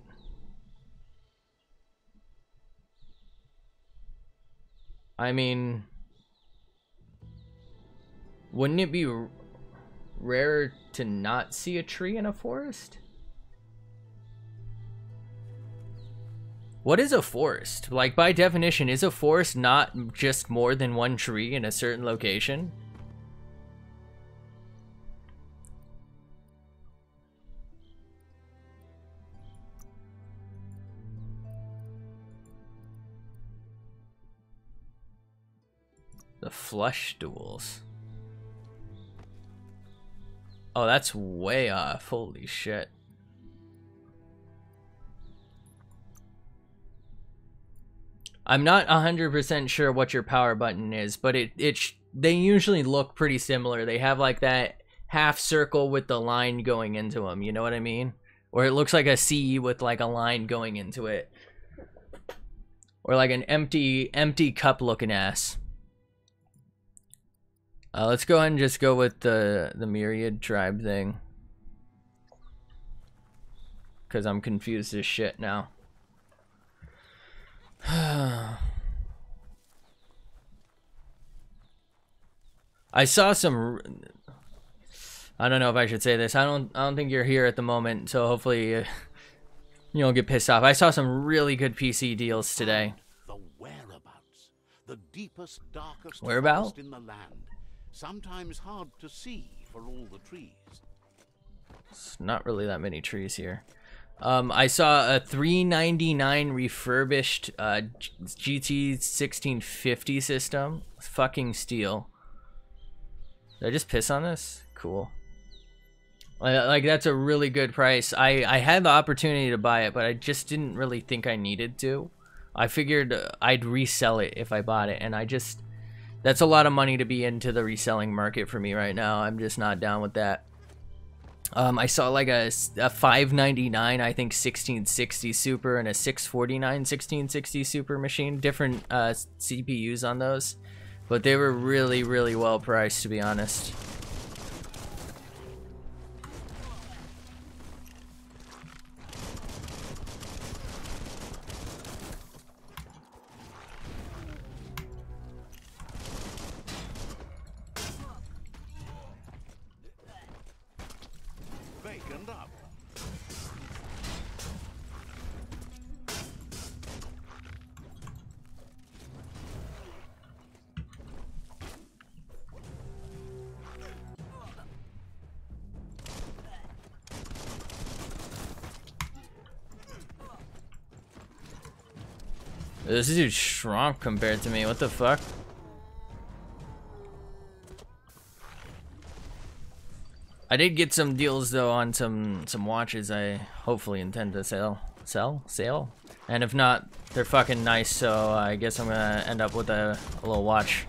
I mean... Wouldn't it be rarer to not see a tree in a forest? What is a forest? Like, by definition, is a forest not just more than one tree in a certain location? The flush duels. Oh, that's way off. Holy shit. I'm not 100% sure what your power button is, but they usually look pretty similar. They have like that half circle with the line going into them, you know what I mean? Or it looks like a C with like a line going into it. Or like an empty cup looking ass. Let's go ahead and just go with the Myriad tribe thing. Because I'm confused as shit now. I saw some... I don't know if I should say this. I don't think you're here at the moment, so hopefully you don't get pissed off. I saw some really good PC deals today. The whereabouts, the deepest, darkest Whereabout? forest in the land. Sometimes hard to see for all the trees. It's not really that many trees here. I saw a $399 refurbished GT 1650 system. Fucking steel. Did I just piss on this? Cool. Like, that's a really good price. I had the opportunity to buy it, but I just didn't really think I needed to. I figured I'd resell it if I bought it, and that's a lot of money to be into the reselling market for me right now. I'm just not down with that. I saw like a $599, I think 1660 Super and a $649 1660 Super machine. Different CPUs on those, but they were really, really well priced, to be honest. This dude shrunk compared to me. What the fuck? I did get some deals though on some watches I hopefully intend to sell. And if not, they're fucking nice, so I guess I'm gonna end up with a little watch.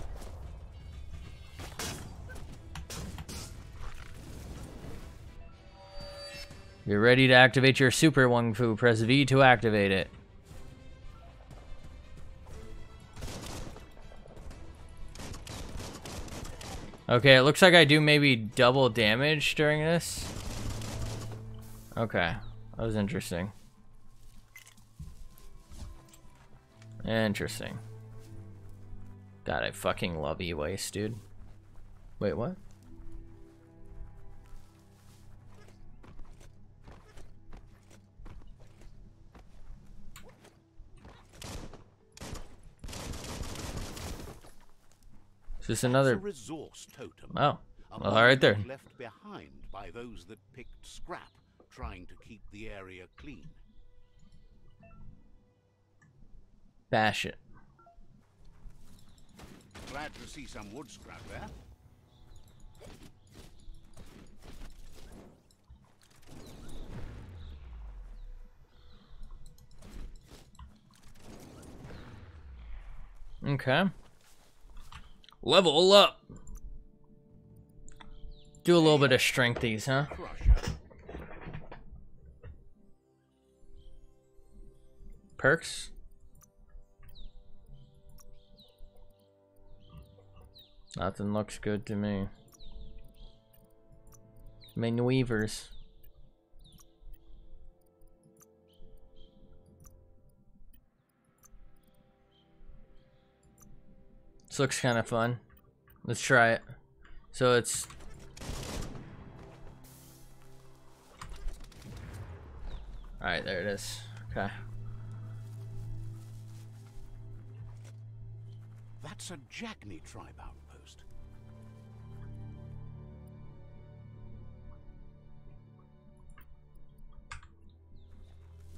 You're ready to activate your super Wung Fu. Press V to activate it. Okay, it looks like I do maybe double damage during this. Okay, that was interesting. Interesting. God, I fucking love E-Waste, dude. Wait, what? Is this another It's a resource totem? Oh. A Well, right there. monument left behind by those that picked scrap, trying to keep the area clean. Bash it. Glad to see some wood scrap there. Okay. Level up. Do a little bit of strengthies, huh? Crusher. Perks. Nothing looks good to me. Main weavers. This looks kind of fun. Let's try it. So it's... Alright, there it is. Okay. That's a Jackney tribe outpost.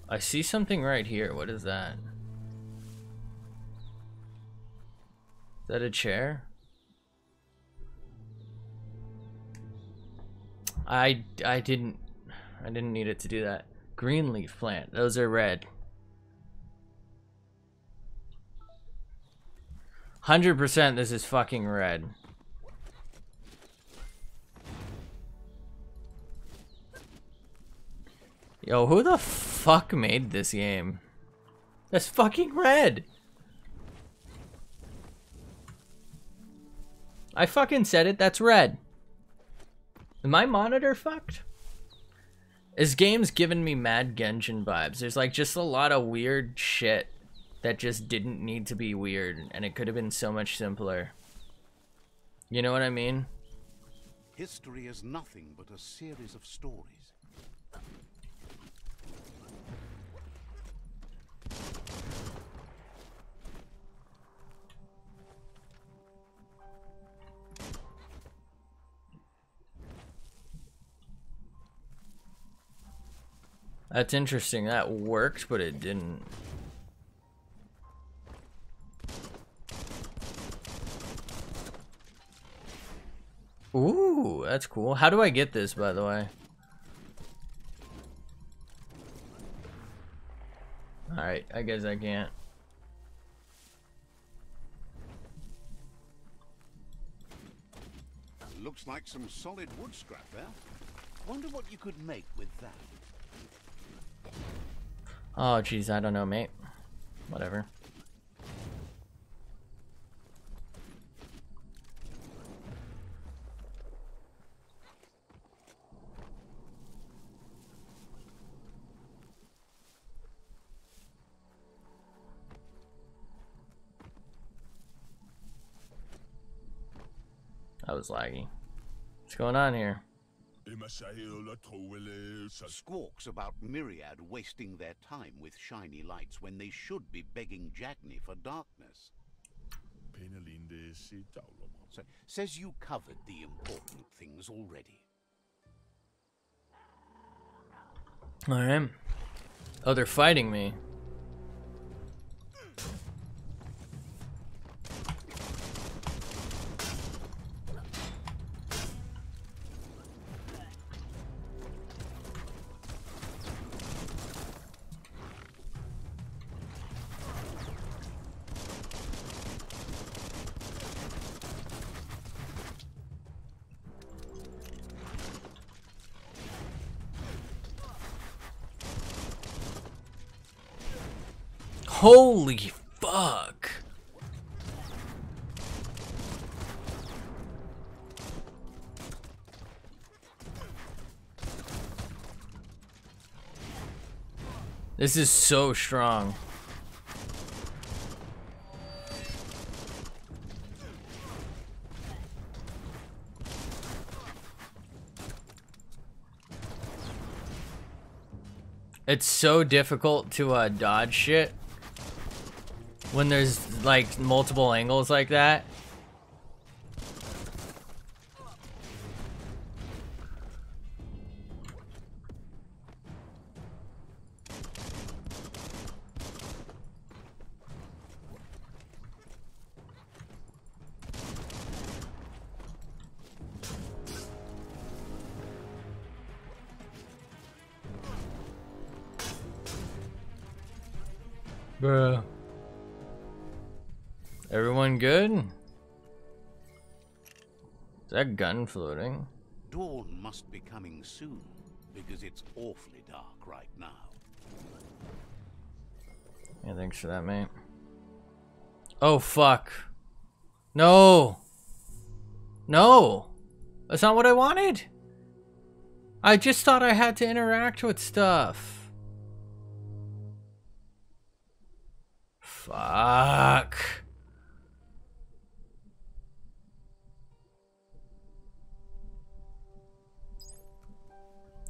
I see something right here. What is that? Is that a chair? I didn't need it to do that. Green leaf plant. Those are red. 100% this is fucking red. Yo, who the fuck made this game? That's fucking red. I fucking said it, that's red. Is my monitor fucked? This game's giving me mad Genshin vibes. There's like just a lot of weird shit that just didn't need to be weird, and it could have been so much simpler. You know what I mean? History is nothing but a series of stories. That's interesting. That worked, but it didn't. Ooh, that's cool. How do I get this, by the way? Alright, I guess I can't. Looks like some solid wood scrap there. Wonder what you could make with that. Oh, geez, I don't know, mate. Whatever. That was laggy. What's going on here? Squawks about Myriad wasting their time with shiny lights when they should be begging Jackney for darkness. So, says you covered the important things already. Alright. Oh, they're fighting me. Holy fuck. This is so strong. It's so difficult to dodge shit when there's like multiple angles like that. Bruh. Everyone good? Is that gun floating? Dawn must be coming soon, because it's awfully dark right now. Yeah, thanks for that, mate. Oh, fuck. No! No! That's not what I wanted! I just thought I had to interact with stuff. Fuck.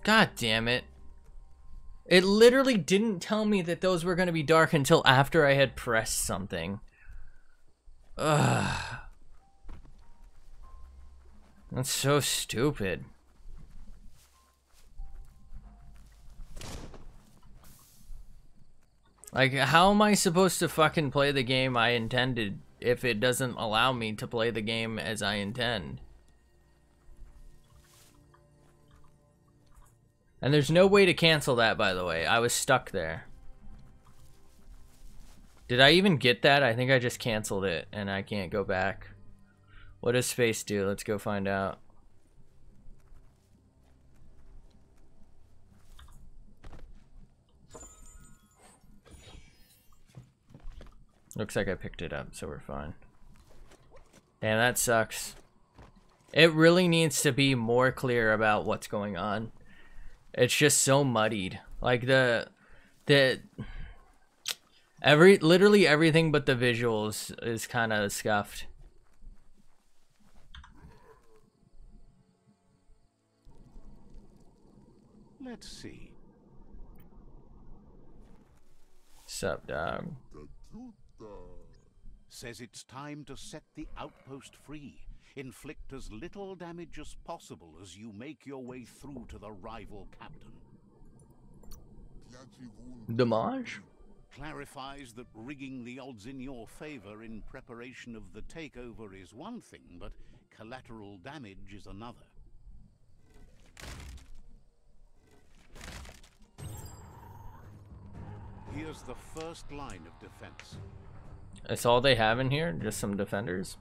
God damn it. It literally didn't tell me that those were going to be dark until after I had pressed something. Ugh. That's so stupid. Like, how am I supposed to fucking play the game I intended if it doesn't allow me to play the game as I intend? And there's no way to cancel that, by the way. I was stuck there. Did I even get that? I think I just canceled it and I can't go back. What does space do? Let's go find out. Looks like I picked it up, so we're fine. Damn, that sucks. It really needs to be more clear about what's going on. It's just so muddied. Like literally everything but the visuals is kind of scuffed. Let's see. Sup, dog? Says it's time to set the outpost free. Inflict as little damage as possible as you make your way through to the rival captain. Damage? Clarifies that rigging the odds in your favor in preparation of the takeover is one thing, but collateral damage is another. Here's the first line of defense. That's all they have in here? Just some defenders?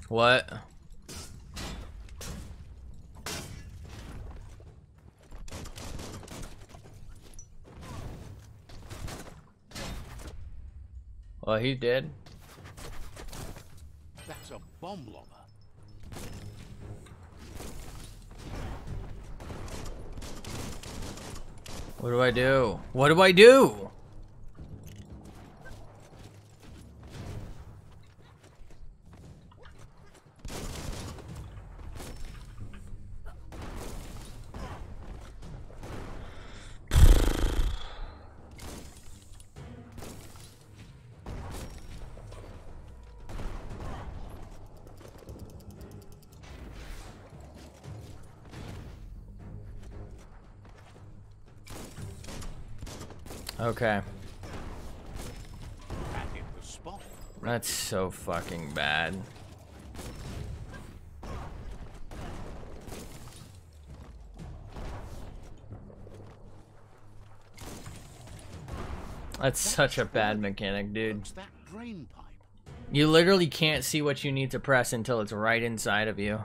What? Well, he did. That's a bomb lobber. What do I do? What do I do? Okay. That hit the spot. That's so fucking bad. That's such a bad mechanic, dude. What's that drain pipe? You literally can't see what you need to press until it's right inside of you.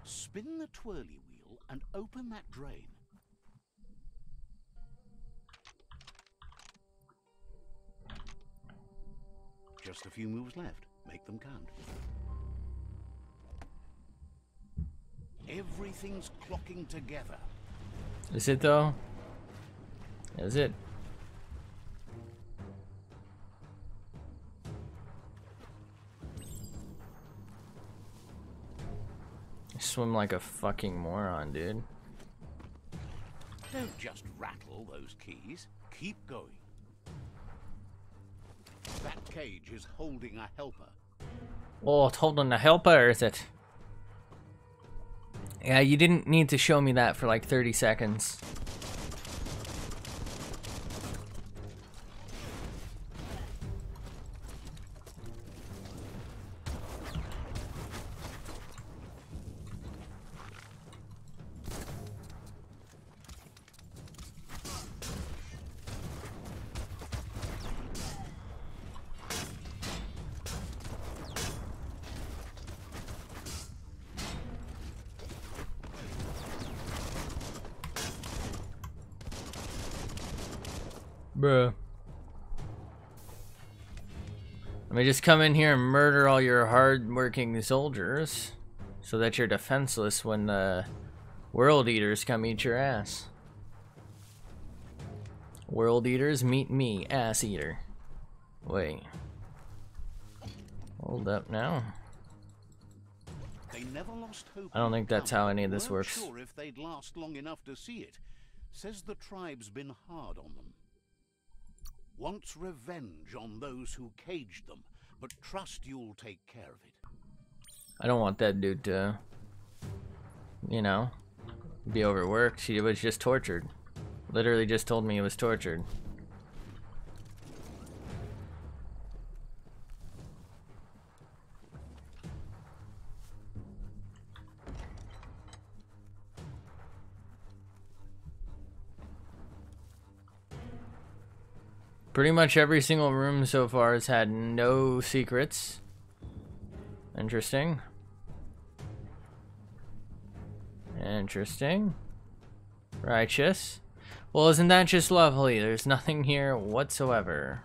Spin the twirly wheel and open that drain. Just a few moves left. Make them count. Everything's clocking together. Is it though? Is it? I swim like a fucking moron, dude. Don't just rattle those keys. Keep going. That cage is holding a helper. Oh, it's holding a helper, is it? Yeah, you didn't need to show me that for like 30 seconds. Bruh. Let me just come in here and murder all your hard-working soldiers so that you're defenseless when the world eaters come eat your ass. World eaters meet me, ass eater. Wait. Hold up now. They never lost hope. I don't think that's how any of this Weren't works. sure if they'd last long enough to see it. Says the tribe's been hard on them. Wants revenge on those who caged them, but trust you'll take care of it. I don't want that dude to, you know, be overworked. He was just tortured. Literally just told me he was tortured. Pretty much every single room so far has had no secrets. Interesting. Interesting. Righteous. Well, isn't that just lovely? There's nothing here whatsoever.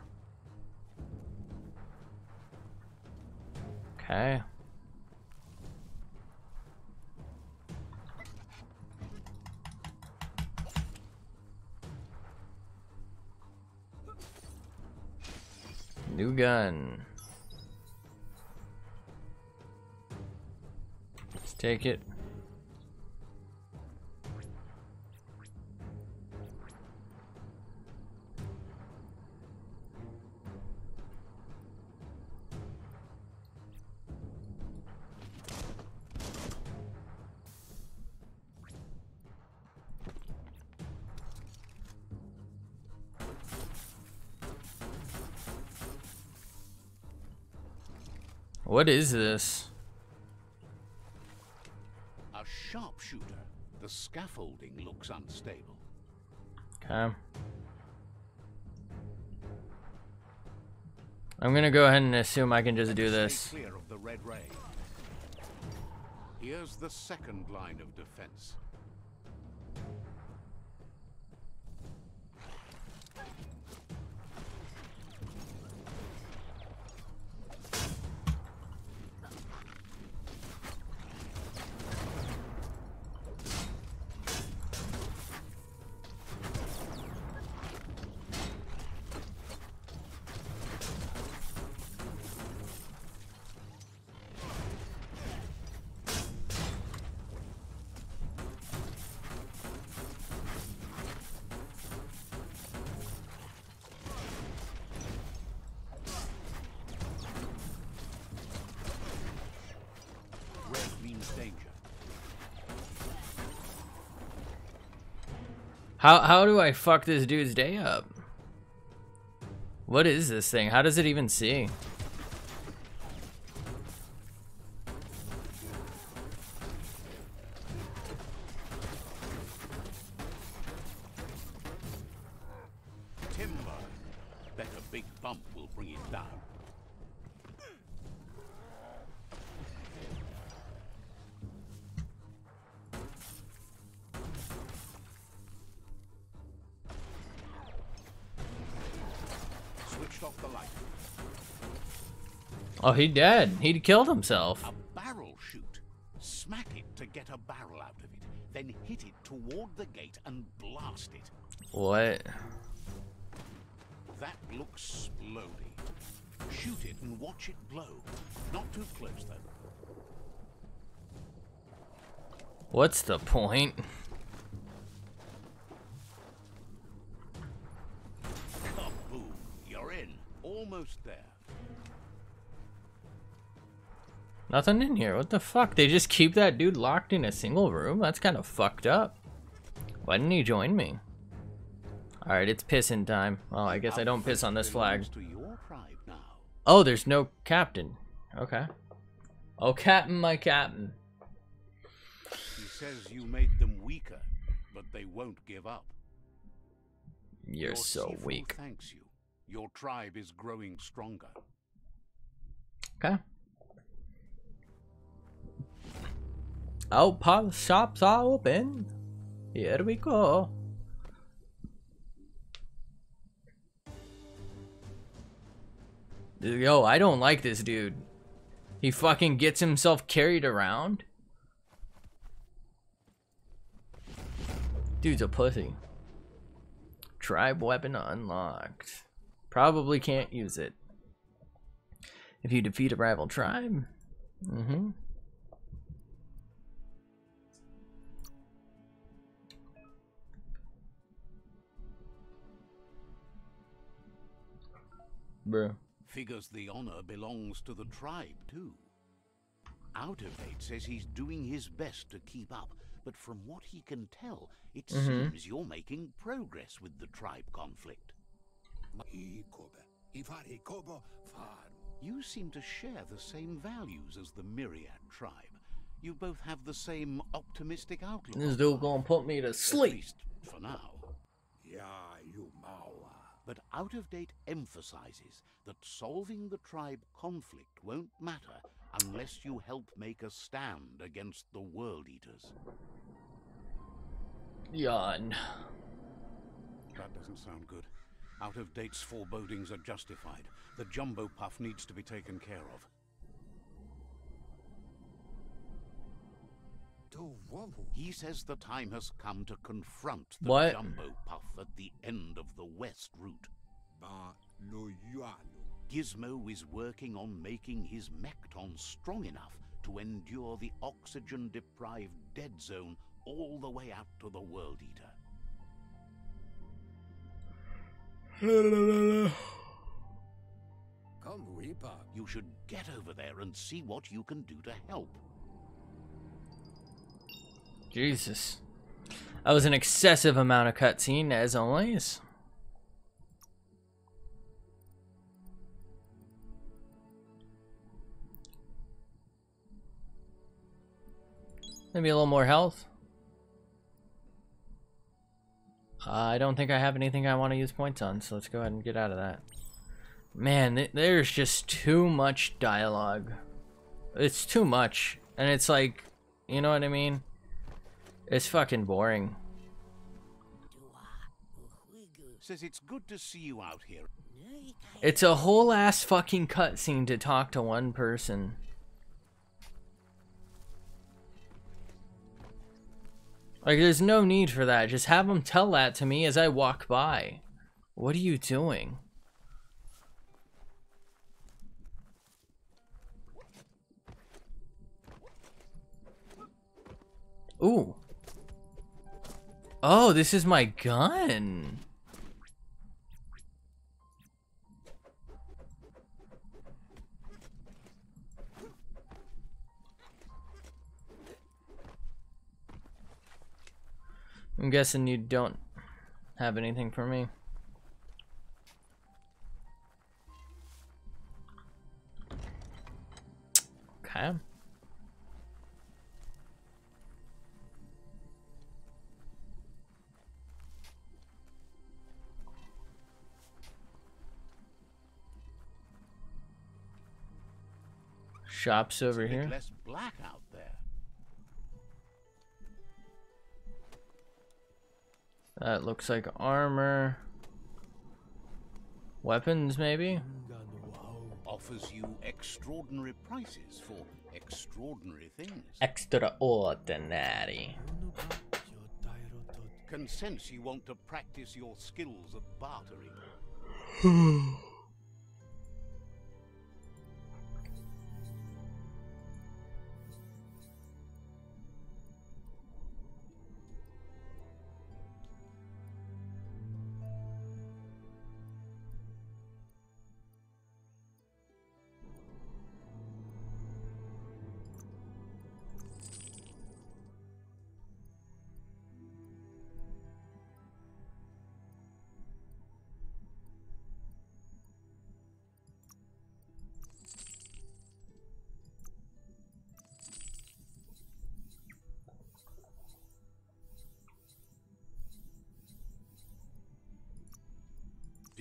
Okay. New gun. Let's take it. What is this? A sharpshooter. The scaffolding looks unstable. Okay. I'm gonna go ahead and assume I can just do this. Stay clear of the red ray. Here's the second line of defense. Danger. How do I fuck this dude's day up? What is this thing? How does it even see? Timber. Bet a big bump will bring it down. Switched off the light. Oh, he dead. He killed himself. A barrel shoot. Smack it to get a barrel out of it. Then hit it toward the gate and blast it. What? That looks splody. Shoot it and watch it blow. Not too close, though. What's the point? Kaboom! You're in. Almost there. Nothing in here. What the fuck? They just keep that dude locked in a single room? That's kind of fucked up. Why didn't he join me? Alright, it's pissing time. Oh, I guess I don't piss on this flag. Oh, there's no captain. Okay. Oh, captain, my captain. He says you made them weaker, but they won't give up. You're so weak. Thanks you. Your tribe is growing stronger. Okay. Oh, pawn shops are open. Here we go. Yo, I don't like this dude. He fucking gets himself carried around. Dude's a pussy. Tribe weapon unlocked. Probably can't use it. If you defeat a rival tribe. Mm-hmm. Bruh. Figures the honor belongs to the tribe, too. Out of Date says he's doing his best to keep up, but from what he can tell, it seems you're making progress with the tribe conflict. You seem to share the same values as the Myriad tribe. You both have the same optimistic outlook. This dude gonna put me to sleep. At least for now. But Out of Date emphasizes that solving the tribe conflict won't matter unless you help make a stand against the World Eaters. Yawn. That doesn't sound good. Out of Date's forebodings are justified. The Jumbo Puff needs to be taken care of. He says the time has come to confront the Jumbo Puff at the end of the West route. Gizmo is working on making his Mekton strong enough to endure the oxygen-deprived dead zone all the way out to the World Eater. You should get over there and see what you can do to help. Jesus. That was an excessive amount of cutscene, as always. Maybe a little more health. I don't think I have anything I want to use points on, so let's go ahead and get out of that. Man, there's just too much dialogue. It's too much. And it's like, you know what I mean? It's fucking boring. Says it's good to see you out here. It's a whole ass fucking cutscene to talk to one person. Like, there's no need for that. Just have them tell that to me as I walk by. What are you doing? Ooh. Oh, this is my gun. I'm guessing you don't have anything for me. Okay. Shops over here. Less black out there. That looks like armor. Weapons, maybe? Offers you extraordinary prices for extraordinary things. Extraordinary. Can sense you want to practice your skills at bartering.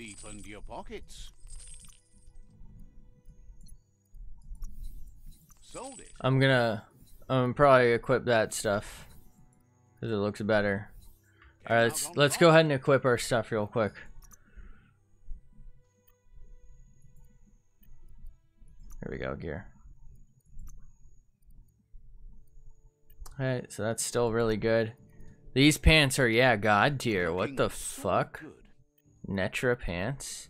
Deepened your pockets. Sold it. I'm gonna probably equip that stuff because it looks better. All right, let's go ahead and equip our stuff real quick. Here we go, gear. All right, so that's still really good. These pants are, yeah, god tier. What the fuck? Netra pants.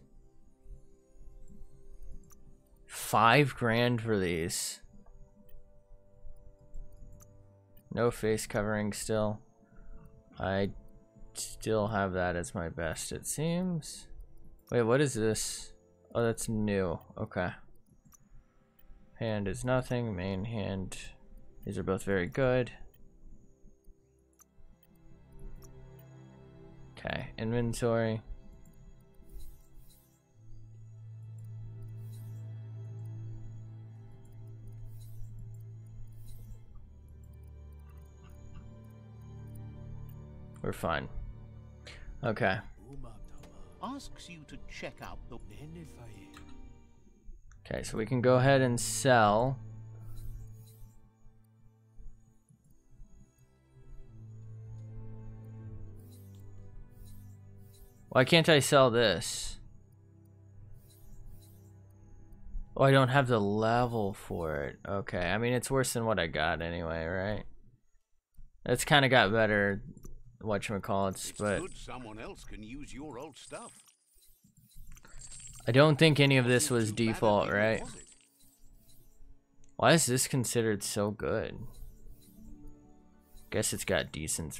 5 grand for these. No face covering still. I still have that as my best, it seems. Wait, what is this? Oh, that's new. Okay. Hand is nothing. Main hand. These are both very good. Okay, inventory. We're fine. Okay. Asks you to check out the. Okay, so we can go ahead and sell. Why can't I sell this? Oh, I don't have the level for it. Okay, I mean, it's worse than what I got anyway, right? It's kind of got better, whatchamacallits, but Good someone else can use your old stuff. I don't think any of this was default, right? Why is this considered so good? Guess it's got decent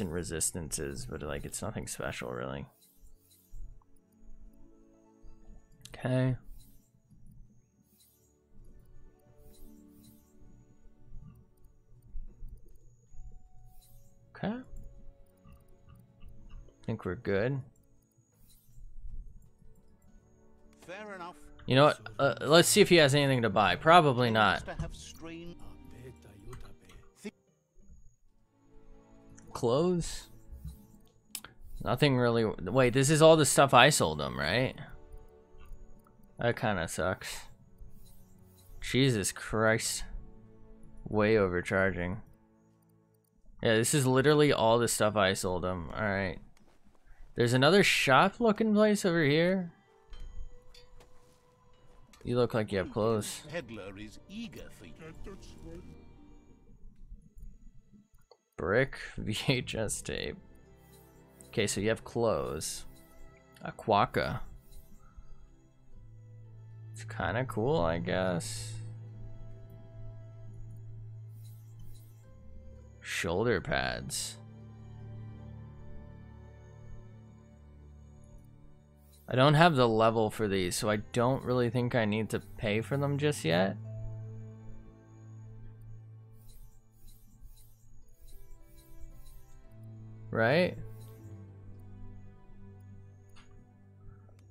resistances, but like it's nothing special really. Okay. Okay. I think we're good. Fair enough. You know what? Let's see if he has anything to buy. Probably not. Clothes? Nothing really. Wait, this is all the stuff I sold him, right? That kind of sucks. Jesus Christ. Way overcharging. Yeah, this is literally all the stuff I sold him. Alright. There's another shop looking place over here. You look like you have clothes. Peddler is eager for you. Brick, VHS tape. Okay, so you have clothes. Aquaka. It's kind of cool, I guess. Shoulder pads. I don't have the level for these, so I don't really think I need to pay for them just yet. Right?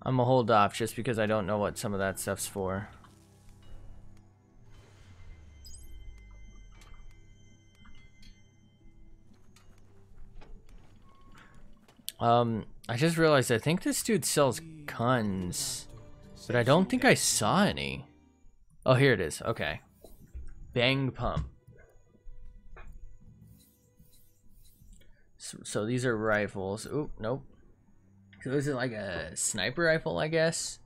I'm gonna hold off just because I don't know what some of that stuff's for. I just realized I think this dude sells guns, but I don't think I saw any. Oh, here it is. Okay. Bang pump. So these are rifles. Oop, nope. So is it like a sniper rifle, I guess?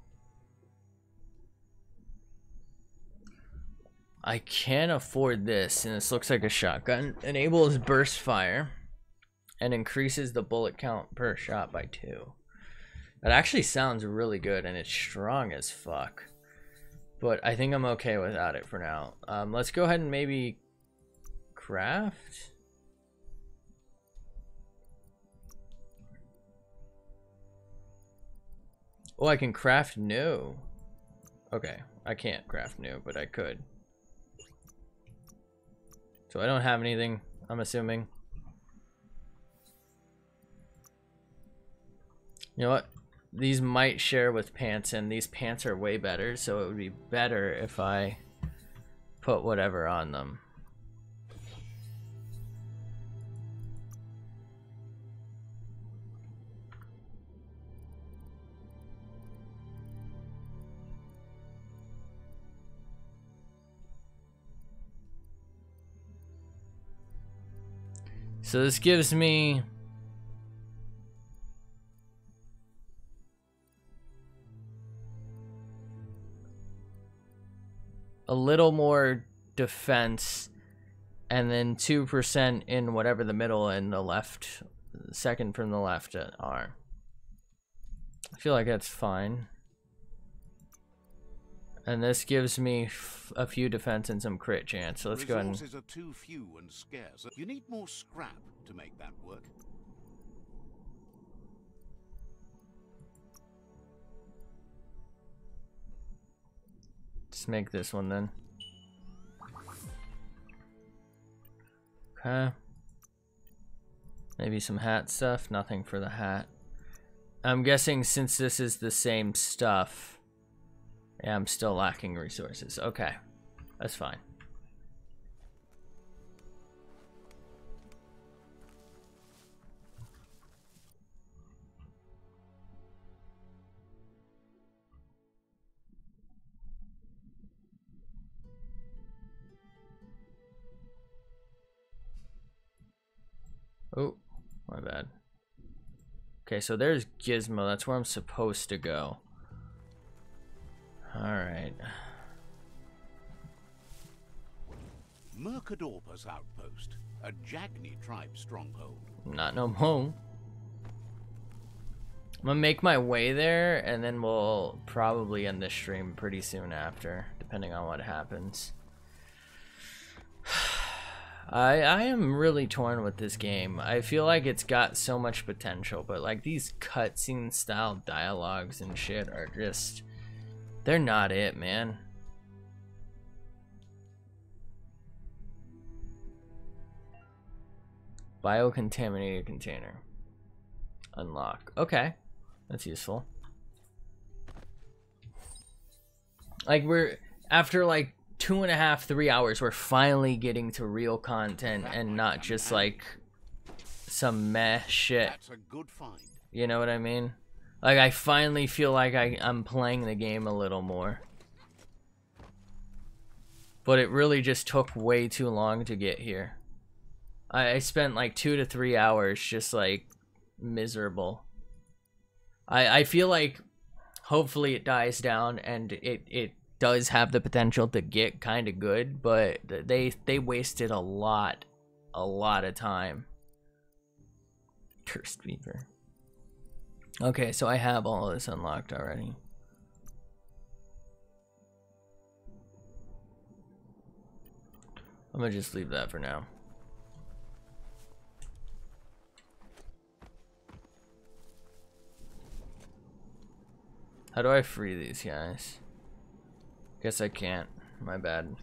I can't afford this, and this looks like a shotgun. Enables burst fire and increases the bullet count per shot by 2. That actually sounds really good, and it's strong as fuck. But I think I'm okay without it for now. Let's go ahead and maybe craft. Oh, I can craft new. Okay, I can't craft new, but I could. So I don't have anything, I'm assuming. You know what? These might share with pants, and these pants are way better, so it would be better if I put whatever on them. So this gives me a little more defense, and then 2% in whatever the middle and the left, second from the left are. I feel like that's fine. And this gives me a few defense and some crit chance. So let's go ahead and... Resources are too few and scarce. You need more scrap to make that work. Just make this one then. Okay. Maybe some hat stuff. Nothing for the hat. I'm guessing since this is the same stuff... Yeah, I'm still lacking resources. Okay, that's fine. Oh, my bad. Okay, so there's Gizmo. That's where I'm supposed to go. Alright. Mercadorpa's outpost, a Jagni tribe stronghold. Not no more. I'm gonna make my way there, and then we'll probably end the stream pretty soon after, depending on what happens. I am really torn with this game. I feel like it's got so much potential, but like these cutscene style dialogues and shit are just... They're not it, man. Biocontaminated container. Unlock. Okay. That's useful. Like we're... After like 2.5, 3 hours, we're finally getting to real content and not just like some meh shit. That's a good find. You know what I mean? Like, I finally feel like I'm playing the game a little more. But it really just took way too long to get here. I spent like 2 to 3 hours just like miserable. I feel like hopefully it dies down and it does have the potential to get kind of good, but they wasted a lot of time. Cursed Beaver. Okay, so I have all of this unlocked already. I'm gonna just leave that for now. How do I free these guys? Guess I can't. My bad.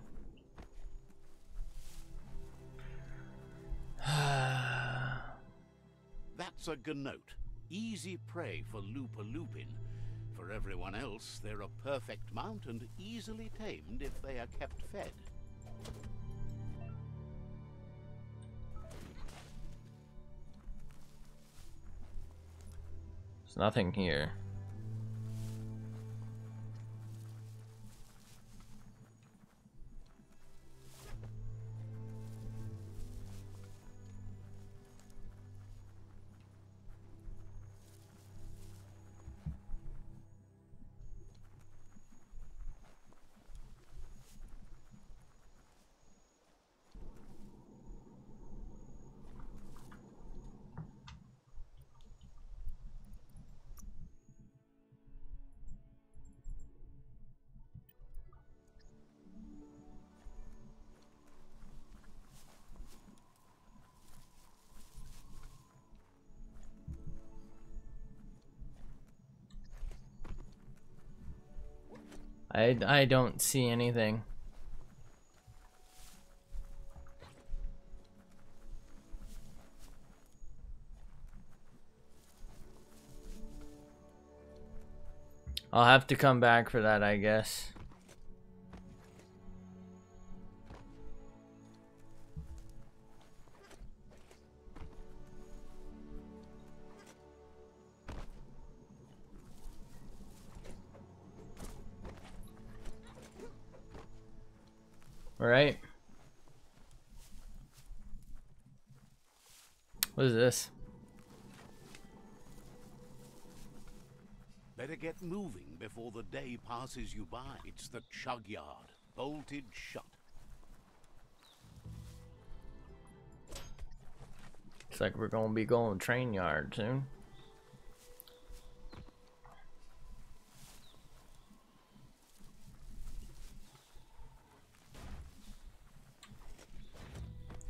That's a Gnote. Easy prey for Lupa-Lupin. For everyone else, they're a perfect mount and easily tamed if they are kept fed. There's nothing here. I don't see anything. I'll have to come back for that, I guess. All right. What is this? Better get moving before the day passes you by. It's the chug yard, bolted shut. Looks like we're gonna be going train yard soon.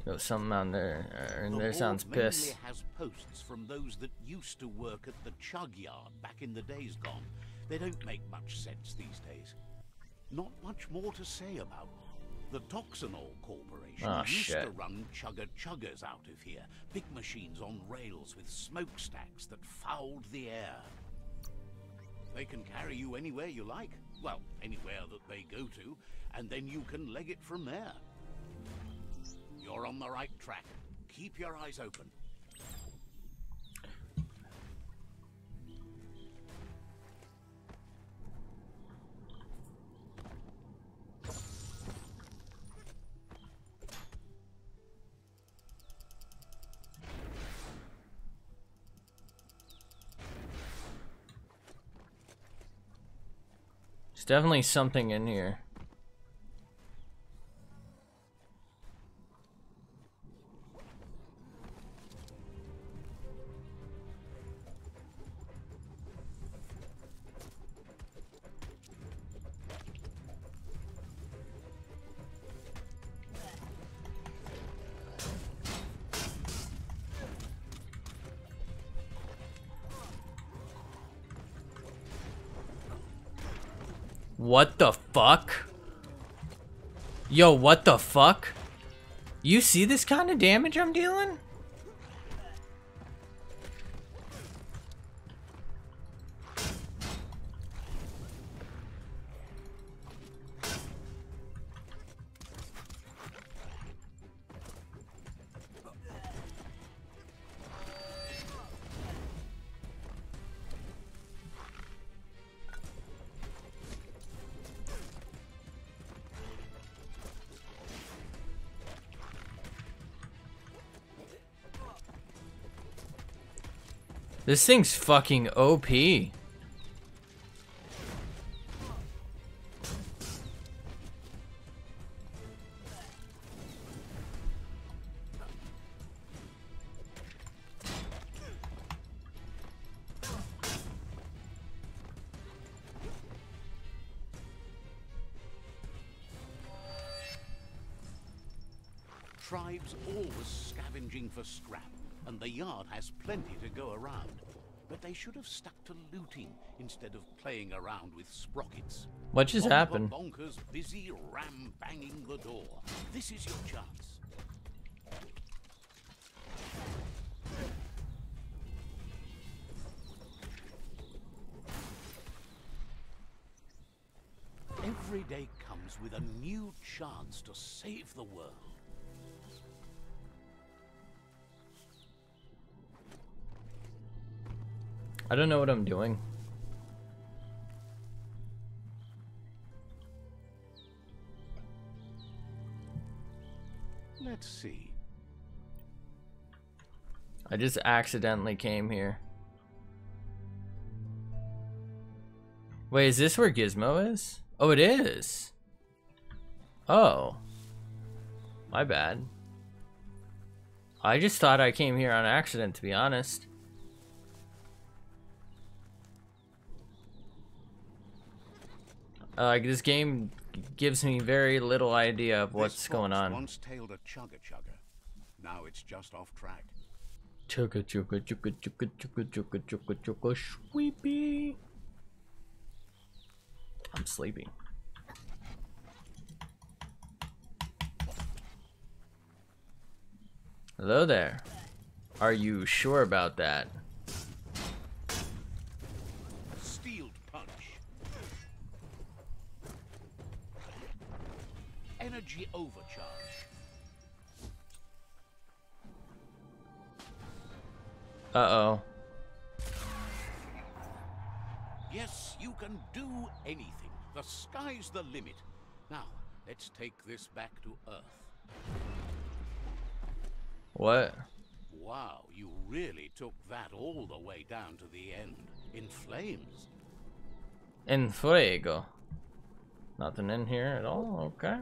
There's something on there, and there sounds piss. Mainly has posts from those that used to work at the chug yard back in the days gone. They don't make much sense these days. Not much more to say about them. The Toxinol Corporation used to run chugger-chuggers out of here. Big machines on rails with smokestacks that fouled the air. They can carry you anywhere you like. Well, anywhere that they go to, and then you can leg it from there. You're on the right track. Keep your eyes open. There's definitely something in here. What the fuck? Yo, what the fuck? You see this kind of damage I'm dealing? This thing's fucking OP. Tribes always scavenging for scrap, and the yard has plenty to go around. But they should have stuck to looting instead of playing around with sprockets. What just happened? Bonkers busy ram-banging the door. This is your chance. Every day comes with a new chance to save the world. I don't know what I'm doing. Let's see. I just accidentally came here. Wait, is this where Gizmo is? Oh, it is. Oh. My bad. I just thought I came here on accident, to be honest. This game gives me very little idea of what's going on. Once tailed a chugger-chugger. Now it's just off track. Chugga chugga chugga chugga chugga chugga chugga chugga sweepy. I'm sleepy. Hello there. Are you sure about that? Steeled punch. Energy overcharge. Uh-oh. Yes, you can do anything. The sky's the limit. Now, let's take this back to Earth. What? Wow, you really took that all the way down to the end. In flames. En fuego. Nothing in here at all? Okay.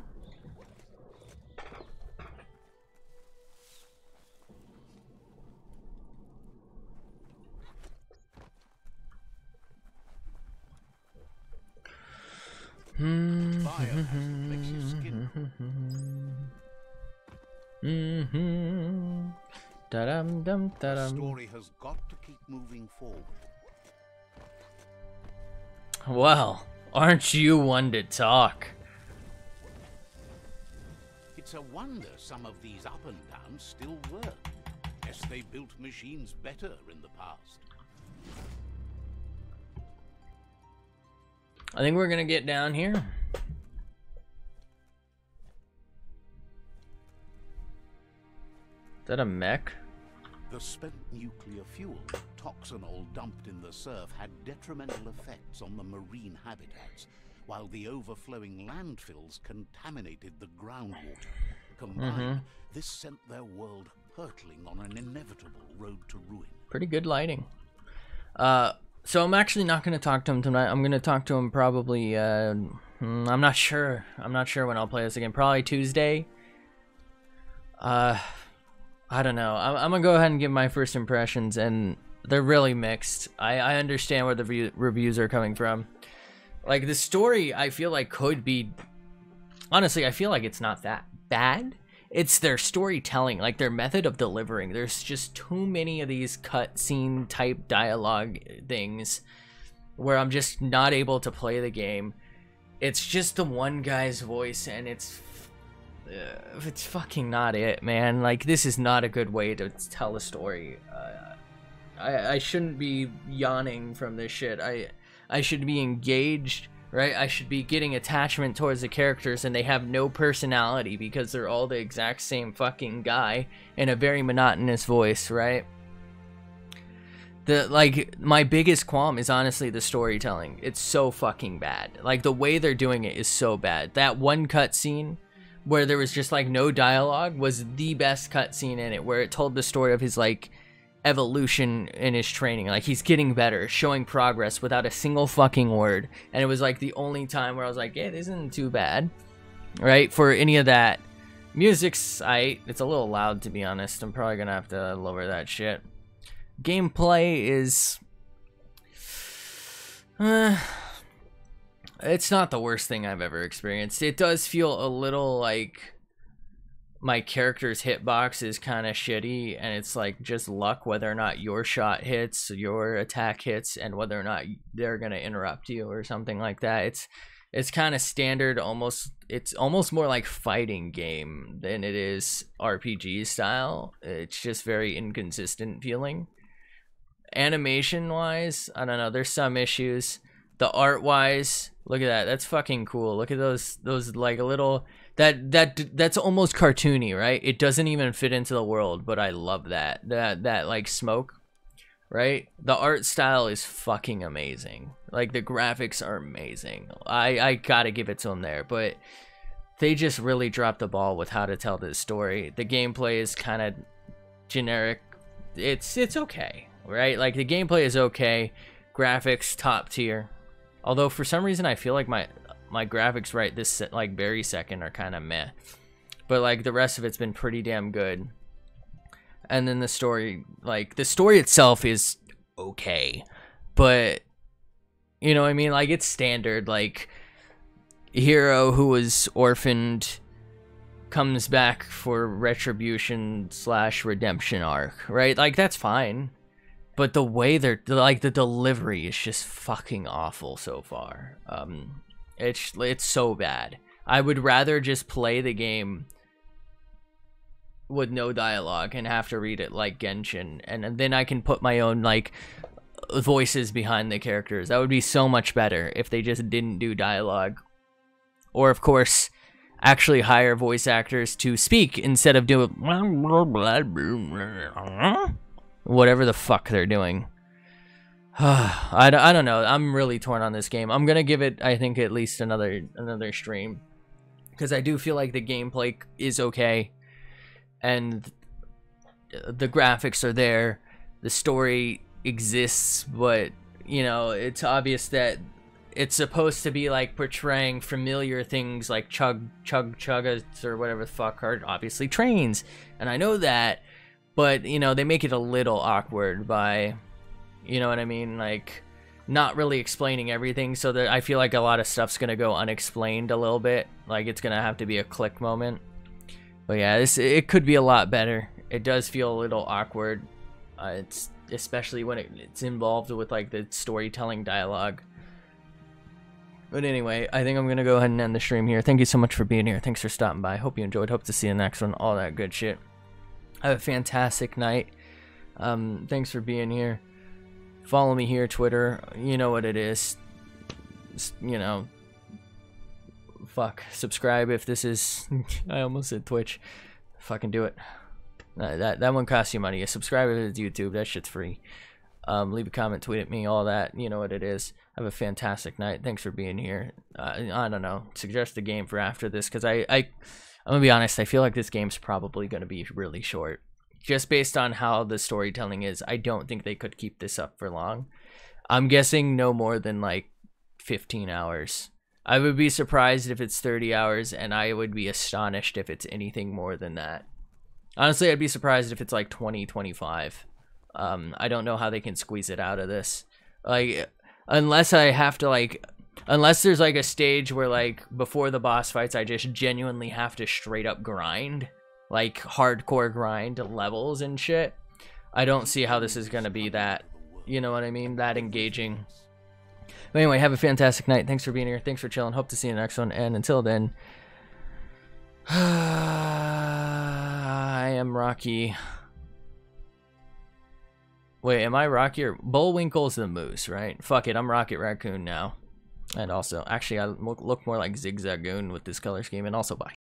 Biomutant makes your skin. The story has got to keep moving forward. Well, aren't you one to talk? It's a wonder some of these up and downs still work. Guess they built machines better in the past. I think we're gonna get down here. Is that a mech? The spent nuclear fuel, toxinol dumped in the surf, had detrimental effects on the marine habitats, while the overflowing landfills contaminated the groundwater. Combined, this sent their world hurtling on an inevitable road to ruin. Pretty good lighting. So I'm actually not going to talk to him tonight. I'm going to talk to him probably, I'm not sure. I'm not sure when I'll play this again. Probably Tuesday. I don't know. I'm going to go ahead and give my first impressions, and they're really mixed. I understand where the reviews are coming from. Like, the story, I feel like could be... Honestly, I feel like it's not that bad. It's their storytelling, like their method of delivering. There's just too many of these cutscene type dialogue things where I'm just not able to play the game. It's just the one guy's voice, and it's fucking not it, man. Like, this is not a good way to tell a story. I shouldn't be yawning from this shit. I should be engaged. Right, I should be getting attachment towards the characters, and they have no personality because they're all the exact same fucking guy in a very monotonous voice, right? My biggest qualm is honestly the storytelling. It's so fucking bad. Like, the way they're doing it is so bad. That one cutscene where there was just like no dialogue was the best cutscene in it, where it told the story of his like evolution in his training. Like, he's getting better, showing progress without a single fucking word, and it was like the only time where I was like, yeah, it isn't too bad, right? For any of that. Music's it's a little loud, to be honest. I'm probably gonna have to lower that shit. Gameplay is it's not the worst thing I've ever experienced. It does feel a little like my character's hitbox is kind of shitty, and it's like just luck whether or not your shot hits, your attack hits, and whether or not they're gonna interrupt you or something like that. It's kind of standard, almost. It's almost more like fighting game than it is RPG style. It's just very inconsistent feeling. Animation wise, I don't know, there's some issues. The art wise, look at that, that's fucking cool. Look at those like a little that's almost cartoony, right? It doesn't even fit into the world, but I love that like smoke, right? The art style is fucking amazing. Like, the graphics are amazing. I gotta give it to them there, but they just really dropped the ball with how to tell this story. The gameplay is kind of generic. It's okay, right? Like, the gameplay is okay. Graphics top tier. Although for some reason I feel like my graphics right this like very second are kind of meh, but like the rest of it's been pretty damn good. And then the story, like the story itself is okay, but you know what I mean, like it's standard, like hero who was orphaned comes back for retribution / redemption arc, right? Like, that's fine. But the way they're, like, the delivery is just fucking awful so far. It's so bad. I would rather just play the game with no dialogue and have to read it like Genshin, and then I can put my own, like, voices behind the characters. That would be so much better if they just didn't do dialogue. Or, of course, actually hire voice actors to speak instead of doing whatever the fuck they're doing. I don't know. I'm really torn on this game. I'm gonna give it, I think, at least another stream, because I do feel like the gameplay is okay, and the graphics are there, the story exists, but you know, it's obvious that it's supposed to be like portraying familiar things like chuggas or whatever the fuck are obviously trains, and I know that, but you know, they make it a little awkward by, you know what I mean, like not really explaining everything, so that I feel like a lot of stuff's gonna go unexplained a little bit, like it's gonna have to be a click moment. But yeah, it could be a lot better. It does feel a little awkward. It's especially when it's involved with like the storytelling dialogue. But anyway, I think I'm gonna go ahead and end the stream here. Thank you so much for being here. Thanks for stopping by. Hope you enjoyed. Hope to see you in the next one. All that good shit. Have a fantastic night. Thanks for being here. Follow me here, Twitter. You know what it is. You know. Fuck. Subscribe if this is... I almost said Twitch. Fucking do it. That one costs you money. Subscribe if it's YouTube. That shit's free. Leave a comment, tweet at me, all that. You know what it is. Have a fantastic night. Thanks for being here. I don't know. Suggest a game for after this, because I'm gonna be honest. I feel like this game's probably gonna be really short. Just based on how the storytelling is, I don't think they could keep this up for long. I'm guessing no more than like 15 hours. I would be surprised if it's 30 hours, and I would be astonished if it's anything more than that. Honestly, I'd be surprised if it's like 20, 25. I don't know how they can squeeze it out of this. Like, unless I have to like, unless there's like a stage where like before the boss fights, I just genuinely have to straight up grind, like hardcore grind levels and shit. I don't see how this is gonna be that, you know what I mean, that engaging. But anyway, have a fantastic night. Thanks for being here. Thanks for chilling. Hope to see you in the next one. And until then, I am Rocky. Wait, am I Rocky or Bullwinkle's the moose, right? Fuck it, I'm Rocket Raccoon now. And also, actually, I look more like Zigzagoon with this color scheme. And also, bye.